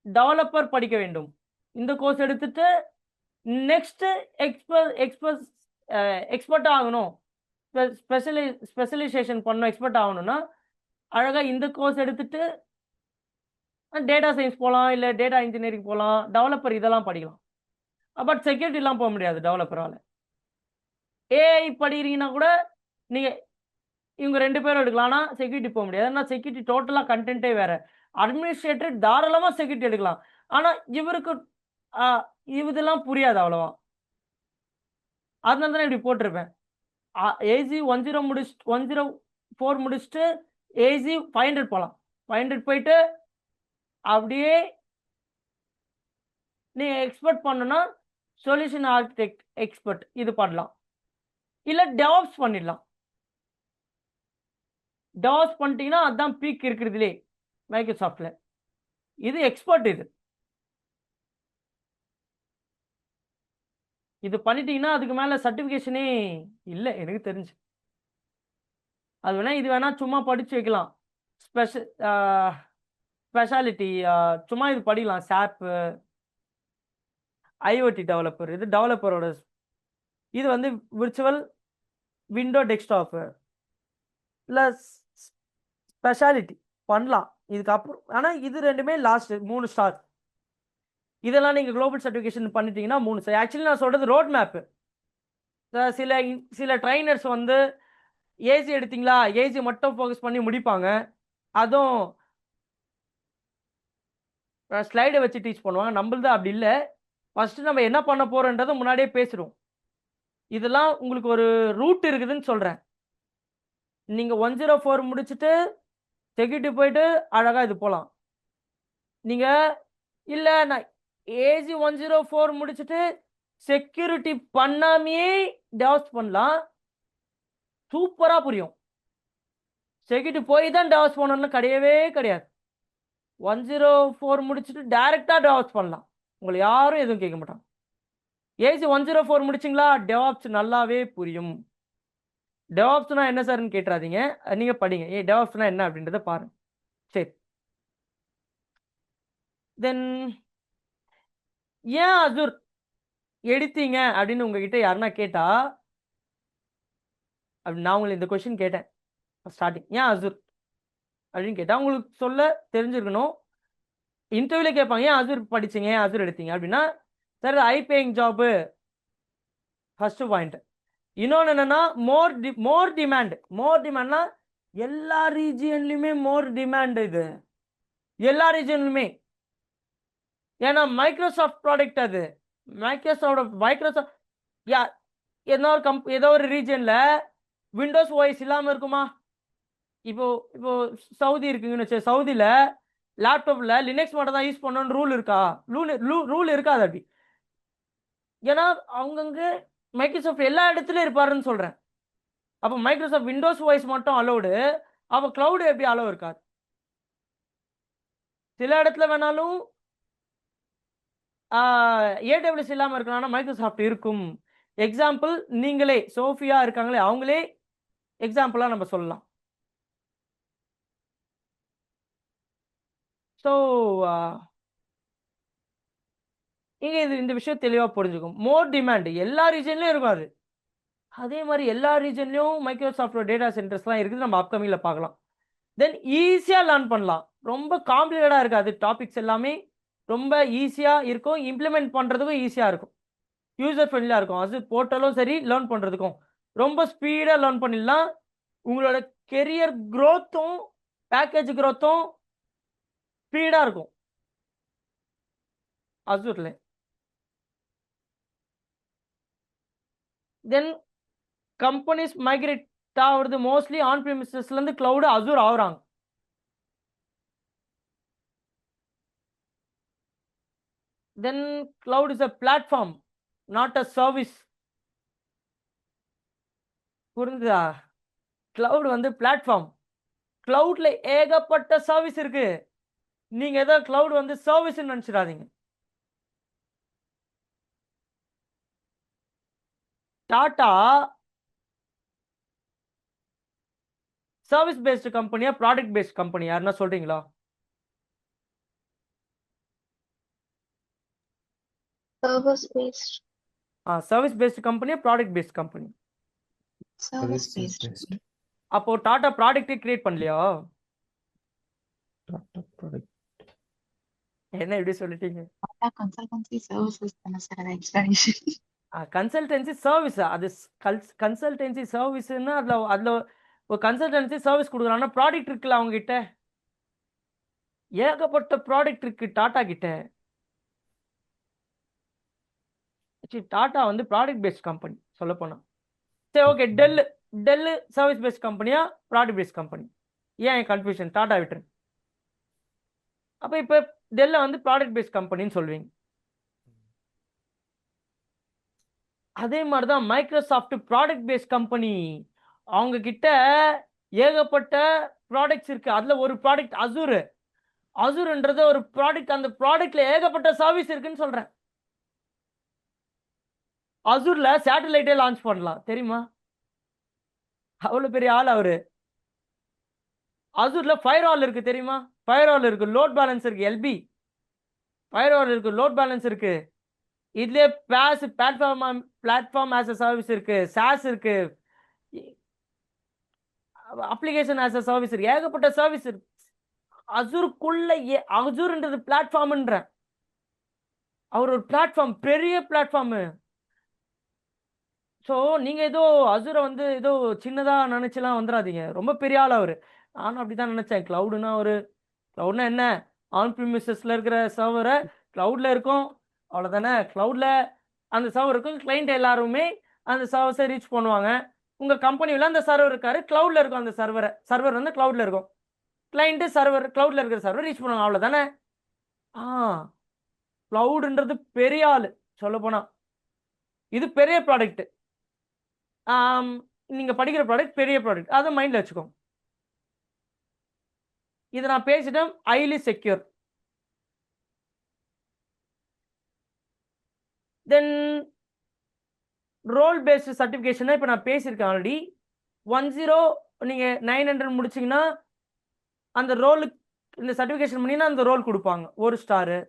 டெவலப்பர் படிக்க வேண்டும். இந்த கோர்ஸ் எடுத்துட்டு நெக்ஸ்ட் எக்ஸ்பர்ட் ஆகணும், ஸ்பெஷலைசேஷன் பண்ணணும், எக்ஸ்பர்ட் ஆகணும்னா அழகா இந்த கோர்ஸ் எடுத்துட்டு டேட்டா சயின்ஸ் போகலாம், இல்லை டேட்டா இன்ஜினியரிங் போகலாம், டெவலப்பர் இதெல்லாம் படிக்கலாம். பட் செக்யூரிட்டிலாம் போக முடியாது டெவலப்பரால். ஏஐ படிக்கிறீங்கன்னா கூட நீங்கள் இவங்க 2 பேரும் எடுக்கலாம், ஆனால் செக்யூரிட்டி போக முடியாது. ஏன்னா செக்யூரிட்டி டோட்டலாக கண்டென்ட்டே வேறு. அட்மினிஸ்ட்ரேட்டர் தாராளமாக செக்யூரிட்டி எடுக்கலாம், ஆனால் இவருக்கு இதெல்லாம் புரியாது அவ்வளோவா. அதனால தான் இப்படி போட்டிருப்பேன். ஏசி 10 முடிச்சுட்டு 104 முடிச்சுட்டு ஏசி 500 போகலாம். 500 போயிட்டு அப்படியே நீங்கள் எக்ஸ்பர்ட் பண்ணணும்னா சொல்யூஷன் ஆர்கிடெக்ட் எக்ஸ்பர்ட் இது பண்ணலாம், இல்லை டெவாப்ஸ் பண்ணிடலாம். டெவாப்ஸ் பண்ணிட்டீங்கன்னா அதுதான் பீக் இருக்கிறதுலே மைக்ரோசாஃப்டில். இது எக்ஸ்பர்ட். இது பண்ணிட்டீங்கன்னா அதுக்கு மேலே சர்டிஃபிகேஷனே இல்லை எனக்கு தெரிஞ்சு. அது வேணால் இது வேணால் சும்மா படித்து வைக்கலாம். ஸ்பெஷாலிட்டி சும்மா இது படிக்கலாம். சாப்பு, ஐஓடி டெவலப்பர், இது டெவலப்பரோட. இது வந்து விர்ச்சுவல் விண்டோ டெஸ்க்டாப்பு இல்லை ஸ்பெஷாலிட்டி பண்ணலாம் இதுக்கப்புறம். ஆனால் இது ரெண்டுமே லாஸ்ட் 3 ஸ்டார். இதெல்லாம் நீங்கள் குளோபல் சர்டிஃபிகேஷன் பண்ணிட்டீங்கன்னா 3 ஸ்டார். ஆக்சுவலி நான் சொல்கிறது ரோட் மேப்பு. சில ட்ரைனர்ஸ் வந்து ஏசி எடுத்தீங்களா, ஏசி மட்டும் ஃபோக்கஸ் பண்ணி முடிப்பாங்க. அதுவும் ஸ்லைடை வச்சு டீச் பண்ணுவாங்க. நம்மளது அப்படி இல்லை. ஃபஸ்ட்டு நம்ம என்ன பண்ண போகிறோன்றதை முன்னாடியே பேசுகிறோம். இதெல்லாம் உங்களுக்கு ஒரு ரூட் இருக்குதுன்னு சொல்கிறேன். நீங்கள் 104 முடிச்சுட்டு செக்யூரிட்டி போயிட்டு அழகாக இது போகலாம். நீங்கள் இல்லை நான் ஏசி 104 முடிச்சுட்டு செக்யூரிட்டி பண்ணாமையே டெவலப் பண்ணலாம், சூப்பராக புரியும். செக்யூரிட்டி போய் தான் டெவலப் பண்ணணும்னு கிடையவே கிடையாது. 104 முடிச்சுட்டு டைரெக்டாக டெவலப் பண்ணலாம், உங்களை யாரும் எதுவும் கேட்க மாட்டாங்க. ஏசி 104 முடிச்சிங்களா, டெவாப்ஸ் நல்லாவே புரியும். டெவாப்ஸ்னா என்ன சார்ன்னு கேட்டுறாதீங்க, நீங்கள் படிங்க. டெவாப்ஸ்னா என்ன அப்படின்றத பாருங்க. சரி, தென் ஏன் அசூர் எடுத்தீங்க அப்படின்னு உங்ககிட்ட யாருன்னா கேட்டா, அப்படி நான் உங்களை இந்த கொஸ்டின் கேட்டேன் ஸ்டார்டிங், ஏன் அசூர் அப்படின்னு கேட்டால் உங்களுக்கு சொல்ல தெரிஞ்சிருக்கணும். இன்டர்வியூவில் கேட்பாங்க, ஏன் அசூர் படிச்சிங்க, ஏன் அசூர் எடுத்தீங்க அப்படின்னா, sir high paying job first point. இன்னொன்று என்னன்னா மோர் டிமாண்ட்னா எல்லா ரீஜியன்லையுமே மோர் டிமாண்ட். இது எல்லா ரீஜியன்லையுமே. ஏன்னா மைக்ரோசாஃப்ட் ப்ராடக்ட் அது. மைக்ரோசாஃப்ட் ஏதோ ஒரு ரீஜியனில் விண்டோஸ் ஓஎஸ் இல்லாமல் இருக்குமா? இப்போ சவுதி இருக்குங்கன்னு வச்சு, சவுதியில் லேப்டாப்பில் லினக்ஸ் மட்டும் தான் யூஸ் பண்ணணும்னு ரூல் இருக்கா? ரூல் இருக்காது அப்படி. ஏன்னா அவங்கங்க மைக்ரோசாஃப்ட் எல்லா இடத்துலையும் இருப்பாருன்னு சொல்கிறேன். அப்போ மைக்ரோசாஃப்ட் விண்டோஸ் ஓஎஸ் மட்டும் அலோடு, அப்போ க்ளவுடு எப்படி அலோவ் இருக்காது? சில இடத்துல வேணாலும் ஏடபிள்யூஎஸ் இல்லாமல் இருக்கலாம், ஆனால் மைக்ரோசாஃப்ட் இருக்கும். எக்ஸாம்பிள் நீங்களே சோஃபியா இருக்காங்களே, அவங்களே எக்ஸாம்பிளாக நம்ம சொல்லலாம். ஸோ இங்கே இந்த விஷயம் தெளிவாக புரிஞ்சுக்கும். மோர் டிமாண்ட் எல்லா ரீஜன்லையும் இருக்கும். அது அதே மாதிரி எல்லா ரீஜன்லையும் மைக்ரோசாஃப்டோட டேட்டா சென்டர்ஸ்லாம் இருக்குது, நம்ம அப்கமிங்கில் பார்க்கலாம். தென் ஈஸியாக லேர்ன் பண்ணலாம், ரொம்ப காம்ப்ளிகேட்டாக இருக்காது. டாபிக்ஸ் எல்லாமே ரொம்ப ஈஸியாக இருக்கும், இம்ப்ளிமெண்ட் பண்ணுறதுக்கும் ஈஸியாக இருக்கும், யூசர் ஃப்ரெண்ட்லியாக இருக்கும். அது போர்ட்டலும் சரி, லேர்ன் பண்ணுறதுக்கும் ரொம்ப ஸ்பீடாக லேர்ன் பண்ணிடலாம். உங்களோட கெரியர் க்ரோத்தும் பேக்கேஜ் க்ரோத்தும் ஸ்பீடாக இருக்கும் அசூரில். தென் கம்பெனிஸ் மைக்ரேட் ஆகுறது மோஸ்ட்லி ஆன் ப்ரிமிசஸ்லேருந்து க்ளவுடு அசூர் ஆகுறாங்க. Then cloud is a platform, not a service. புரிஞ்சுதா? க்ளவுட் வந்து பிளாட்ஃபார்ம். க்ளவுட்ல ஏகப்பட்ட சர்வீஸ் இருக்கு. நீங்க ஏதோ க்ளவுட் வந்து சர்வீஸ் நினைச்சிடாதீங்க. டாடா சர்வீஸ் பேஸ்டு கம்பெனியா ப்ராடக்ட் பேஸ்ட் கம்பெனி, யாருன்னா சொல்றீங்களா? Service based. சர்வீஸ் பேஸ்டு கம்பெனியா product based company? Service Services based. based. அப்போ டாடா ப்ராடக்ட்டே கிரியேட் பண்ணலையா? Tata product. என்ன இப்படி சொல்லிட்டீங்க? Tata consultancy services தானே சார் அது explanation. கன்சல்டன்சி சர்வீஸ், அது கன்சல்டன்சி சர்வீஸ்ன்னா அதுல ஒரு கன்சல்டன்சி சர்வீஸ் கொடுக்குறாங்கன்னா ப்ராடக்ட் இருக்குல்ல அவங்க கிட்ட, ஏகப்பட்ட ப்ராடக்ட் இருக்கு டாடா கிட்ட. டாடா வந்து ப்ராடக்ட் பேஸ்ட் கம்பெனி சொல்ல போனா. சரி ஓகே, டெல் சர்வீஸ் பேஸ்ட் கம்பெனியா ப்ராடக்ட் பேஸ்ட் கம்பெனி? ஏன் கன்ஃபியூஷன்? டாடா விட்டுரு. அப்ப இப்ப டெல்ல வந்து ப்ராடக்ட் பேஸ்ட் கம்பெனின்னு சொல்வீங்க. அதே மாதிரிதான் மைக்ரோசாஃப்ட் ப்ராடக்ட் பேஸ்ட் கம்பெனி. அவங்க கிட்ட ஏகப்பட்ட ப்ராடக்ட்ஸ் இருக்கு. அதுல ஒரு ப்ராடக்ட் அசூர்ன்றது ஒரு ப்ராடக்ட். அந்த ப்ராடக்ட்ல ஏகப்பட்ட சர்வீஸ் இருக்குன்னு சொல்றேன். அசூர்ல சேட்டலைட்டே லான்ச் பண்ணலாம் தெரியுமா? அவ்வளவு பெரிய ஆள் அவரு. அசூர்ல ஃபயர்வால் இருக்கு தெரியுமா? ஃபயர்வால் இருக்கு, லோட் பேலன்ஸ் இருக்கு, எல்பி ஃபயர்வால் இருக்கு, லோட் பேலன்ஸ் இருக்கு. இதுலயே பிளாட்ஃபார்ம் ஆஸ் அ சர்வீஸ் இருக்கு, சாஸ் இருக்கு, அப்ளிகேஷன் ஆஸ் அ சர்வீஸ் இருக்கு, ஏகப்பட்ட சர்வீஸ் இருக்கு. அசூருக்குள்ள அசூர்ன்றது பிளாட்ஃபார்ம்ன்ற அவர் ஒரு பிளாட்ஃபார்ம், பெரிய பிளாட்ஃபார்ம். ஸோ நீங்க ஏதோ அசூரை வந்து ஏதோ சின்னதா நினைச்செல்லாம் வந்துடாதீங்க. ரொம்ப பெரிய ஆள் அவரு. நானும் அப்படிதான் நினைச்சேன். கிளவுடுனா என்ன, ஆன் ப்ரிமிசஸ்ல இருக்கிற சர்வரை கிளவுட்ல இருக்கும், அவ்வளவுதானே. கிளவுட்ல அந்த சர்வர் இருக்கும், கிளைண்ட் எல்லாருமே அந்த சர்வர்ஸை ரீச் பண்ணுவாங்க. உங்க கம்பெனியில் அந்த சர்வர் இருக்காரு, கிளவுட்ல இருக்கும். அந்த சர்வர் வந்து கிளவுட்ல இருக்கும், கிளைண்ட் சர்வர் கிளவுட்ல இருக்கிற சர்வர் ரீச் பண்ணுவாங்க, அவ்வளவுதானே. கிளவுடுன்றது பெரிய ஆளு சொல்ல போனா. இது பெரிய ப்ராடக்ட். நீங்க படிக்கிற ப்ராடக்ட் பெரிய ப்ராடக்ட், அதை மைண்ட்ல வச்சுக்கோங்க. இதை நான் பேசிட்டேன். Highly secure. Then role based certification இப்போ நான் பேசியிருக்கேன் ஆல்ரெடி. 10 நீங்க 900 முடிச்சிங்கன்னா அந்த ரோலுக்கு இந்த சர்டிஃபிகேஷன் பண்ணினா அந்த ரோல் கொடுப்பாங்க. 1 ஸ்டாரு,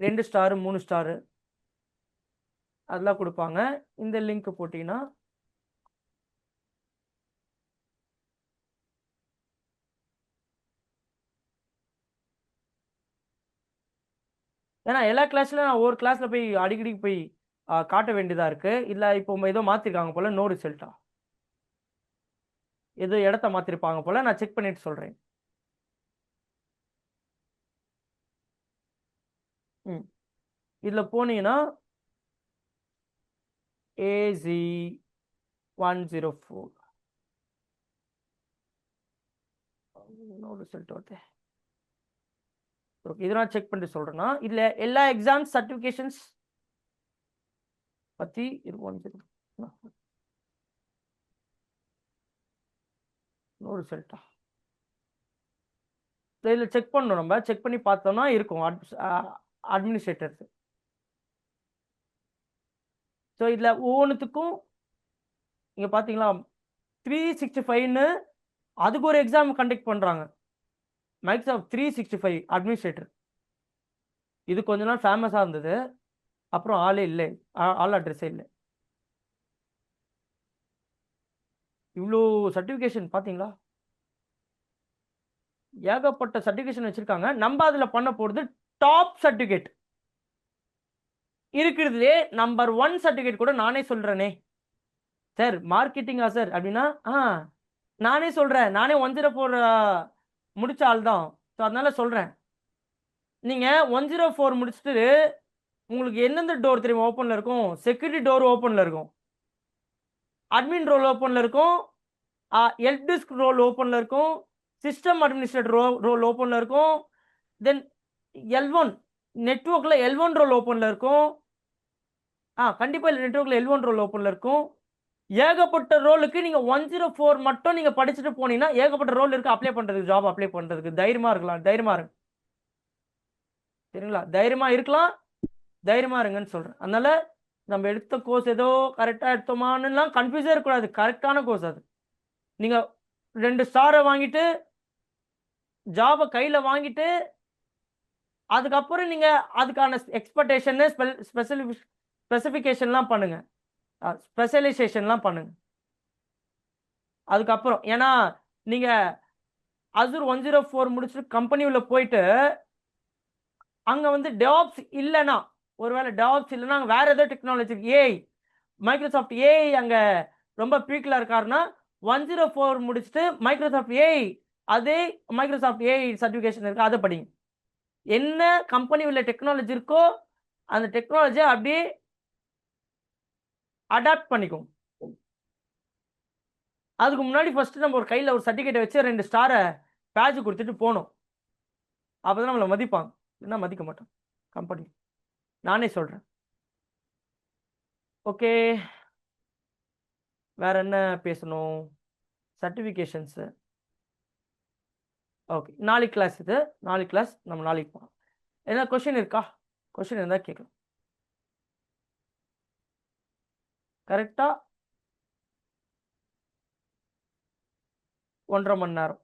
2 ஸ்டாரு, 3 ஸ்டாரு அதெல்லாம் கொடுப்பாங்க. இந்த லிங்க் போட்டீங்கன்னா ஏன்னா எல்லா கிளாஸ்ல நான் ஒரு கிளாஸ்ல போய் அடிக்கடி போய் காட்ட வேண்டியதா இருக்கு. இல்ல இப்போ ஏதோ மாத்திருக்காங்க போல, நோ ரிசல்ட்டா ஏதோ இடத்த மாத்திருப்பாங்க போல. நான் செக் பண்ணிட்டு சொல்றேன். இதுல போனீங்கன்னா AZ104 நோ ரிசல்ட் வருது. ஓகே, இதை நான் செக் பண்ணிட்டு சொல்றேன்னா இதுல எல்லா எக்ஸாம்ஸ் சர்டிஃபிகேஷன்ஸ் பத்தி இது 10 நோ ரிசல்ட்டா இதில் செக் பண்ணணும். நம்ம செக் பண்ணி பார்த்தோம்னா இருக்கும் அட்மினிஸ்ட்ரேட்டர்ஸ். ஸோ இதில் ஒவ்வொன்றுத்துக்கும் நீங்கள் பார்த்தீங்களா 365ன்னு அதுக்கு ஒரு எக்ஸாம் கண்டக்ட் பண்ணுறாங்க. Microsoft 365 administrator. இது கொஞ்ச நாள் ஃபேமஸாக இருந்தது, அப்புறம் ஆளே இல்லை, ஆள் அட்ரஸே இல்லை. இவ்வளோ சர்டிஃபிகேஷன் பார்த்தீங்களா, ஏகப்பட்ட சர்டிஃபிகேஷன் வச்சிருக்காங்க. நம்ம அதில் பண்ண போகிறது டாப் சர்டிஃபிகேட் இருக்கிறதுலே நம்பர் 1 சர்டிஃபிகேட் கூட நானே சொல்றேனே. சார் மார்க்கெட்டிங்கா சார் அப்படின்னா நானே சொல்றேன். நானே 104 முடிச்ச ஆள் தான். ஸோ அதனால சொல்றேன். நீங்க 104 முடிச்சுட்டு உங்களுக்கு எந்தெந்த டோர் தெரியும் ஓப்பன்ல இருக்கும்? செக்யூரிட்டி டோர் ஓப்பன்ல இருக்கும், அட்மின் ரோல் ஓப்பன்ல இருக்கும், ஹெல்ப் டெஸ்க் ரோல் ஓப்பன்ல இருக்கும், சிஸ்டம் அட்மினிஸ்ட்ரேட்டர் ரோல் ஓப்பன்ல இருக்கும், தென் L1 நெட்வொர்க்ல L1 ரோல் ஓப்பன்ல இருக்கும். கண்டிப்பா நெட்வொர்க்ல L1 ரோல் ஓப்பன்ல இருக்கும். ஏகப்பட்ட ரோலுக்கு நீங்க 104 மட்டும் நீங்க படிச்சுட்டு போனீங்கன்னா ஏகப்பட்ட ரோல் இருக்கு அப்ளை பண்றதுக்கு, ஜாப் அப்ளை பண்றதுக்கு. தைரியமா இருக்கலாம், தைரியமா இருங்க. சரிங்களா? தைரியமா இருக்கலாம், தைரியமா இருங்கன்னு சொல்றேன். அதனால நம்ம எடுத்த கோர்ஸ் ஏதோ கரெக்டா எடுத்தோமான்னுலாம் கன்ஃபியூஸே இருக்கக்கூடாது. கரெக்டான கோர்ஸ் அது. நீங்க 2 ஸ்டாரை வாங்கிட்டு ஜாபை கையில வாங்கிட்டு அதுக்கப்புறம் நீங்கள் அதுக்கான எக்ஸ்பெக்டேஷனு ஸ்பெசிஃபிகேஷன்லாம் பண்ணுங்க, ஸ்பெஷலைசேஷன்லாம் பண்ணுங்க. அதுக்கப்புறம் ஏன்னா நீங்கள் Azure 104 முடிச்சுட்டு கம்பெனி உள்ள போயிட்டு அங்கே வந்து DevOps இல்லைன்னா, ஒருவேளை DevOps இல்லைன்னா அங்கே வேறு ஏதோ டெக்னாலஜி ஏஐ மைக்ரோசாஃப்ட் ஏஐ அங்கே ரொம்ப பீக்கில் இருக்காருன்னா 104 முடிச்சுட்டு மைக்ரோசாஃப்ட் ஏஐ அதே மைக்ரோசாஃப்ட் ஏஐ சர்டிஃபிகேஷன் இருக்குது, அதை படிங்க. என்ன கம்பெனி உள்ள டெக்னாலஜி இருக்கோ அந்த டெக்னாலஜியை அப்படியே அடாப்ட் பண்ணிக்கும். அதுக்கு முன்னாடி ஃபர்ஸ்ட் நம்ம ஒரு கையில் ஒரு சர்டிஃபிகேட்டை வச்சு 2 ஸ்டாரை பேட்ச் கொடுத்துட்டு போகணும். அப்போ தான் நம்மளை மதிப்பாங்க, இல்லைன்னா மதிக்க மாட்டோம் கம்பெனி. நானே சொல்கிறேன். ஓகே, வேற என்ன பேசணும்? சர்டிஃபிகேஷன்ஸு. ஓகே, நாளைக்கு கிளாஸ் இது. நாளைக்கு கிளாஸ் நம்ம நாளைக்கு போகலாம். என்ன கொஷின் இருக்கா? கொஷின் இருந்தால் கேட்கலாம். கரெக்டாக 1.5 மணி நேரம்.